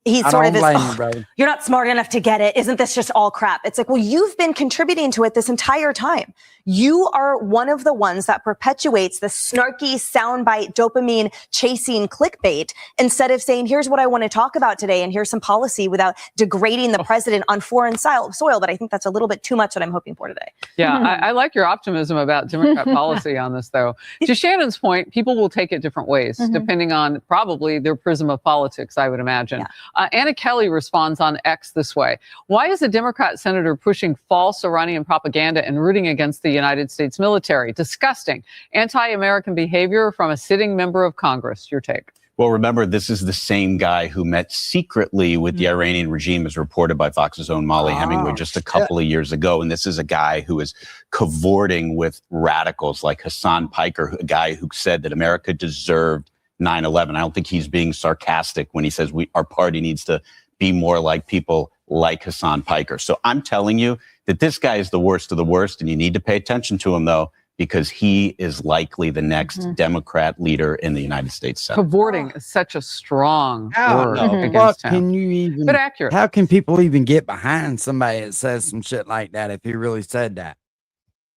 he sort of is, you're not smart enough to get it. Isn't this just all crap? It's like, well, you've been contributing to it this entire time. You are one of the ones that perpetuates the snarky soundbite dopamine chasing clickbait instead of saying, here's what I want to talk about today. And here's some policy without degrading the president on foreign soil. But I think that's a little bit too much what I'm hoping for today. Yeah, I like your optimism about Democrat policy on this, though. To Shannon's point, people will take it different ways, depending on probably their prism of politics, I would imagine. Anna Kelly responds on X this way. Why is a Democrat senator pushing false Iranian propaganda and rooting against the United States military? Disgusting. Anti-American behavior from a sitting member of Congress. Your take. Well, remember, this is the same guy who met secretly with the Iranian regime, as reported by Fox's own Molly Hemingway just a couple of years ago. And this is a guy who is cavorting with radicals like Hassan Piker, a guy who said that America deserved 9/11. I don't think he's being sarcastic when he says our party needs to be more like people like Hassan Piker. So I'm telling you, that this guy is the worst of the worst, and you need to pay attention to him, though, because he is likely the next Democrat leader in the United States Senate. Cavorting is such a strong How word the fuck against him. can you even? But accurate. How can people even get behind somebody that says some shit like that if he really said that?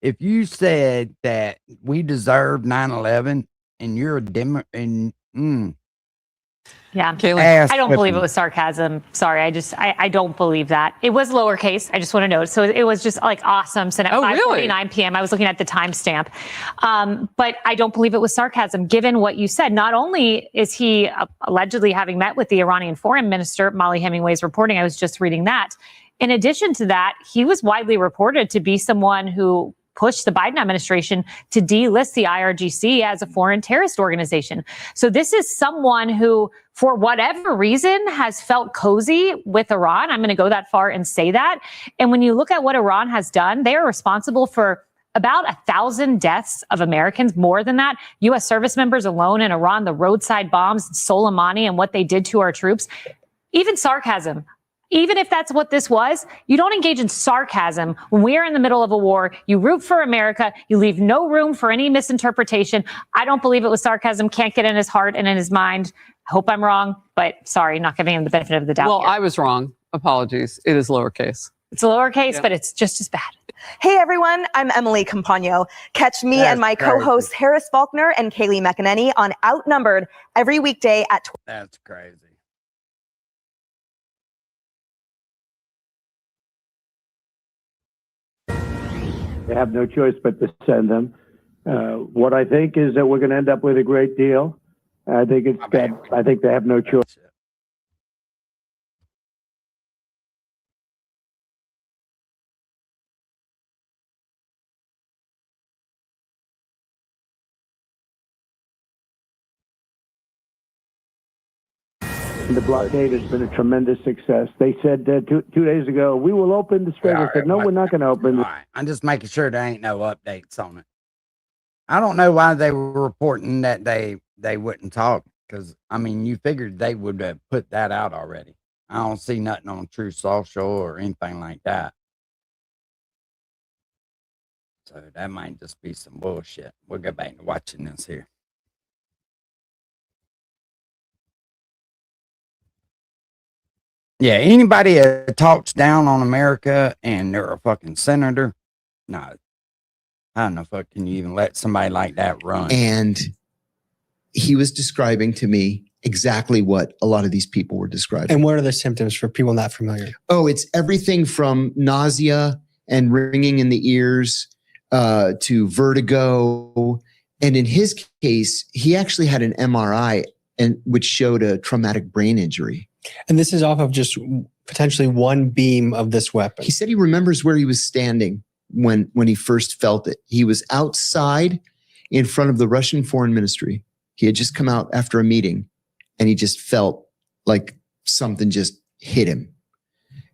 If you said that we deserve 9/11 and you're a demo and Yeah. Ass I don't believe it whipping. was sarcasm. Sorry. I don't believe that. It was lowercase. I just want to note. So it was just like awesome. Sent at 5:49 p.m. I was looking at the timestamp. But I don't believe it was sarcasm, given what you said. Not only is he allegedly having met with the Iranian foreign minister, Molly Hemingway's reporting, I was just reading that. In addition to that, he was widely reported to be someone who pushed the Biden administration to delist the IRGC as a foreign terrorist organization. So this is someone who, for whatever reason, has felt cozy with Iran. I'm going to go that far and say that. And when you look at what Iran has done, they are responsible for about 1,000 deaths of Americans, more than that. U.S. service members alone in Iran, the roadside bombs, Soleimani, and what they did to our troops. Even sarcasm. Even if that's what this was, you don't engage in sarcasm when we are in the middle of a war. You root for America. You leave no room for any misinterpretation. I don't believe it was sarcasm. Can't get in his heart and in his mind. I hope I'm wrong, but sorry, not giving him the benefit of the doubt. Well, here. I was wrong. Apologies. It is lowercase. It's a lowercase, but it's just as bad. Hey everyone, I'm Emily Compagno. Catch me That's and my crazy. co-hosts Harris Faulkner and Kaylee McEnany on Outnumbered every weekday at That's crazy. They have no choice but to send them. What I think is that we're going to end up with a great deal. I think I think they have no choice. The blockade has been a tremendous success. They said 2 days ago, we will open the Strait. I said, no, we're not going to open the I'm just making sure there ain't no updates on it. I don't know why they were reporting that they wouldn't talk, because I mean, you figured they would have put that out already. I don't see nothing on True Social or anything like that. So that might just be some bullshit. We'll go back to watching this here. Yeah, anybody that talks down on America and they're a fucking senator, no. How in the fuck can you even let somebody like that run? And he was describing to me exactly what a lot of these people were describing. And what are the symptoms for people not familiar? Oh, it's everything from nausea and ringing in the ears to vertigo. And in his case, he actually had an MRI which showed a traumatic brain injury. And this is off of just potentially one beam of this weapon. He said he remembers where he was standing when he first felt it. He was outside in front of the Russian Foreign Ministry. He had just come out after a meeting and he just felt like something just hit him.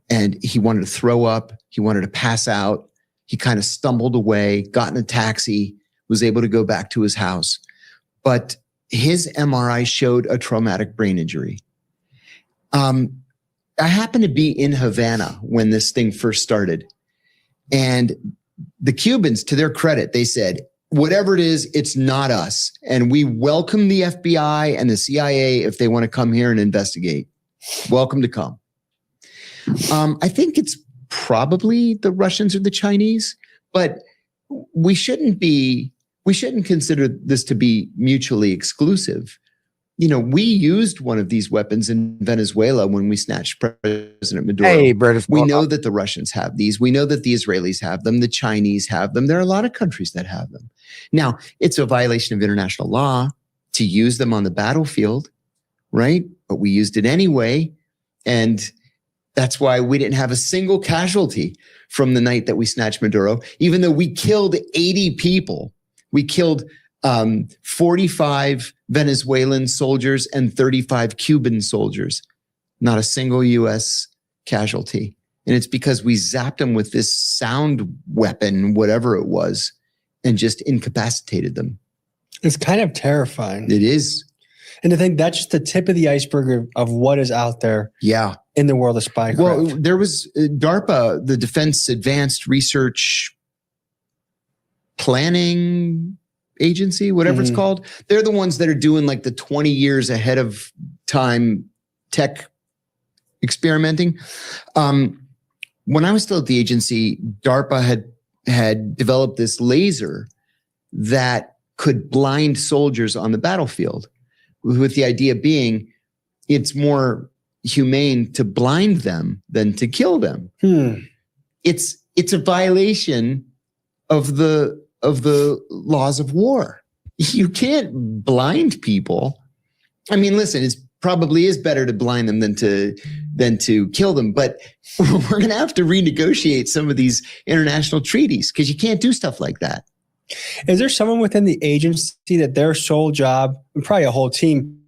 And he wanted to throw up. He wanted to pass out. He kind of stumbled away, got in a taxi, was able to go back to his house. But his MRI showed a traumatic brain injury. I happened to be in Havana when this thing first started. And the Cubans, to their credit, they said, whatever it is, it's not us. And we welcome the FBI and the CIA if they want to come here and investigate. Welcome to come. I think it's probably the Russians or the Chinese, but we shouldn't consider this to be mutually exclusive. You know, we used one of these weapons in Venezuela when we snatched President Maduro. Hey, British. We know that the Russians have these. We know that the Israelis have them. The Chinese have them. There are a lot of countries that have them. Now, it's a violation of international law to use them on the battlefield, right? But we used it anyway. And that's why we didn't have a single casualty from the night that we snatched Maduro, even though we killed 80 people. We killed 45 Venezuelan soldiers and 35 Cuban soldiers. Not a single U.S. casualty. And it's because we zapped them with this sound weapon, whatever it was, and just incapacitated them. It's kind of terrifying. It is. And to think that's just the tip of the iceberg of what is out there. Yeah. In the world of spycraft. Well, there was DARPA, the Defense Advanced Research Planning Agency, whatever it's called. They're the ones that are doing like the 20 years ahead of time tech experimenting. When I was still at the agency, DARPA had developed this laser that could blind soldiers on the battlefield, with the idea being it's more humane to blind them than to kill them. It's a violation of the laws of war. You can't blind people. I mean, listen, it probably is better to blind them than to kill them, but we're going to have to renegotiate some of these international treaties because you can't do stuff like that. Is there someone within the agency that their sole job, and probably a whole team,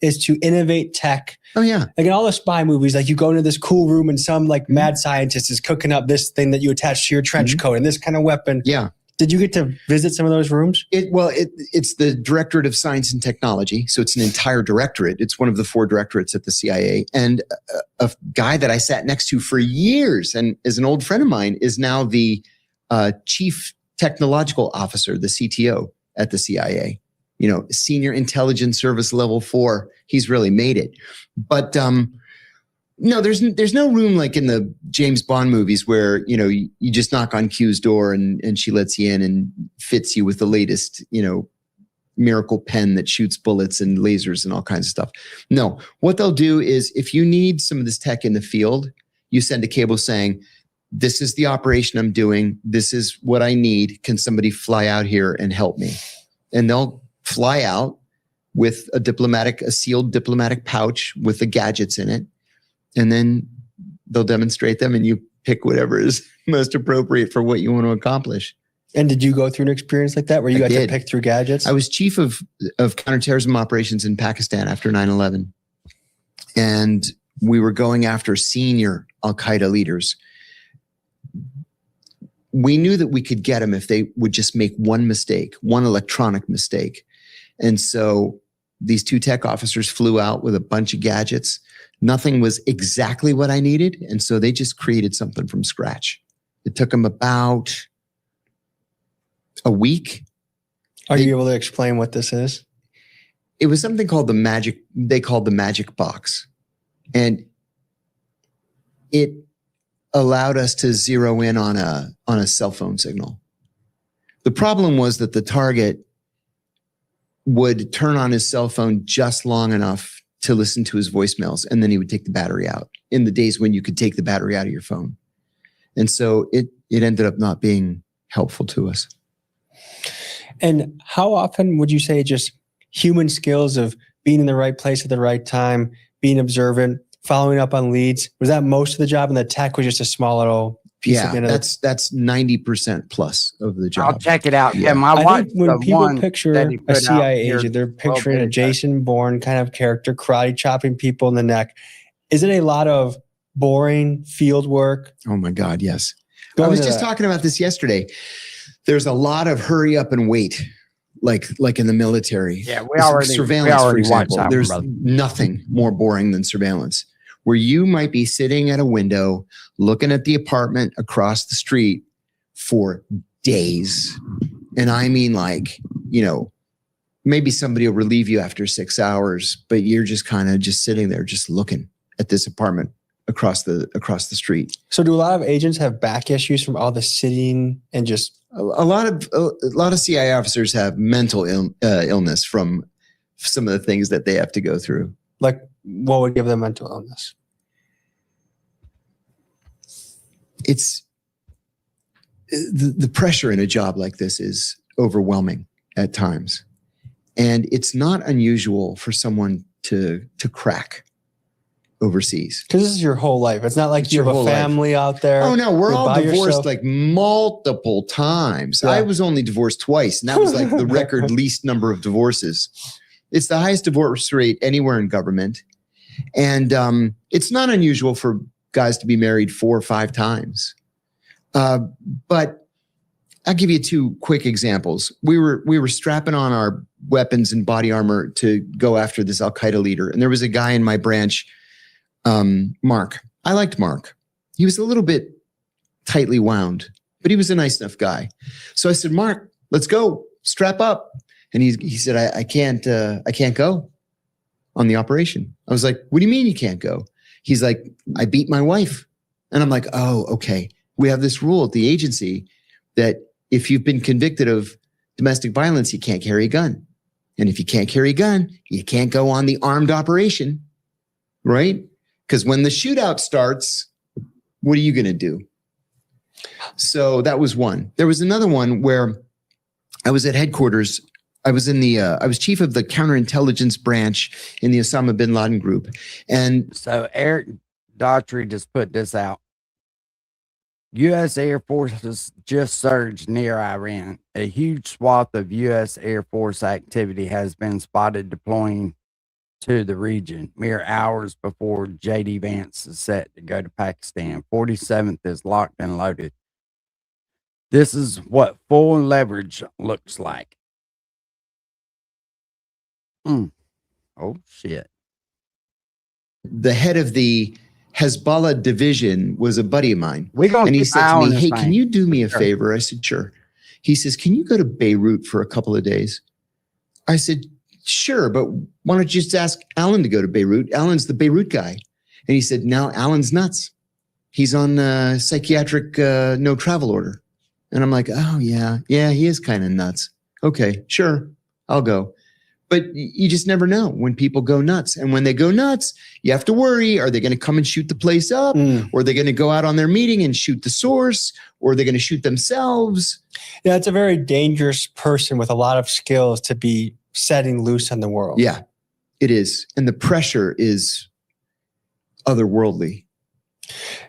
is to innovate tech? Oh yeah. Like in all the spy movies, like you go into this cool room and some like mad scientist is cooking up this thing that you attach to your trench coat and this kind of weapon. Yeah. Did you get to visit some of those rooms? It's the Directorate of Science and Technology. So it's an entire directorate. It's one of the 4 directorates at the CIA. And a guy that I sat next to for years and is an old friend of mine is now the Chief Technological Officer, the CTO at the CIA. You know, Senior Intelligence Service Level 4. He's really made it. But no, there's no room like in the James Bond movies where, you know, you just knock on Q's door and she lets you in and fits you with the latest, you know, miracle pen that shoots bullets and lasers and all kinds of stuff. No, what they'll do is if you need some of this tech in the field, you send a cable saying, this is the operation I'm doing. This is what I need. Can somebody fly out here and help me? And they'll fly out with a sealed diplomatic pouch with the gadgets in it. And then they'll demonstrate them and you pick whatever is most appropriate for what you want to accomplish. And did you go through an experience like that where you got to pick through gadgets? I was chief of counterterrorism operations in Pakistan after 9/11. And we were going after senior Al-Qaeda leaders. We knew that we could get them if they would just make one mistake, one electronic mistake. And so these 2 tech officers flew out with a bunch of gadgets. Nothing was exactly what I needed. And so they just created something from scratch. It took them about a week. Are you able to explain what this is? It was something called they called the magic box. And it allowed us to zero in on a cell phone signal. The problem was that the target would turn on his cell phone just long enough to listen to his voicemails, and then he would take the battery out in the days when you could take the battery out of your phone. And so it ended up not being helpful to us. And how often would you say just human skills of being in the right place at the right time, being observant, following up on leads, was that most of the job and the tech was just a small little piece of it? That's 90% plus of the job. I'll check it out. Yeah. I think when people picture a CIA agent, they're picturing a Jason Bourne kind of character, karate chopping people in the neck. Is it a lot of boring field work? Oh my God, yes. I was just talking about this yesterday. There's a lot of hurry up and wait, like in the military. Yeah, we already for example, watched that. There's nothing more boring than surveillance, where you might be sitting at a window looking at the apartment across the street for days. And I mean, like, you know, maybe somebody will relieve you after 6 hours, but you're just kind of just sitting there, just looking at this apartment across the street. So do a lot of agents have back issues from all the sitting and just... A lot of CIA officers have mental illness from some of the things that they have to go through. Like, what would give them mental illness? It's the pressure in a job like this is overwhelming at times. And it's not unusual for someone to crack overseas. Because this is your whole life. It's not like you have a family out there. Oh no, we're all divorced yourself. like multiple times. Yeah. I was only divorced twice, and that was like the record least number of divorces. It's the highest divorce rate anywhere in government. And it's not unusual for guys to be married 4 or 5 times. But I'll give you two quick examples. We were strapping on our weapons and body armor to go after this Al-Qaeda leader. And there was a guy in my branch, Mark. I liked Mark. He was a little bit tightly wound, but he was a nice enough guy. So I said, Mark, let's go, strap up. And he said, I can't go on the operation. I was like, what do you mean you can't go? He's like, I beat my wife. And I'm like, oh, okay. We have this rule at the agency that if you've been convicted of domestic violence, you can't carry a gun. And if you can't carry a gun, you can't go on the armed operation, right? Because when the shootout starts, what are you going to do? So that was one. There was another one where I was at headquarters. I was chief of the counterintelligence branch in the Osama bin Laden group. And so Eric Daughtry just put this out. U.S. Air Forces just surged near Iran. A huge swath of U.S. Air Force activity has been spotted deploying to the region mere hours before J.D. Vance is set to go to Pakistan. 47th is locked and loaded. This is what full leverage looks like. Oh, shit. The head of the Hezbollah division was a buddy of mine. And he said to me, hey, can you do me a favor? I said, sure. He says, can you go to Beirut for a couple of days? I said, sure, but why don't you just ask Alan to go to Beirut? Alan's the Beirut guy. And he said, now Alan's nuts. He's on psychiatric no travel order. And I'm like, oh, yeah, he is kind of nuts. Okay, sure, I'll go. But you just never know when people go nuts. And when they go nuts, you have to worry, are they going to come and shoot the place up? Or are they going to go out on their meeting and shoot the source? Or are they going to shoot themselves? Yeah, it's a very dangerous person with a lot of skills to be setting loose on the world. Yeah, it is. And the pressure is otherworldly.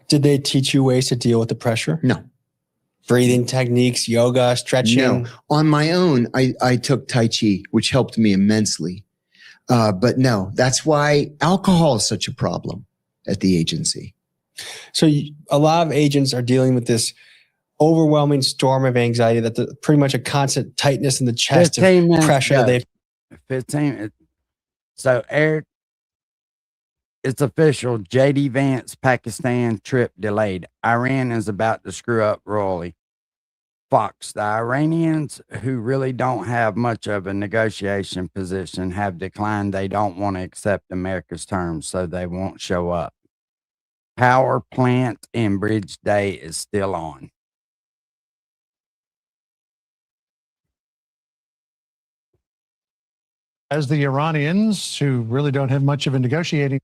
Did they teach you ways to deal with the pressure? No. Breathing techniques, yoga, stretching? No. On my own, I took Tai Chi, which helped me immensely. But no, that's why alcohol is such a problem at the agency. So a lot of agents are dealing with this overwhelming storm of anxiety, that pretty much a constant tightness in the chest of pressure. 15. So Eric, it's official. J.D. Vance Pakistan trip delayed. Iran is about to screw up royally. Fox, the Iranians, who really don't have much of a negotiation position, have declined. They don't want to accept America's terms, so they won't show up. Power plant and bridge day is still on. As the Iranians, who really don't have much of a negotiating.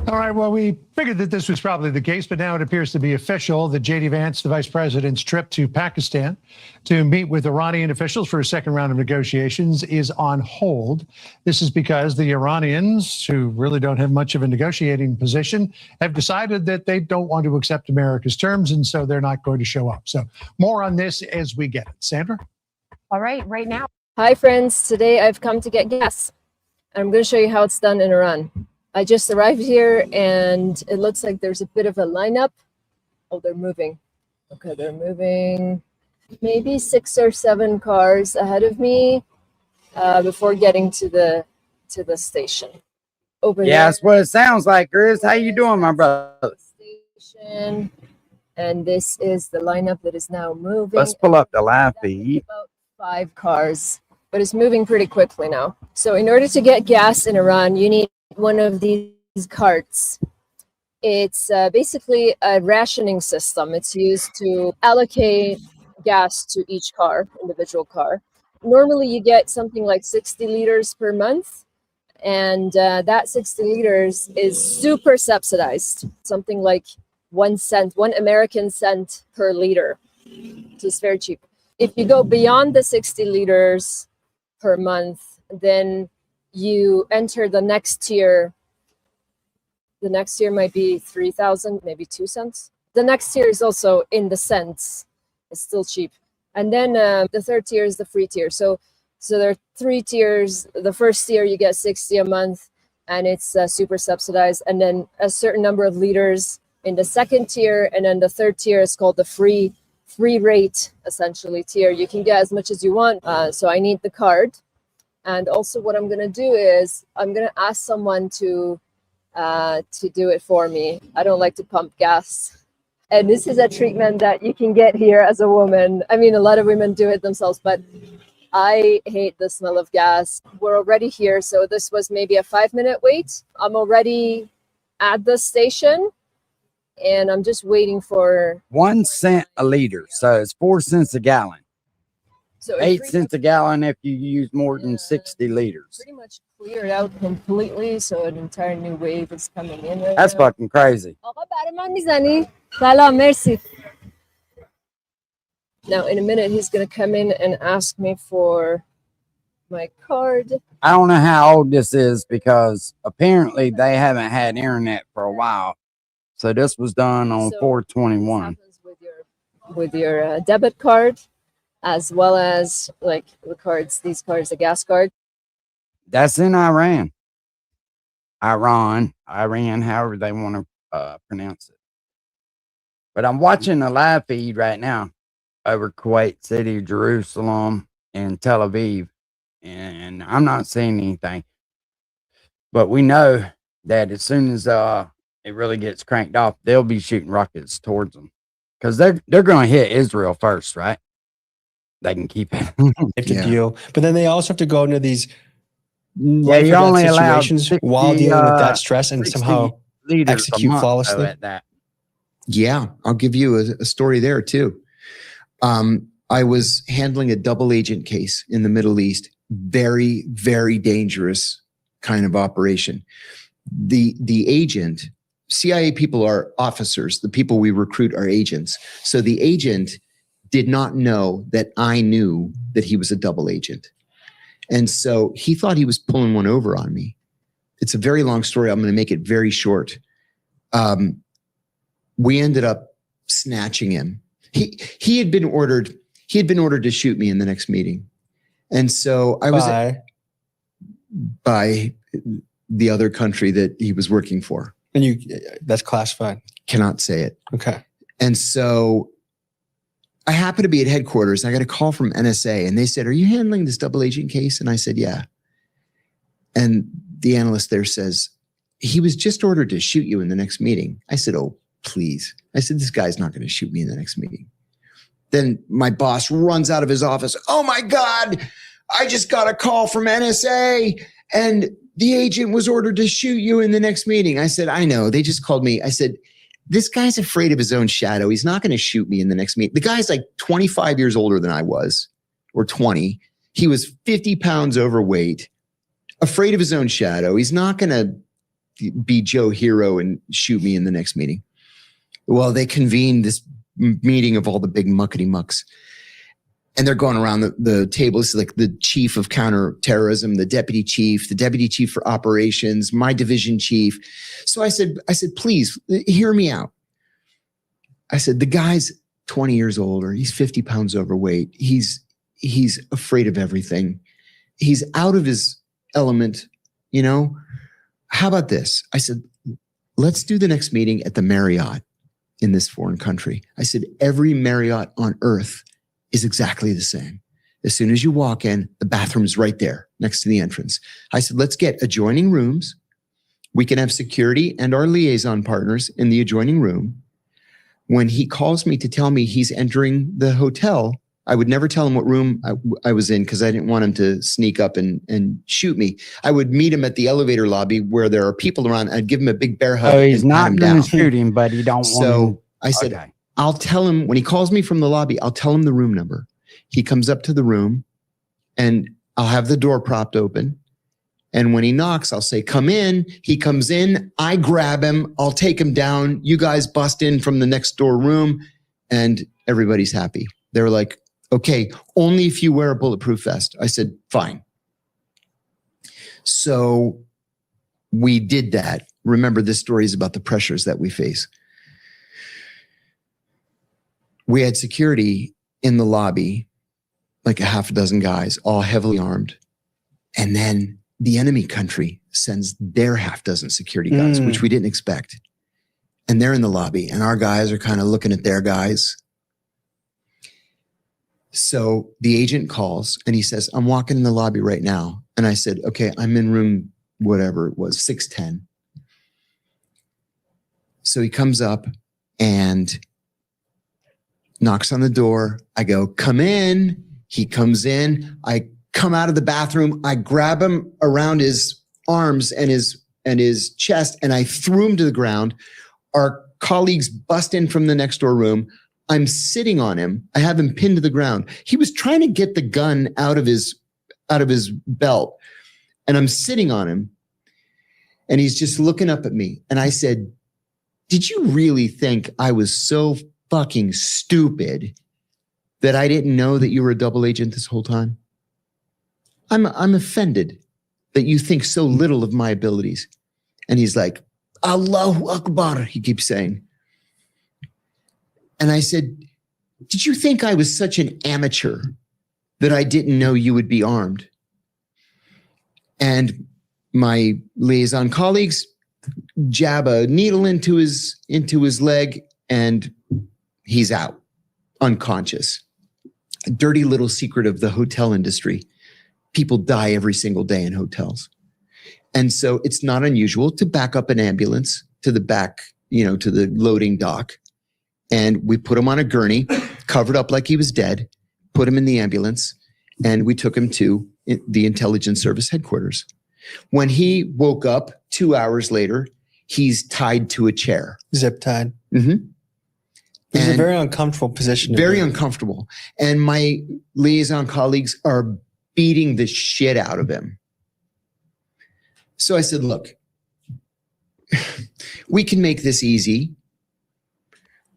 All right, well, we figured that this was probably the case, but now it appears to be official that J.D. Vance, the vice president's trip to Pakistan to meet with Iranian officials for a second round of negotiations is on hold. This is because the Iranians, who really don't have much of a negotiating position, have decided that they don't want to accept America's terms, and so they're not going to show up. So more on this as we get it. Sandra? All right, right now. Hi, friends. Today I've come to get gas. I'm going to show you how it's done in Iran. I just arrived here and it looks like there's a bit of a lineup. Oh, they're moving. Okay, they're moving. Maybe 6 or 7 cars ahead of me before getting to the station. Over there. Yeah, that's what it sounds like, Chris. How you doing, my brother? Station. And this is the lineup that is now moving. Let's pull up the live feed. About 5 cars, but it's moving pretty quickly now. So in order to get gas in Iran, you need one of these carts. It's basically a rationing system. It's used to allocate gas to each car, individual car. Normally you get something like 60 liters per month, and that 60 liters is super subsidized, something like 1 cent, 1 American cent per liter. So it's very cheap. If you go beyond the 60 liters per month, then you enter the next tier. The next tier might be 3,000, maybe 2 cents. The next tier is also in the cents. It's still cheap. And then the third tier is the free tier. So there are 3 tiers. The first tier, you get 60 a month, and it's super subsidized. And then a certain number of liters in the second tier. And then the third tier is called the free free rate essentially tier. You can get as much as you want. So I need the card. And also what I'm going to do is I'm going to ask someone to do it for me. I don't like to pump gas. And this is a treatment that you can get here as a woman. I mean, a lot of women do it themselves, but I hate the smell of gas. We're already here. So this was maybe a 5-minute wait. I'm already at the station and I'm just waiting for 1 cent a liter. So it's 4 cents a gallon. So 8 cents a gallon if you use more than 60 liters. pretty much cleared out completely. So an entire new wave is coming in. Right That's now. fucking crazy. Salam, merci. Now, in a minute, he's going to come in and ask me for my card. I don't know how old this is because apparently they haven't had internet for a while. So this was done on 4/21. With your debit card, as well as like the cards, these cards, the gas card. That's in Iran. Iran, however they want to pronounce it. But I'm watching a live feed right now over Kuwait City, Jerusalem, and Tel Aviv. And I'm not seeing anything. But we know that as soon as it really gets cranked off, they'll be shooting rockets towards them. Because they're going to hit Israel first, right? They can keep it. Have to deal. But then they also have to go into these Yeah, you're only allowed situations 60, while dealing with that stress and 60 somehow liters a execute month, though, flawlessly. at that. Yeah, I'll give you a story there too. I was handling a double agent case in the Middle East. Very, very dangerous kind of operation. The agent, CIA people are officers. The people we recruit are agents. So the agent did not know that I knew that he was a double agent. And so he thought he was pulling one over on me. It's a very long story. I'm going to make it very short. We ended up snatching him. He had been ordered to shoot me in the next meeting. And so I was by the other country that he was working for. And that's classified. Cannot say it. Okay. And so I happened to be at headquarters. I got a call from NSA and they said, "Are you handling this double agent case?" And I said, "Yeah." And the analyst there says, "He was just ordered to shoot you in the next meeting." I said, "Oh, please." I said, "This guy's not going to shoot me in the next meeting." Then my boss runs out of his office. "Oh my God, I just got a call from NSA and the agent was ordered to shoot you in the next meeting." I said, "I know. They just called me." I said, "This guy's afraid of his own shadow. He's not going to shoot me in the next meeting." The guy's like 25 years older than I was, or 20. He was 50 pounds overweight, afraid of his own shadow. He's not going to be Joe Hero and shoot me in the next meeting. Well, they convened this meeting of all the big muckety mucks. And they're going around the table. It's like the chief of counterterrorism, the deputy chief for operations, my division chief. So I said, "Please hear me out." I said, "The guy's 20 years older. He's 50 pounds overweight. He's afraid of everything. He's out of his element. You know, how about this?" I said, "Let's do the next meeting at the Marriott in this foreign country." I said, "Every Marriott on earth is exactly the same. As soon as you walk in, the bathroom's right there next to the entrance." I said, "Let's get adjoining rooms. We can have security and our liaison partners in the adjoining room. When he calls me to tell me he's entering the hotel, I would never tell him what room I was in because I didn't want him to sneak up and shoot me. I would meet him at the elevator lobby where there are people around. I'd give him a big bear hug. So he's and pat not him going down. to shoot him, but he don't want him. So I said, Okay. I'll tell him when he calls me from the lobby, I'll tell him the room number. He comes up to the room and I'll have the door propped open. And when he knocks, I'll say, "Come in." He comes in. I grab him. I'll take him down. You guys bust in from the next door room and everybody's happy. They were like, "Okay, only if you wear a bulletproof vest." I said, "Fine." So we did that. Remember, this story is about the pressures that we face. We had security in the lobby, like a half a dozen guys, all heavily armed. And then the enemy country sends their half dozen security guys, which we didn't expect. And they're in the lobby and our guys are kind of looking at their guys. So the agent calls and he says, I'm walking in the lobby right now. And I said, okay, I'm in room, whatever it was, 610. So he comes up and knocks on the door. I go, come in. He comes in. I come out of the bathroom. I grab him around his arms and his chest, and I threw him to the ground. Our colleagues bust in from the next door room. I'm sitting on him. I have him pinned to the ground. He was trying to get the gun out of his belt, and I'm sitting on him, and he's just looking up at me. And I said, did you really think I was so fucking stupid that I didn't know that you were a double agent this whole time? I'm offended that you think so little of my abilities. And he's like, Allahu Akbar, he keeps saying. And I said, did you think I was such an amateur that I didn't know you would be armed? And my liaison colleagues jab a needle into his leg, and he's out, unconscious. A dirty little secret of the hotel industry. People die every single day in hotels. And so it's not unusual to back up an ambulance to the back, to the loading dock. And we put him on a gurney, covered up like he was dead, put him in the ambulance, and we took him to the intelligence service headquarters. When he woke up 2 hours later, he's tied to a chair. Zip tied. Mm-hmm. It's a very uncomfortable position. Very uncomfortable. And my liaison colleagues are beating the shit out of him. So I said, look, we can make this easy.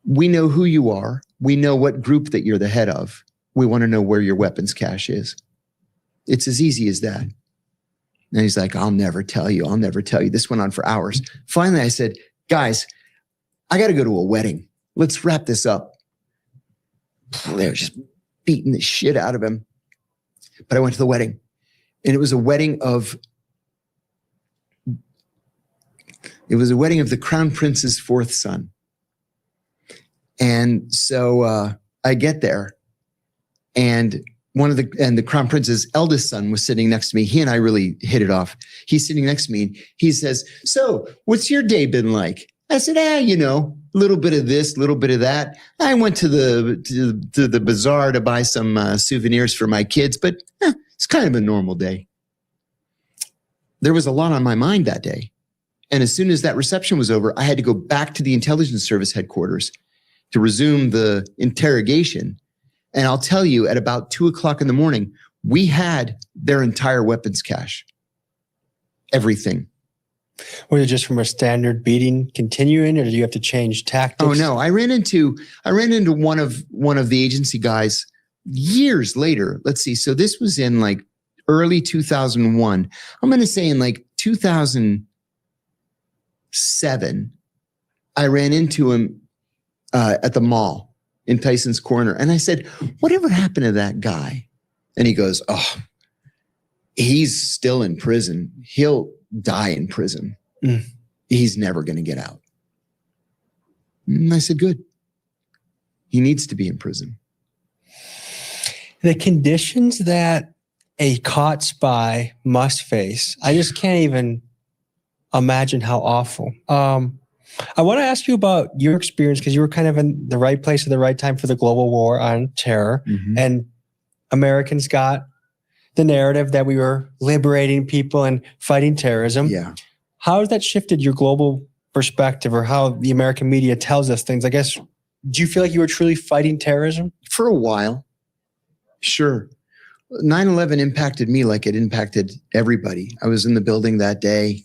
We know who you are. We know what group that you're the head of. We want to know where your weapons cache is. It's as easy as that. And he's like, I'll never tell you. I'll never tell you. This went on for hours. Finally, I said, guys, I got to go to a wedding. Let's wrap this up. They were just beating the shit out of him. But I went to the wedding, and it was a wedding of the Crown Prince's fourth son. And so I get there, and the Crown Prince's eldest son was sitting next to me. He and I really hit it off. He's sitting next to me, and he says, so what's your day been like? I said, a little bit of this, a little bit of that. I went to the bazaar to buy some souvenirs for my kids, but it's kind of a normal day. There was a lot on my mind that day. And as soon as that reception was over, I had to go back to the intelligence service headquarters to resume the interrogation. And I'll tell you, at about 2:00 in the morning, we had their entire weapons cache. Everything. Was it just from a standard beating continuing, or did you have to change tactics? Oh no, I ran into one of the agency guys years later. Let's see. So this was in like early 2001. I'm going to say in like 2007, I ran into him at the mall in Tyson's Corner. And I said, whatever happened to that guy? And he goes, oh, he's still in prison. He'll die in prison. He's never going to get out. And I said, good. He needs to be in prison. The conditions that a caught spy must face, I just can't even imagine how awful. I want to ask you about your experience, because you were kind of in the right place at the right time for the global war on terror. Mm-hmm. And Americans got the narrative that we were liberating people and fighting terrorism. Yeah. How has that shifted your global perspective, or how the American media tells us things? I guess, do you feel like you were truly fighting terrorism? For a while. Sure. 9/11 impacted me like it impacted everybody. I was in the building that day.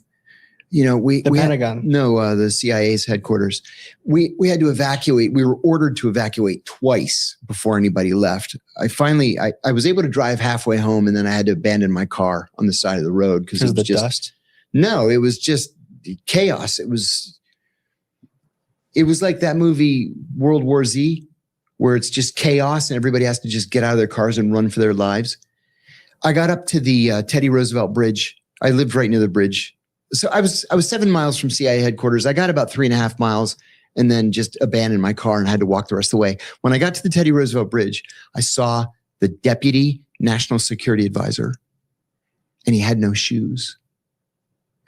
The Pentagon. The CIA's headquarters. We had to evacuate. We were ordered to evacuate twice before anybody left. I was able to drive halfway home, and then I had to abandon my car on the side of the road because it was just dust. No, it was just chaos. It was like that movie World War Z, where it's just chaos and everybody has to just get out of their cars and run for their lives. I got up to the Teddy Roosevelt Bridge. I lived right near the bridge. So I was 7 miles from CIA headquarters. I got about 3.5 miles and then just abandoned my car and had to walk the rest of the way. When I got to the Teddy Roosevelt Bridge, I saw the deputy national security advisor, and he had no shoes.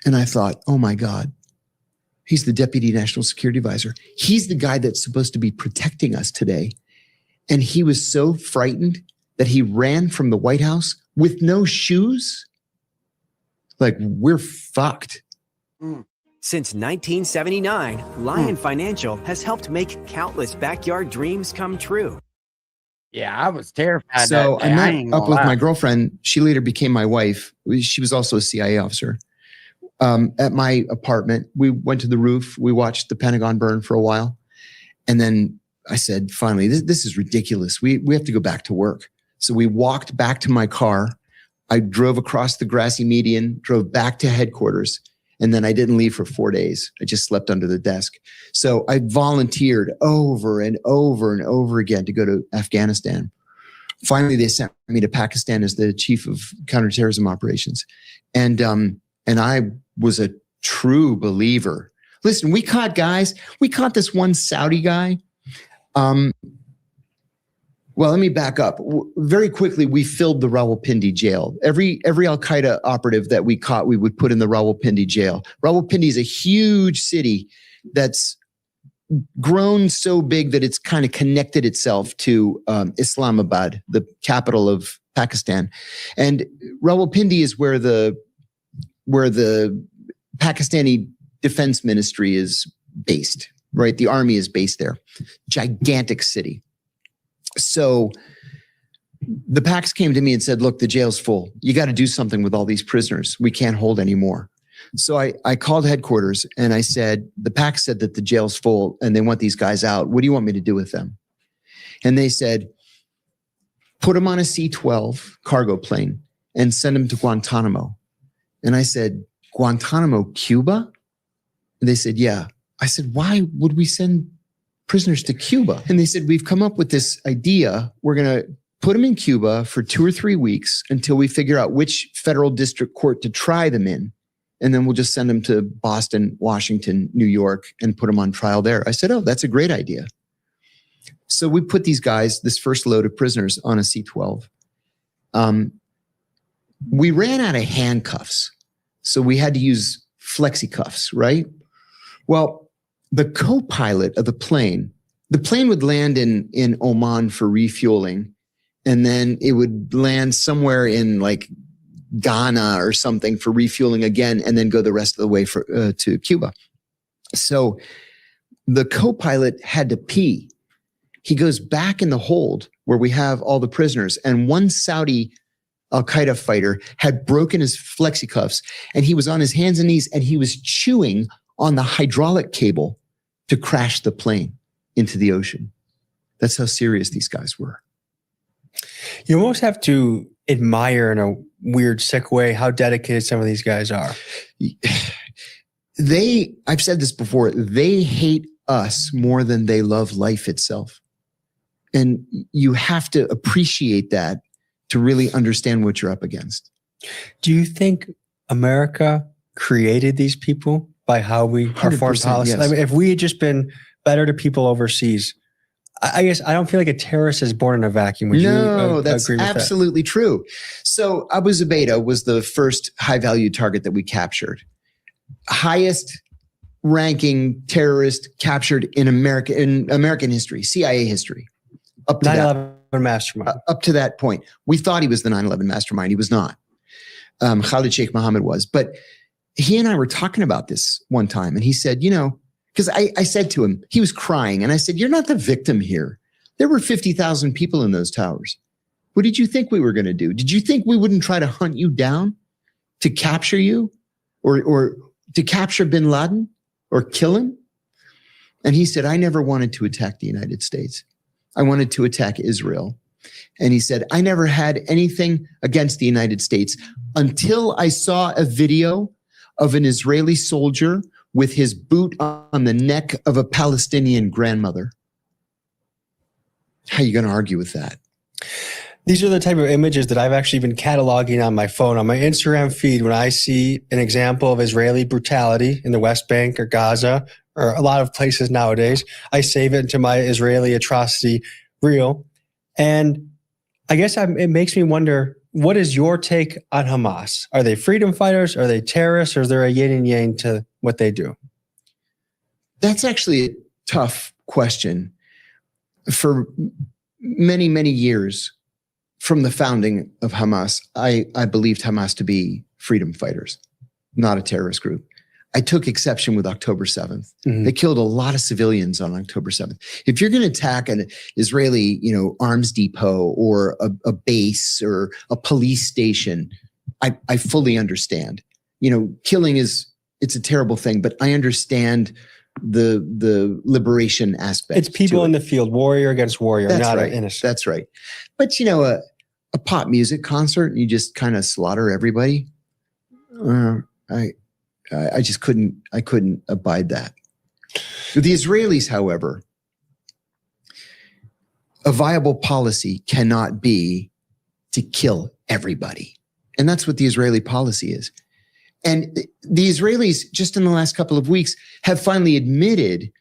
And I thought, oh my God, he's the deputy national security advisor. He's the guy that's supposed to be protecting us today. And he was so frightened that he ran from the White House with no shoes. Like, we're fucked. Since 1979, Lion Financial has helped make countless backyard dreams come true. Yeah, I was terrified. So that I day. met ain't up gonna with lie. my girlfriend. She later became my wife. She was also a CIA officer. At my apartment, we went to the roof. We watched the Pentagon burn for a while. And then I said, finally, this is ridiculous. We have to go back to work. So we walked back to my car. I drove across the grassy median, drove back to headquarters. And then I didn't leave for 4 days. I just slept under the desk. So I volunteered over and over and over again to go to Afghanistan. Finally, they sent me to Pakistan as the chief of counterterrorism operations. And I was a true believer. Listen, we caught guys. We caught this one Saudi guy. Well, let me back up. Very quickly, we filled the Rawalpindi jail. Every Al-Qaeda operative that we caught, we would put in the Rawalpindi jail. Rawalpindi is a huge city that's grown so big that it's kind of connected itself to Islamabad, the capital of Pakistan. And Rawalpindi is where the Pakistani Defense Ministry is based, right? The army is based there. Gigantic city. So the Pax came to me and said, look, the jail's full. You got to do something with all these prisoners. We can't hold anymore. So I called headquarters and I said, the Pax said that the jail's full and they want these guys out. What do you want me to do with them? And they said, put them on a C-12 cargo plane and send them to Guantanamo. And I said, Guantanamo, Cuba? And they said, yeah. I said, why would we send prisoners to Cuba? And they said, we've come up with this idea. We're going to put them in Cuba for 2 or 3 weeks until we figure out which federal district court to try them in. And then we'll just send them to Boston, Washington, New York, and put them on trial there. I said, oh, that's a great idea. So we put these guys, this first load of prisoners, on a C-12. We ran out of handcuffs. So we had to use flexi cuffs, right? Well, the co-pilot of the plane would land in Oman for refueling, and then it would land somewhere in like Ghana or something for refueling again, and then go the rest of the way to Cuba. So the co-pilot had to pee. He goes back in the hold where we have all the prisoners, and one Saudi Al-Qaeda fighter had broken his flexi cuffs, and he was on his hands and knees, and he was chewing on the hydraulic cable to crash the plane into the ocean. That's how serious these guys were. You almost have to admire, in a weird, sick way, how dedicated some of these guys are. I've said this before, they hate us more than they love life itself. And you have to appreciate that to really understand what you're up against. Do you think America created these people by how we, our foreign 100%, policy? yes. I mean, if we had just been better to people overseas, I guess I don't feel like a terrorist is born in a vacuum. Would No, you that's agree with absolutely true. So Abu Zubaydah was the first high-value target that we captured. Highest ranking terrorist captured in American history, CIA history. Up to 9/11 mastermind. Up to that point. We thought he was the 9/11 mastermind. He was not. Khalid Sheikh Mohammed was. But he and I were talking about this one time, and he said, because I said to him, he was crying, and I said, you're not the victim here. There were 50,000 people in those towers. What did you think we were going to do? Did you think we wouldn't try to hunt you down to capture you or to capture bin Laden or kill him? And he said, I never wanted to attack the United States. I wanted to attack Israel. And he said, I never had anything against the United States until I saw a video of an Israeli soldier with his boot on the neck of a Palestinian grandmother. How are you going to argue with that? These are the type of images that I've actually been cataloging on my phone, on my Instagram feed. When I see an example of Israeli brutality in the West Bank or Gaza or a lot of places nowadays, I save it into my Israeli atrocity reel. And I guess it makes me wonder, what is your take on Hamas? Are they freedom fighters? Are they terrorists? Or is there a yin and yang to what they do? That's actually a tough question. For many, many years from the founding of Hamas, I believed Hamas to be freedom fighters, not a terrorist group. I took exception with October 7th. They killed a lot of civilians on October 7th. If you're going to attack an Israeli, arms depot or a base or a police station, I fully understand. Killing it's a terrible thing, but I understand the liberation aspect. It's people in the field, warrior against warrior, That's not right. an innocent. That's right. But a pop music concert, and you just kind of slaughter everybody. I just couldn't abide that. The Israelis, however, a viable policy cannot be to kill everybody. And that's what the Israeli policy is. And the Israelis, just in the last couple of weeks, have finally admitted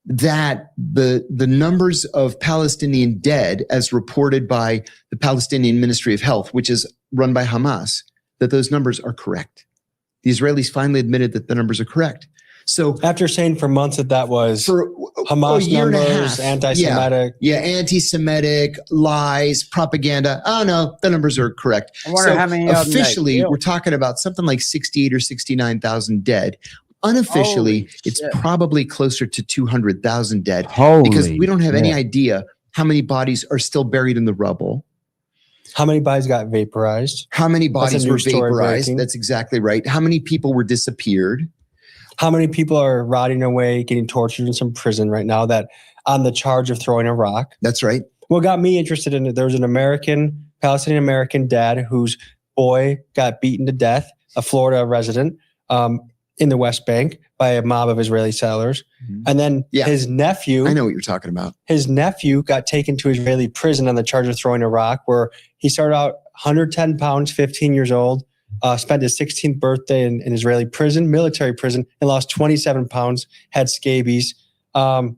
that the numbers of Palestinian dead, as reported by the Palestinian Ministry of Health, which is run by Hamas, that those numbers are correct. The Israelis finally admitted that the numbers are correct. So after saying for months that was for Hamas a year and a numbers, half, anti-Semitic. Yeah, anti-Semitic, lies, propaganda. Oh no, the numbers are correct. I wonder how many of them they officially, killed. we're talking about something like 68 or 69,000 dead. Unofficially, Holy it's shit. probably closer to 200,000 dead Holy because we don't have any shit. idea how many bodies are still buried in the rubble. How many bodies got vaporized? How many That's a bodies were news story vaporized? breaking. That's exactly right. How many people were disappeared? How many people are rotting away, getting tortured in some prison right now that on the charge of throwing a rock? That's right. What got me interested in it, there was an Palestinian American dad whose boy got beaten to death, a Florida resident, in the West Bank by a mob of Israeli settlers. And then his nephew, I know what you're talking about. his nephew got taken to Israeli prison on the charge of throwing a rock, where he started out 110 pounds, 15 years old, spent his 16th birthday in Israeli prison, military prison, and lost 27 pounds, had scabies. And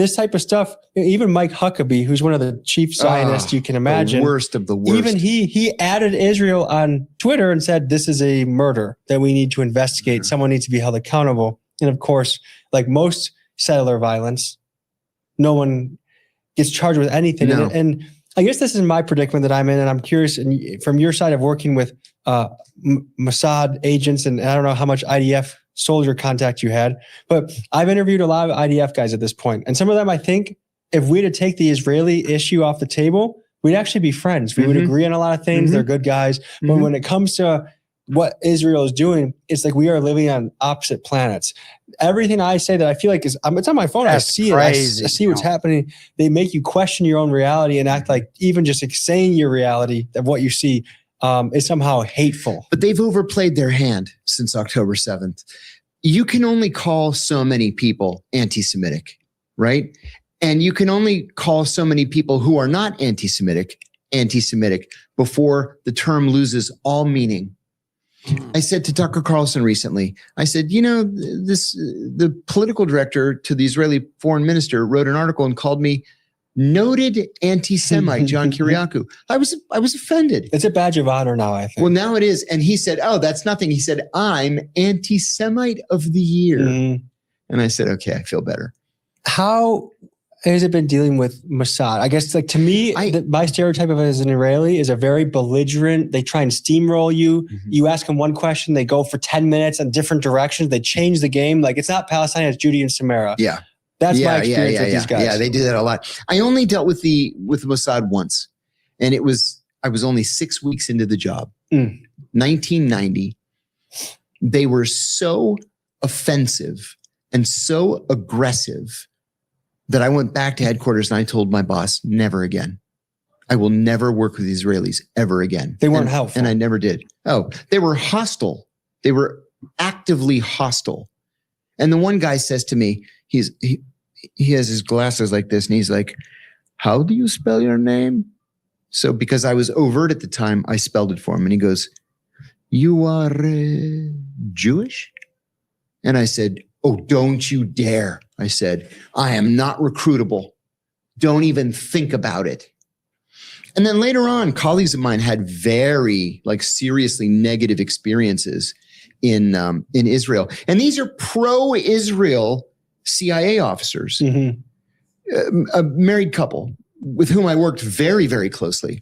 this type of stuff, even Mike Huckabee, who's one of the chief Zionists you can imagine. The worst of the worst. Even he added Israel on Twitter and said, this is a murder that we need to investigate. Someone needs to be held accountable. And of course, like most settler violence, no one gets charged with anything. No. And I guess this is my predicament that I'm in, and I'm curious from your side of working with Mossad agents, and I don't know how much IDF soldier contact you had, but I've interviewed a lot of IDF guys at this point, and some of them, I think, if we had to take the Israeli issue off the table, we'd actually be friends. We would agree on a lot of things. They're good guys, but when it comes to what Israel is doing, it's like we are living on opposite planets. Everything I say that I feel like it's on my phone. That's I see crazy, it. I see what's happening. They make you question your own reality and act like even just saying your reality of what you see is somehow hateful. But they've overplayed their hand since October 7th. You can only call so many people anti-Semitic, right? And you can only call so many people who are not anti-Semitic before the term loses all meaning. I said to Tucker Carlson recently, I said, the political director to the Israeli foreign minister wrote an article and called me noted anti-Semite John Kiriakou. I was offended. It's a badge of honor now, I think. Well, now it is. And he said, oh, that's nothing. He said, I'm anti-Semite of the year. And I said, okay, I feel better. How has it been dealing with Mossad? I guess, like, to me, my stereotype of it as an Israeli is a very belligerent. They try and steamroll you. You ask them one question, they go for 10 minutes in different directions. They change the game. Like, it's not Palestine, it's Judea and Samaria. Yeah. That's my experience with these guys. Yeah, they do that a lot. I only dealt with Mossad once, and I was only 6 weeks into the job. 1990. They were so offensive and so aggressive that I went back to headquarters and I told my boss, never again. I will never work with Israelis ever again. They weren't helpful. And I never did. Oh, they were hostile. They were actively hostile. And the one guy says to me, he has his glasses like this, and he's like, how do you spell your name? So because I was overt at the time, I spelled it for him. And he goes, you are Jewish? And I said, oh, don't you dare. I said, I am not recruitable. Don't even think about it. And then later on, colleagues of mine had very seriously negative experiences in Israel. And these are pro-Israel CIA officers, a married couple with whom I worked very, very closely.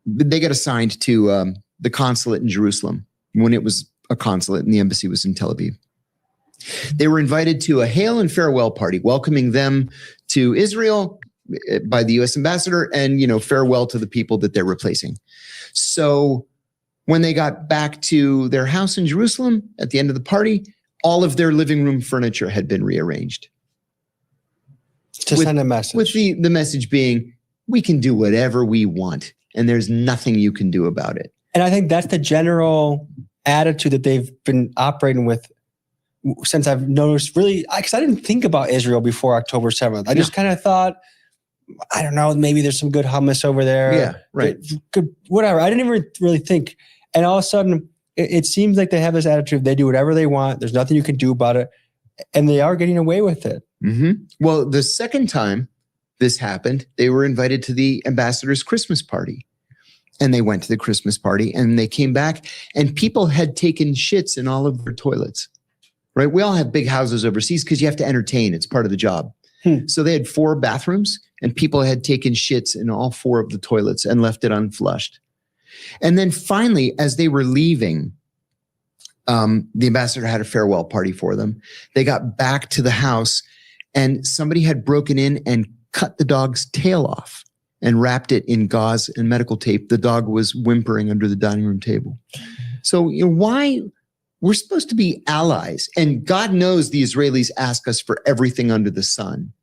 They got assigned to the consulate in Jerusalem when it was a consulate and the embassy was in Tel Aviv. They were invited to a hail and farewell party, welcoming them to Israel by the U.S. ambassador and, farewell to the people that they're replacing. So when they got back to their house in Jerusalem at the end of the party, all of their living room furniture had been rearranged. To send a message. With the message being, we can do whatever we want, and there's nothing you can do about it. And I think that's the general attitude that they've been operating with since I've noticed, really, because I didn't think about Israel before October 7th. I just kind of thought, I don't know, maybe there's some good hummus over there. Yeah, right. Good, whatever. I didn't even really think. And all of a sudden, it seems like they have this attitude. They do whatever they want. There's nothing you can do about it. And they are getting away with it. Well, the second time this happened, they were invited to the ambassador's Christmas party. And they went to the Christmas party and they came back and people had taken shits in all of their toilets, right? We all have big houses overseas because you have to entertain. It's part of the job. So they had 4 bathrooms and people had taken shits in all 4 of the toilets and left it unflushed. And then finally, as they were leaving, the ambassador had a farewell party for them. They got back to the house and somebody had broken in and cut the dog's tail off and wrapped it in gauze and medical tape. The dog was whimpering under the dining room table. So why? We're supposed to be allies. And God knows the Israelis ask us for everything under the sun.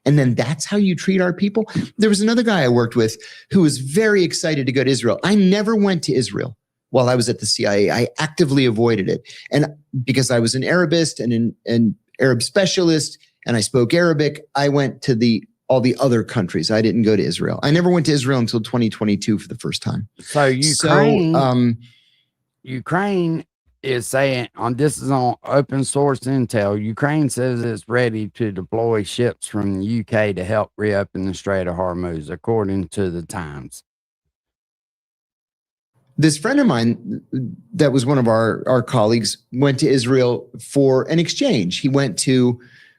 And then that's how you treat our people? There was another guy I worked with who was very excited to go to Israel. I never went to Israel while I was at the CIA. I actively avoided it. And because I was an Arabist and an Arab specialist, and I spoke Arabic, I went to all the other countries. I didn't go to Israel. I never went to Israel until 2022 for the first time. So Ukraine is saying, this is on open source intel, Ukraine says it's ready to deploy ships from the UK to help reopen the Strait of Hormuz, according to the Times. This friend of mine that was one of our colleagues went to Israel for an exchange. He went to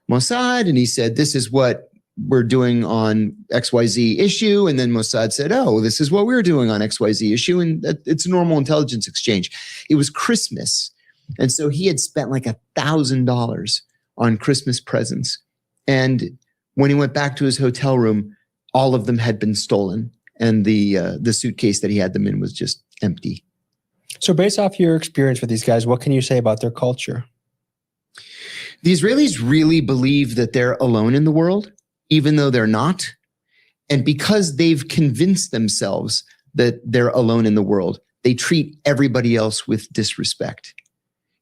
Mossad and he said, this is what we're doing on XYZ issue. And then Mossad said, oh, this is what we're doing on XYZ issue. And it's a normal intelligence exchange. It was Christmas. And so he had spent like $1,000 on Christmas presents. And when he went back to his hotel room, all of them had been stolen. And the suitcase that he had them in was just empty. So based off your experience with these guys, what can you say about their culture? The Israelis really believe that they're alone in the world, even though they're not. And because they've convinced themselves that they're alone in the world, they treat everybody else with disrespect.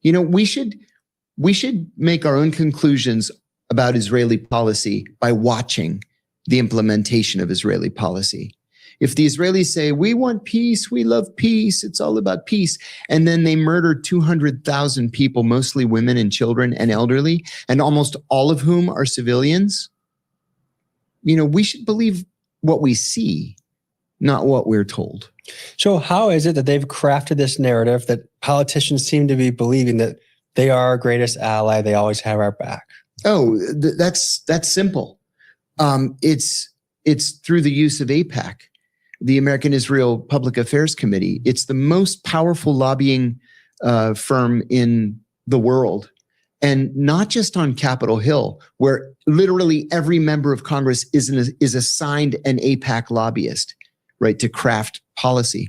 We should make our own conclusions about Israeli policy by watching the implementation of Israeli policy. If the Israelis say, we want peace, we love peace, it's all about peace, and then they murder 200,000 people, mostly women and children and elderly, and almost all of whom are civilians, we should believe what we see, not what we're told. So how is it that they've crafted this narrative that politicians seem to be believing that they are our greatest ally, they always have our back? Oh, that's simple. It's through the use of AIPAC, the American Israel Public Affairs Committee. It's the most powerful lobbying firm in the world. And not just on Capitol Hill, where literally every member of Congress is assigned an AIPAC lobbyist, right, to craft policy.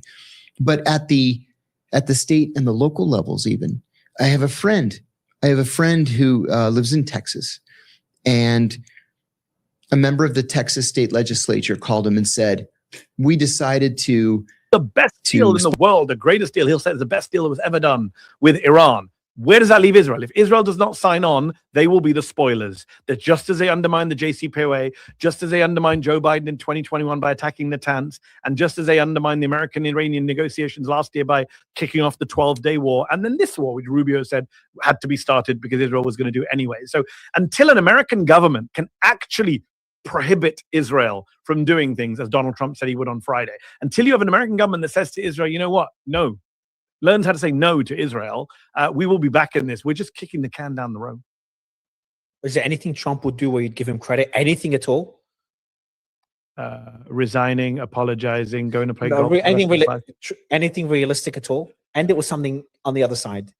But at the state and the local levels even. I have a friend who lives in Texas, and a member of the Texas state legislature called him and said, we decided to... The best deal in the world, the greatest deal, he'll say it's the best deal that was ever done with Iran. Where does that leave Israel? If Israel does not sign on, they will be the spoilers. That just as they undermined the JCPOA, just as they undermined Joe Biden in 2021 by attacking Natanz, and just as they undermined the American-Iranian negotiations last year by kicking off the 12-day war, and then this war, which Rubio said had to be started because Israel was going to do anyway. So until an American government can actually prohibit Israel from doing things as Donald Trump said he would on Friday. Until you have an American government that says to Israel, you know what? No. Learns how to say no to Israel. We will be back in this. We're just kicking the can down the road. Is there anything Trump would do where you'd give him credit? Anything at all? Resigning, apologizing, going to play No, golf. anything realistic at all? And it was something on the other side.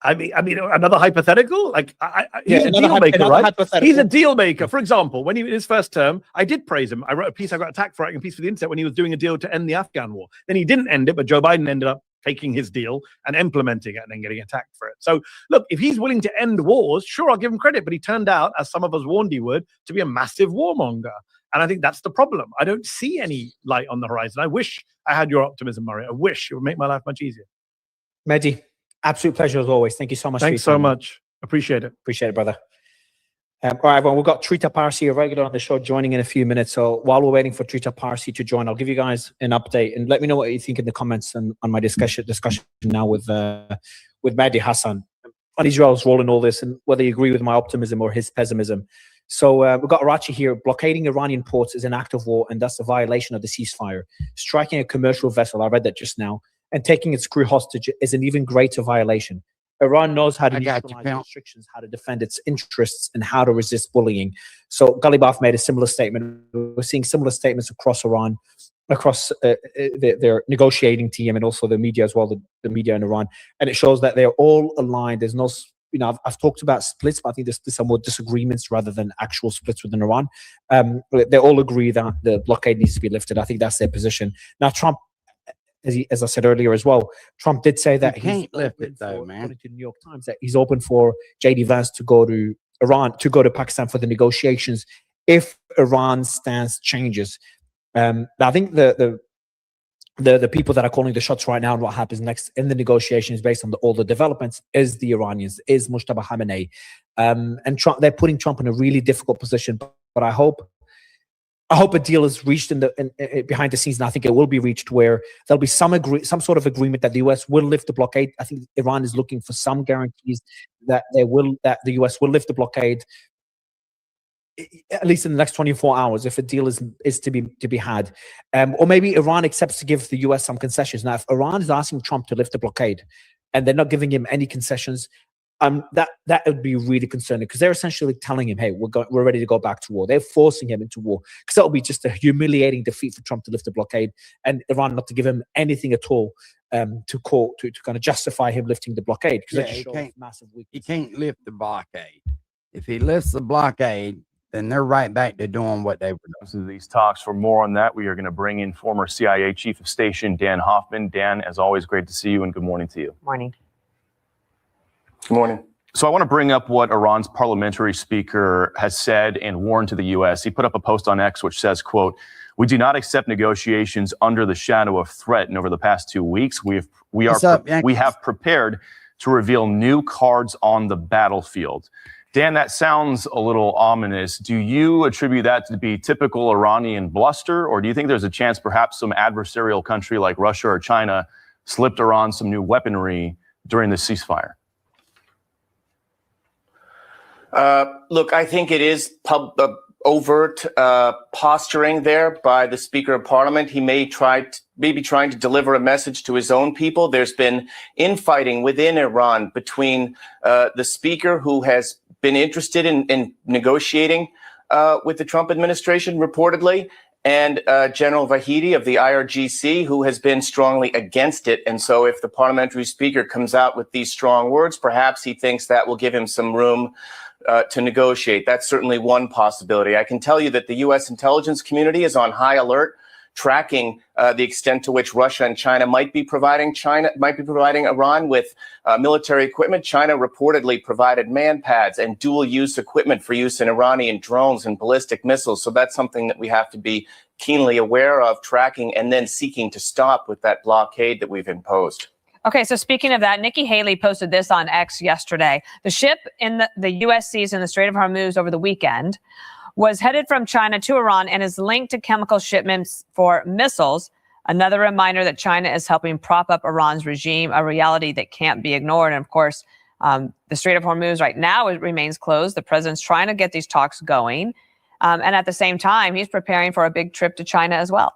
I mean, another hypothetical. Like, he's a deal maker, another right? hypothetical. He's a deal maker. For example, when he in his first term, I did praise him. I wrote a piece. I got attacked for writing a piece for the Intercept when he was doing a deal to end the Afghan war. Then he didn't end it, but Joe Biden ended up taking his deal and implementing it and then getting attacked for it. So, look, if he's willing to end wars, sure, I'll give him credit. But he turned out, as some of us warned he would, to be a massive warmonger. And I think that's the problem. I don't see any light on the horizon. I wish I had your optimism, Murray. I wish it would make my life much easier. Mehdi, absolute pleasure as always. Thank you so much. Thanks so much. Appreciate it. Appreciate it, brother. All right, everyone. We've got Trita Parsi, a regular on the show, joining in a few minutes. So while we're waiting for Trita Parsi to join, I'll give you guys an update and let me know what you think in the comments on my discussion now with Mehdi Hassan on Israel's role in all this and whether you agree with my optimism or his pessimism. So we've got Arachi here. Blockading Iranian ports is an act of war and thus a violation of the ceasefire. Striking a commercial vessel, I read that just now, and taking its crew hostage is an even greater violation. Iran knows how to neutralize restrictions, how to defend its interests, and how to resist bullying. So Ghalibaf made a similar statement. We're seeing similar statements across Iran, across their negotiating team, and also the media as well, the media in Iran. And it shows that they're all aligned. There's no, I've talked about splits, but I think there's some more disagreements rather than actual splits within Iran. They all agree that the blockade needs to be lifted. I think that's their position. Now, Trump, as I said earlier as well, Trump did say that he can't lift it though, man. According to the New York Times, that he's open for JD Vance to go to Iran, to go to Pakistan for the negotiations if Iran's stance changes. I think the people that are calling the shots right now and what happens next in the negotiations based on all the developments is the Iranians, is Mujtaba Khamenei. And Trump, they're putting Trump in a really difficult position. But I hope a deal is reached in behind the scenes, and I think it will be reached where there'll be some sort of agreement that the U.S. will lift the blockade. I think Iran is looking for some guarantees that the U.S. will lift the blockade at least in the next 24 hours if a deal is to be had, or maybe Iran accepts to give the U.S. some concessions. Now, if Iran is asking Trump to lift the blockade and they're not giving him any concessions, that would be really concerning because they're essentially telling him, "Hey, we're ready to go back to war." They're forcing him into war because that would be just a humiliating defeat for Trump to lift the blockade and Iran not to give him anything at all to kind of justify him lifting the blockade. Yeah, he can't lift the blockade. If he lifts the blockade, then they're right back to doing what they were doing. These talks. For more on that, we are going to bring in former CIA Chief of Station Dan Hoffman. Dan, as always, great to see you and good morning to you. Morning. Good morning. So I want to bring up what Iran's parliamentary speaker has said and warned to the U.S. He put up a post on X which says, quote, "We do not accept negotiations under the shadow of threat. And over the past 2 weeks, we have prepared to reveal new cards on the battlefield." Dan, that sounds a little ominous. Do you attribute that to be typical Iranian bluster, or do you think there's a chance perhaps some adversarial country like Russia or China slipped Iran some new weaponry during the ceasefire? Look, I think it is overt posturing there by the Speaker of Parliament. He may be trying to deliver a message to his own people. There's been infighting within Iran between the Speaker, who has been interested in negotiating with the Trump administration, reportedly, and General Vahidi of the IRGC, who has been strongly against it. And so if the parliamentary speaker comes out with these strong words, perhaps he thinks that will give him some room to negotiate. That's certainly one possibility. I can tell you that the U.S. intelligence community is on high alert, tracking the extent to which Russia and China might be providing Iran with military equipment. China reportedly provided man pads and dual-use equipment for use in Iranian drones and ballistic missiles. So that's something that we have to be keenly aware of, tracking, and then seeking to stop with that blockade that we've imposed. Okay, so speaking of that, Nikki Haley posted this on X yesterday. The ship in the U.S. seas in the Strait of Hormuz over the weekend was headed from China to Iran and is linked to chemical shipments for missiles. Another reminder that China is helping prop up Iran's regime, a reality that can't be ignored. And of course, the Strait of Hormuz right now remains closed. The president's trying to get these talks going. And at the same time, he's preparing for a big trip to China as well.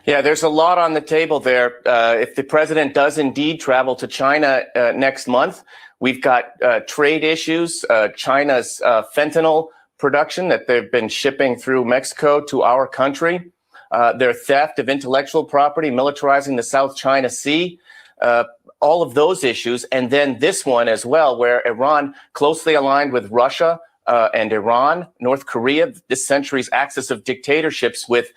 Yeah, there's a lot on the table there. If the president does indeed travel to China next month, we've got trade issues, China's fentanyl production that they've been shipping through Mexico to our country, their theft of intellectual property, militarizing the South China Sea, all of those issues. And then this one as well, where Iran closely aligned with Russia and Iran, North Korea, this century's axis of dictatorships with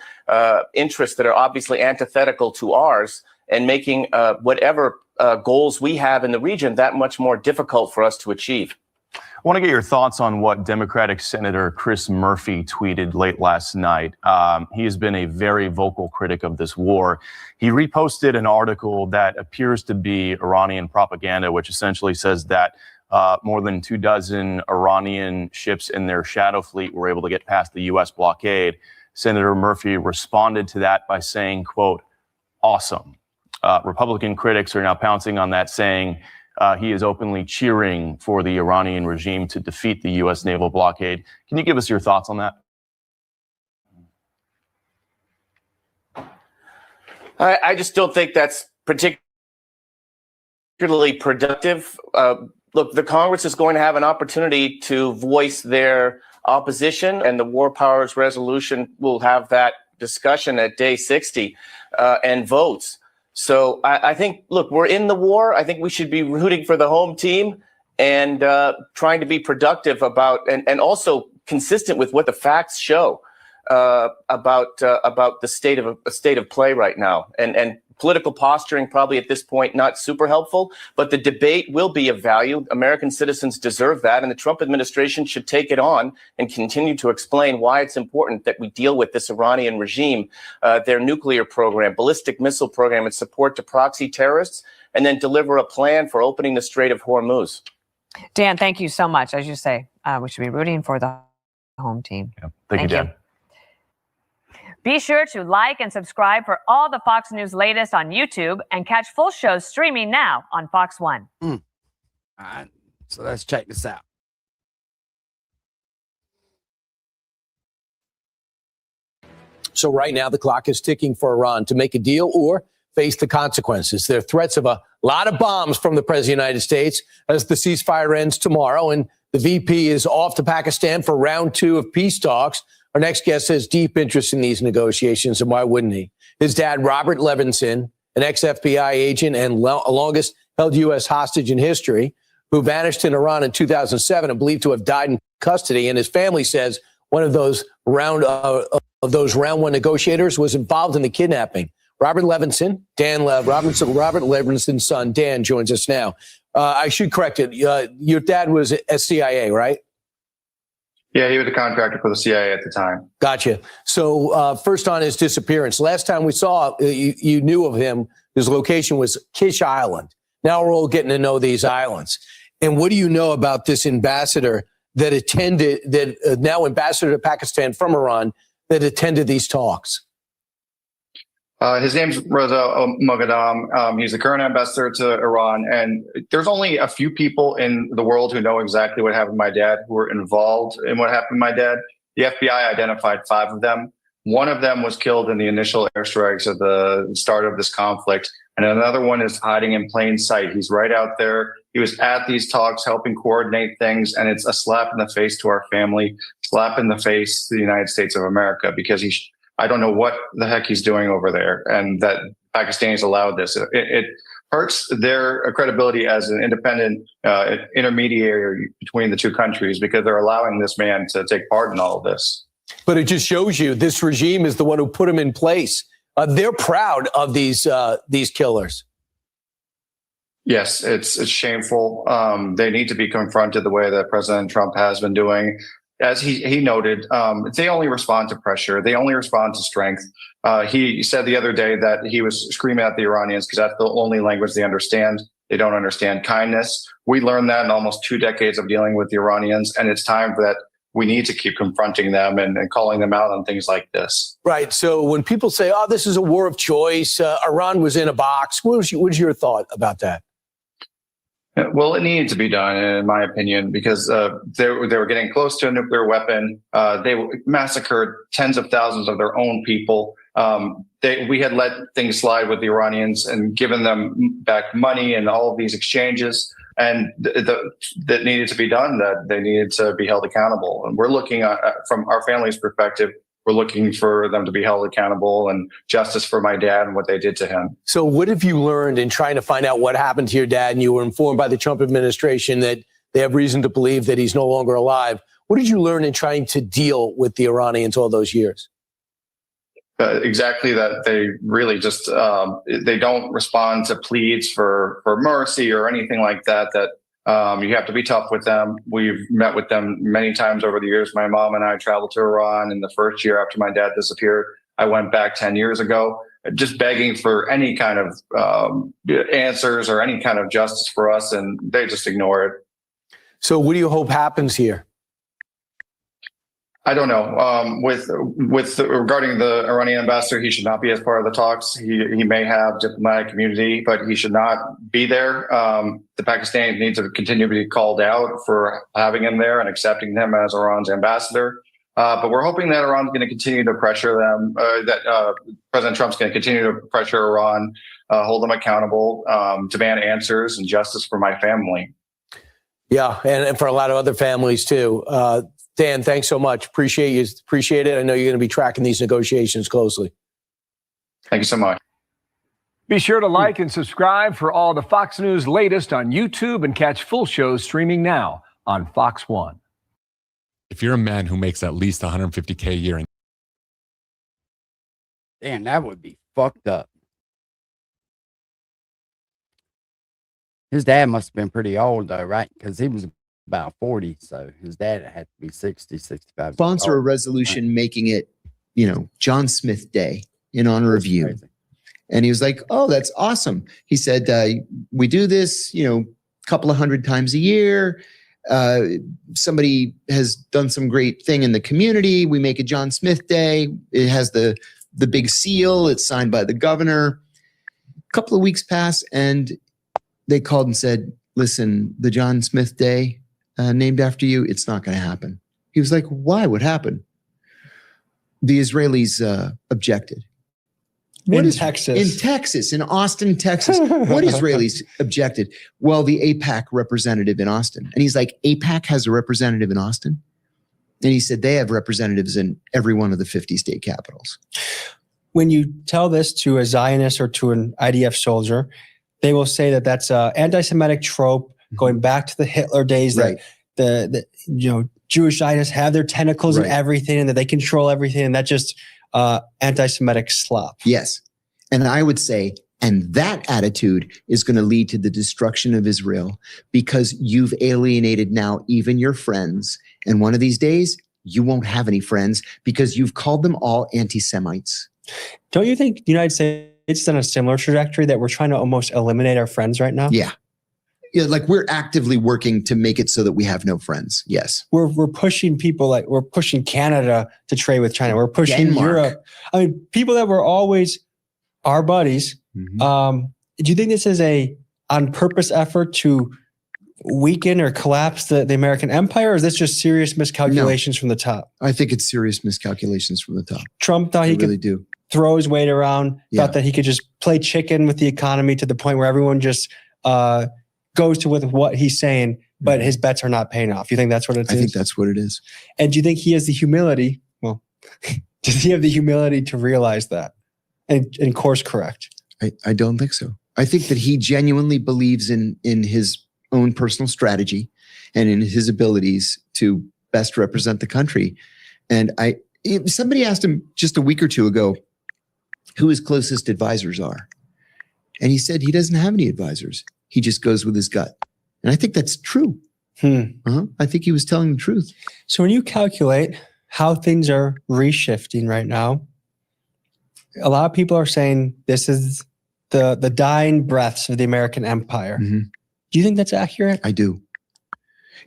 interests that are obviously antithetical to ours, and making whatever goals we have in the region that much more difficult for us to achieve. I want to get your thoughts on what Democratic Senator Chris Murphy tweeted late last night. He has been a very vocal critic of this war. He reposted an article that appears to be Iranian propaganda, which essentially says that more than 24 Iranian ships in their shadow fleet were able to get past the U.S. blockade. Senator Murphy responded to that by saying, quote, awesome. Republican critics are now pouncing on that, saying he is openly cheering for the Iranian regime to defeat the U.S. naval blockade. Can you give us your thoughts on that? I just don't think that's particularly productive. Look, the Congress is going to have an opportunity to voice their opposition, and the War Powers Resolution will have that discussion at day 60 and votes. So I think, look, we're in the war. I think we should be rooting for the home team and trying to be productive about and also consistent with what the facts show about the state of play right now. And political posturing probably at this point not super helpful, but the debate will be of value. American citizens deserve that, and the Trump administration should take it on and continue to explain why it's important that we deal with this Iranian regime, their nuclear program, ballistic missile program, and support to proxy terrorists, and then deliver a plan for opening the Strait of Hormuz. Dan, thank you so much. As you say, we should be rooting for the home team. Yeah. Thank you, Dan. Be sure to like and subscribe for all the Fox News latest on YouTube, and catch full shows streaming now on Fox One. All right, so let's check this out. So right now the clock is ticking for Iran to make a deal or face the consequences. There are threats of a lot of bombs from the President of the United States as the ceasefire ends tomorrow, and the VP is off to Pakistan for round 2 of peace talks. Our next guest has deep interest in these negotiations, and why wouldn't he? His dad, Robert Levinson, an ex-FBI agent and longest held U.S. hostage in history, who vanished in Iran in 2007 and believed to have died in custody. And his family says one of those round 1 negotiators was involved in the kidnapping. Robert Levinson, Robert Levinson's son, Dan, joins us now. I should correct it. Your dad was at CIA, right? Yeah, he was a contractor for the CIA at the time. Gotcha. So first on his disappearance, last time we saw you knew of him, his location was Kish Island. Now we're all getting to know these islands. And what do you know about this ambassador that now ambassador to Pakistan from Iran that attended these talks? His name's Reza Moghadam. He's the current ambassador to Iran. And there's only a few people in the world who know exactly what happened to my dad, who were involved in what happened to my dad. The FBI identified 5 of them. One of them was killed in the initial airstrikes at the start of this conflict. And another one is hiding in plain sight. He's right out there. He was at these talks helping coordinate things. And it's a slap in the face to our family, slap in the face to the United States of America, because I don't know what the heck he's doing over there, and that Pakistanis allowed this. It hurts their credibility as an independent intermediary between the 2 countries, because they're allowing this man to take part in all of this. But it just shows you this regime is the one who put him in place. They're proud of these killers. Yes, it's shameful. They need to be confronted the way that President Trump has been doing. As he noted, they only respond to pressure. They only respond to strength. He said the other day that he was screaming at the Iranians because that's the only language they understand. They don't understand kindness. We learned that in almost 2 decades of dealing with the Iranians, and it's time that we need to keep confronting them and calling them out on things like this. Right. So when people say, "Oh, this is a war of choice," Iran was in a box. What was your thought about that? Well, it needed to be done, in my opinion, because they were getting close to a nuclear weapon. They massacred tens of thousands of their own people. We had let things slide with the Iranians and given them back money and all of these exchanges. And that needed to be done, that they needed to be held accountable. And we're looking at, from our family's perspective, we're looking for them to be held accountable and justice for my dad and what they did to him. So what have you learned in trying to find out what happened to your dad? And you were informed by the Trump administration that they have reason to believe that he's no longer alive. What did you learn in trying to deal with the Iranians all those years? Exactly that they really just, they don't respond to pleas for mercy or anything like that, you have to be tough with them. We've met with them many times over the years. My mom and I traveled to Iran in the first year after my dad disappeared. I went back 10 years ago, just begging for any kind of answers or any kind of justice for us, and they just ignore it. So what do you hope happens here? I don't know. With regarding the Iranian ambassador, he should not be as part of the talks. He may have diplomatic immunity, but he should not be there. The Pakistanis need to continue to be called out for having him there and accepting him as Iran's ambassador. But we're hoping that Iran's going to continue to pressure them, that President Trump's going to continue to pressure Iran, hold them accountable, demand answers and justice for my family. Yeah, and for a lot of other families too. Dan, thanks so much. Appreciate it. I know you're going to be tracking these negotiations closely. Thank you so much. Be sure to like and subscribe for all the Fox News latest on YouTube and catch full shows streaming now on Fox One. If you're a man who makes at least $150K a year, damn, that would be fucked up. His dad must have been pretty old though, right? Because he was about 40, so his dad had to be 60, 65. Sponsor a resolution making it, John Smith Day in honor of you. Crazy. And he was like, oh, that's awesome. He said, we do this, a couple of hundred times a year. Somebody has done some great thing in the community. We make a John Smith Day. It has the big seal. It's signed by the governor. A couple of weeks pass and they called and said, listen, the John Smith Day named after you, it's not going to happen. He was like, why? What happened? The Israelis objected. In Texas, in Austin, Texas. What Israelis objected? Well, the AIPAC representative in Austin. And he's like, AIPAC has a representative in Austin? And he said, they have representatives in every one of the 50 state capitals. When you tell this to a Zionist or to an IDF soldier, they will say that that's an anti-Semitic trope going back to the Hitler days, Right. that the Jewish Zionists have their tentacles in everything and that they control everything, and that's just anti-Semitic slop. Yes. And I would say, and that attitude is going to lead to the destruction of Israel because you've alienated now even your friends. And one of these days, you won't have any friends because you've called them all anti-Semites. Don't you think the United States is on a similar trajectory that we're trying to almost eliminate our friends right now? Yeah. Yeah, like we're actively working to make it so that we have no friends. Yes. We're pushing people, like we're pushing Canada to trade with China. We're pushing Denmark. Europe. I mean, people that were always our buddies. Do you think this is a on purpose effort to weaken or collapse the American empire, or is this just serious miscalculations from the top? I think it's serious miscalculations from the top. Trump thought he really could do. throw his weight around, Yeah. thought that he could just play chicken with the economy to the point where everyone just goes to with what he's saying, but his bets are not paying off. You think that's what it is? I think that's what it is. And do you think he has the humility? Well, does he have the humility to realize that and course correct? I don't think so. I think that he genuinely believes in his own personal strategy and in his abilities to best represent the country. And somebody asked him just a week or two ago who his closest advisors are. And he said he doesn't have any advisors. He just goes with his gut. And I think that's true. I think he was telling the truth. So when you calculate how things are reshifting right now, a lot of people are saying this is the dying breaths of the American empire. Do you think that's accurate? I do.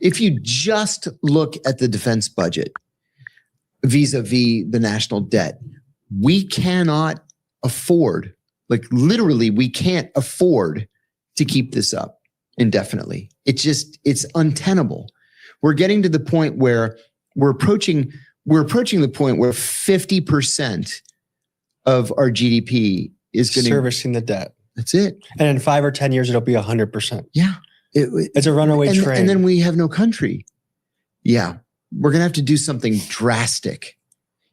If you just look at the defense budget vis-a-vis the national debt, we cannot afford, like literally we can't afford to keep this up. indefinitely. It's untenable. We're getting to the point where we're approaching the point where 50% of our GDP is going to servicing the debt. That's it. And in 5 or 10 years, it'll be 100%. Yeah. It's a runaway train. And then we have no country. Yeah. We're going to have to do something drastic.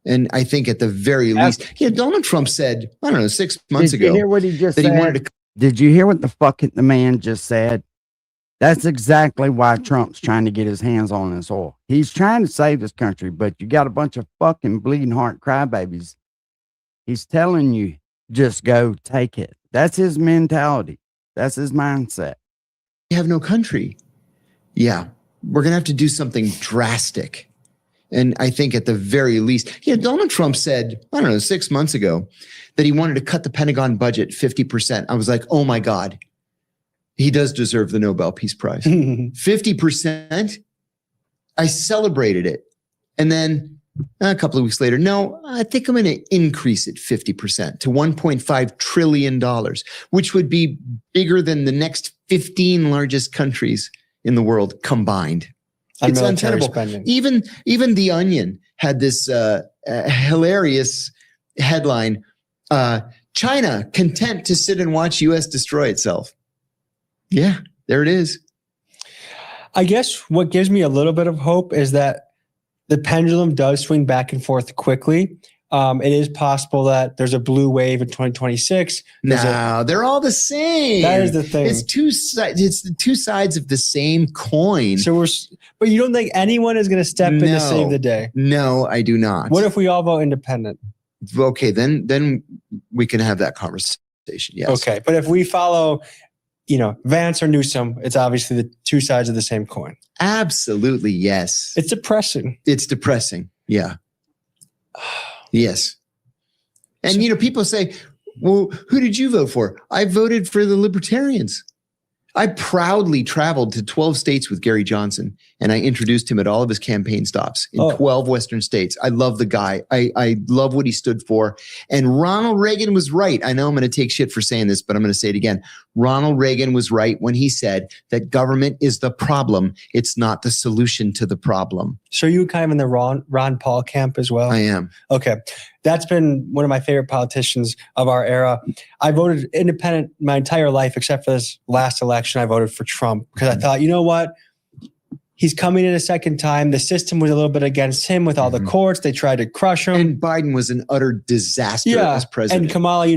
And I think at the very least, Donald Trump said, I don't know, 6 months ago. Did you hear what he just that said? He wanted to. Did you hear what the man just said? That's exactly why Trump's trying to get his hands on this oil. He's trying to save this country, but you got a bunch of fucking bleeding heart crybabies. He's telling you, just go take it. That's his mentality. That's his mindset. We have no country. Yeah. We're going to have to do something drastic. And I think at the very least, Donald Trump said, I don't know, 6 months ago that he wanted to cut the Pentagon budget 50%. I was like, oh my God, he does deserve the Nobel Peace Prize. 50%. I celebrated it. And then a couple of weeks later, no, I think I'm going to increase it 50% to $1.5 trillion, which would be bigger than the next 15 largest countries in the world combined. It's untenable. Spending. Even The Onion had this hilarious headline, China content to sit and watch U.S. destroy itself. Yeah, there it is. I guess what gives me a little bit of hope is that the pendulum does swing back and forth quickly. It is possible that there's a blue wave in 2026. No, they're all the same. That is the thing. It's the two sides of the same coin. But you don't think anyone is going to step in to save the day? No, I do not. What if we all vote independent? Okay, then we can have that conversation. Yes. Okay, but if we follow, Vance or Newsom, it's obviously the two sides of the same coin. Absolutely, yes. It's depressing. It's depressing. Yeah. Yes. And, people say, well, who did you vote for? I voted for the Libertarians. I proudly traveled to 12 states with Gary Johnson, and I introduced him at all of his campaign stops in 12 Western states. I love the guy. I love what he stood for. And Ronald Reagan was right. I know I'm going to take shit for saying this, but I'm going to say it again. Ronald Reagan was right when he said that government is the problem. It's not the solution to the problem. So you kind of in the Ron Paul camp as well? I am. Okay. That's been one of my favorite politicians of our era. I voted independent my entire life, except for this last election. I voted for Trump because I thought, you know what? He's coming in a second time. The system was a little bit against him with all the courts. They tried to crush him. And Biden was an utter disaster as president. And Kamala,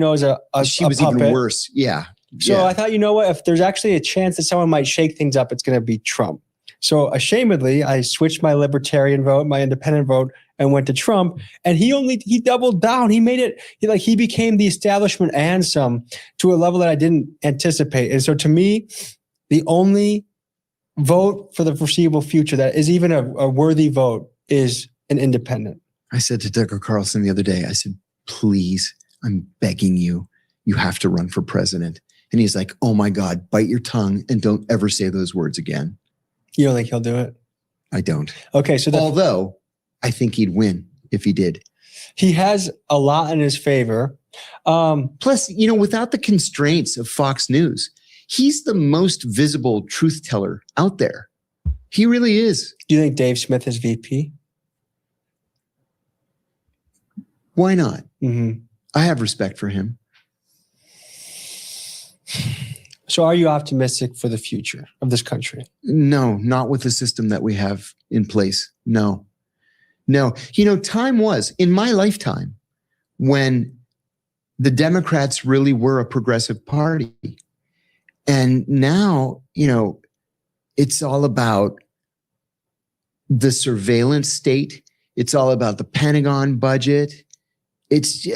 she was even worse. Yeah. So I thought, you know what? If there's actually a chance that someone might shake things up, it's going to be Trump. So ashamedly, I switched my libertarian vote, my independent vote, and went to Trump. And he doubled down. He made it he became the establishment and some to a level that I didn't anticipate. And so to me, the only vote for the foreseeable future that is even a worthy vote is an independent. I said to Tucker Carlson the other day, I said, please, I'm begging you, you have to run for president. And he's like, oh my God, bite your tongue and don't ever say those words again. You don't think he'll do it? I don't. Okay. So although I think he'd win if he did. He has a lot in his favor. Plus, without the constraints of Fox News, he's the most visible truth teller out there. He really is. Do you think Dave Smith is VP? Why not? Mm-hmm. I have respect for him. So are you optimistic for the future of this country? No, not with the system that we have in place. No. Time was in my lifetime when the Democrats really were a progressive party. And now, it's all about the surveillance state. It's all about the Pentagon budget. It's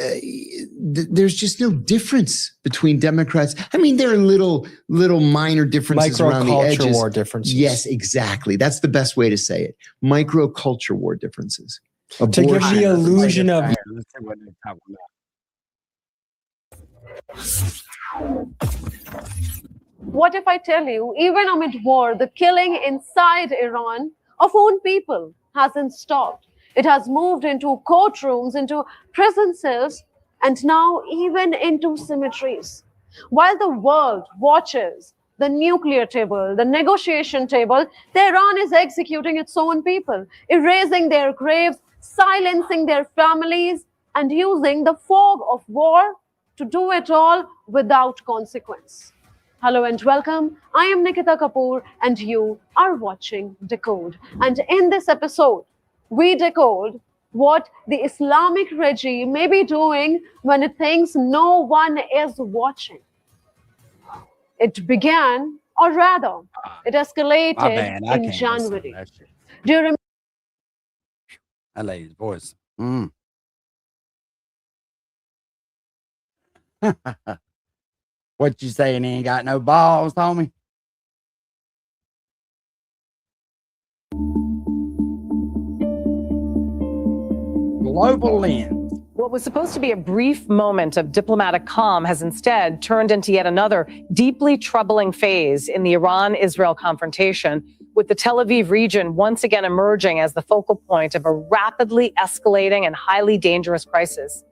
there's just no difference between Democrats. I mean, there are little minor differences around the edges. Micro-culture war differences. Yes, exactly. That's the best way to say it. Micro-culture war differences. To give the illusion of... What if I tell you, even amid war, the killing inside Iran of own people hasn't stopped? It has moved into courtrooms, into prison cells, and now even into cemeteries. While the world watches, the nuclear table, the negotiation table, Tehran is executing its own people, erasing their graves, silencing their families, and using the fog of war to do it all without consequence. Hello and welcome. I am Nikita Kapoor and you are watching Decode. And in this episode, we decode what the Islamic regime may be doing when it thinks no one is watching. It began, or rather, it escalated in January. Do you remember? That lady's voice. What you saying? He ain't got no balls, homie? Global lens. What was supposed to be a brief moment of diplomatic calm has instead turned into yet another deeply troubling phase in the Iran-Israel confrontation, with the Tel Aviv region once again emerging as the focal point of a rapidly escalating and highly dangerous crisis.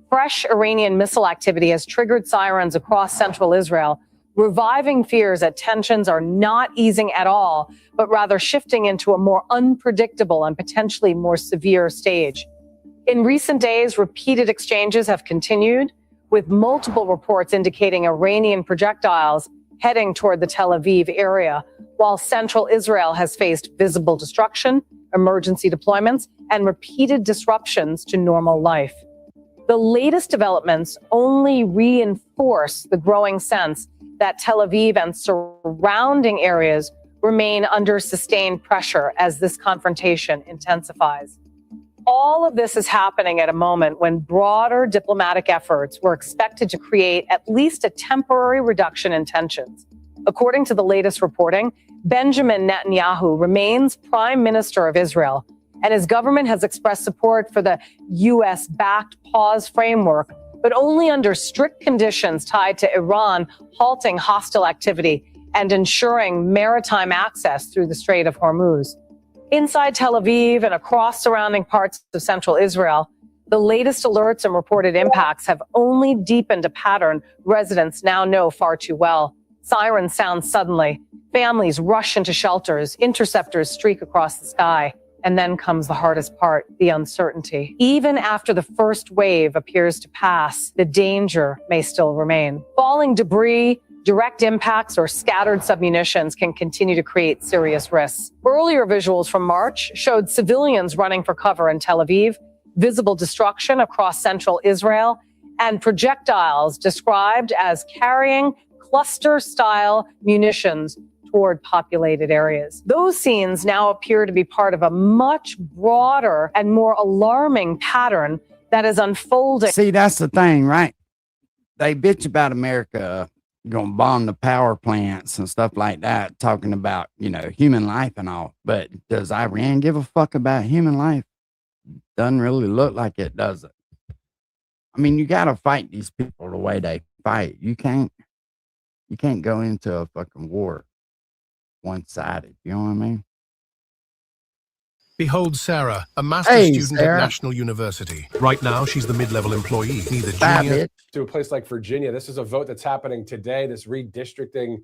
Fresh Iranian missile activity has triggered sirens across central Israel, reviving fears that tensions are not easing at all, but rather shifting into a more unpredictable and potentially more severe stage. In recent days, repeated exchanges have continued, with multiple reports indicating Iranian projectiles heading toward the Tel Aviv area, while central Israel has faced visible destruction, emergency deployments, and repeated disruptions to normal life. The latest developments only reinforce the growing sense that Tel Aviv and surrounding areas remain under sustained pressure as this confrontation intensifies. All of this is happening at a moment when broader diplomatic efforts were expected to create at least a temporary reduction in tensions. According to the latest reporting, Benjamin Netanyahu remains Prime Minister of Israel, and his government has expressed support for the U.S.-backed pause framework, but only under strict conditions tied to Iran halting hostile activity and ensuring maritime access through the Strait of Hormuz. Inside Tel Aviv and across surrounding parts of central Israel, the latest alerts and reported impacts have only deepened a pattern residents now know far too well. Sirens sound suddenly. Families rush into shelters. Interceptors streak across the sky. And then comes the hardest part, the uncertainty. Even after the first wave appears to pass, the danger may still remain. Falling debris, direct impacts, or scattered submunitions can continue to create serious risks. Earlier visuals from March showed civilians running for cover in Tel Aviv, visible destruction across central Israel, and projectiles described as carrying cluster-style munitions toward populated areas. Those scenes now appear to be part of a much broader and more alarming pattern that is unfolding. See, that's the thing, right? They bitch about America going to bomb the power plants and stuff like that, talking about, human life and all. But does Iran give a fuck about human life? Doesn't really look like it, does it? I mean, you got to fight these people the way they fight. You can't go into a fucking war one-sided. You know what I mean? Behold Sarah, a master's student at National University. Right now, she's the mid-level employee, neither junior. To a place like Virginia, this is a vote that's happening today, this redistricting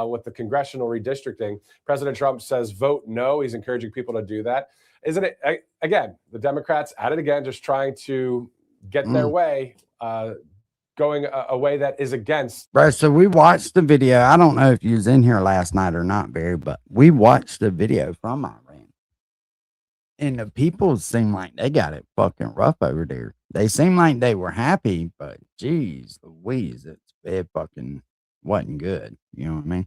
with the congressional redistricting. President Trump says vote no. He's encouraging people to do that. Isn't it, again, the Democrats at it again, just trying to get their way, going a way that is against. Bro, so we watched the video. I don't know if you was in here last night or not, Barry, but we watched the video from Iran. And the people seem like they got it fucking rough over there. They seem like they were happy, but geez Louise, it fucking wasn't good. You know what I mean?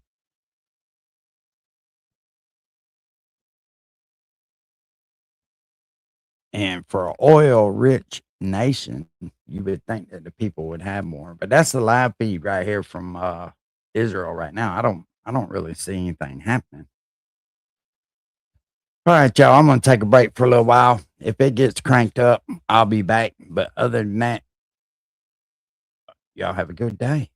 And for an oil-rich nation, you would think that the people would have more. But that's the live feed right here from Israel right now. I don't really see anything happening. All right, y'all, I'm going to take a break for a little while. If it gets cranked up, I'll be back. But other than that, y'all have a good day.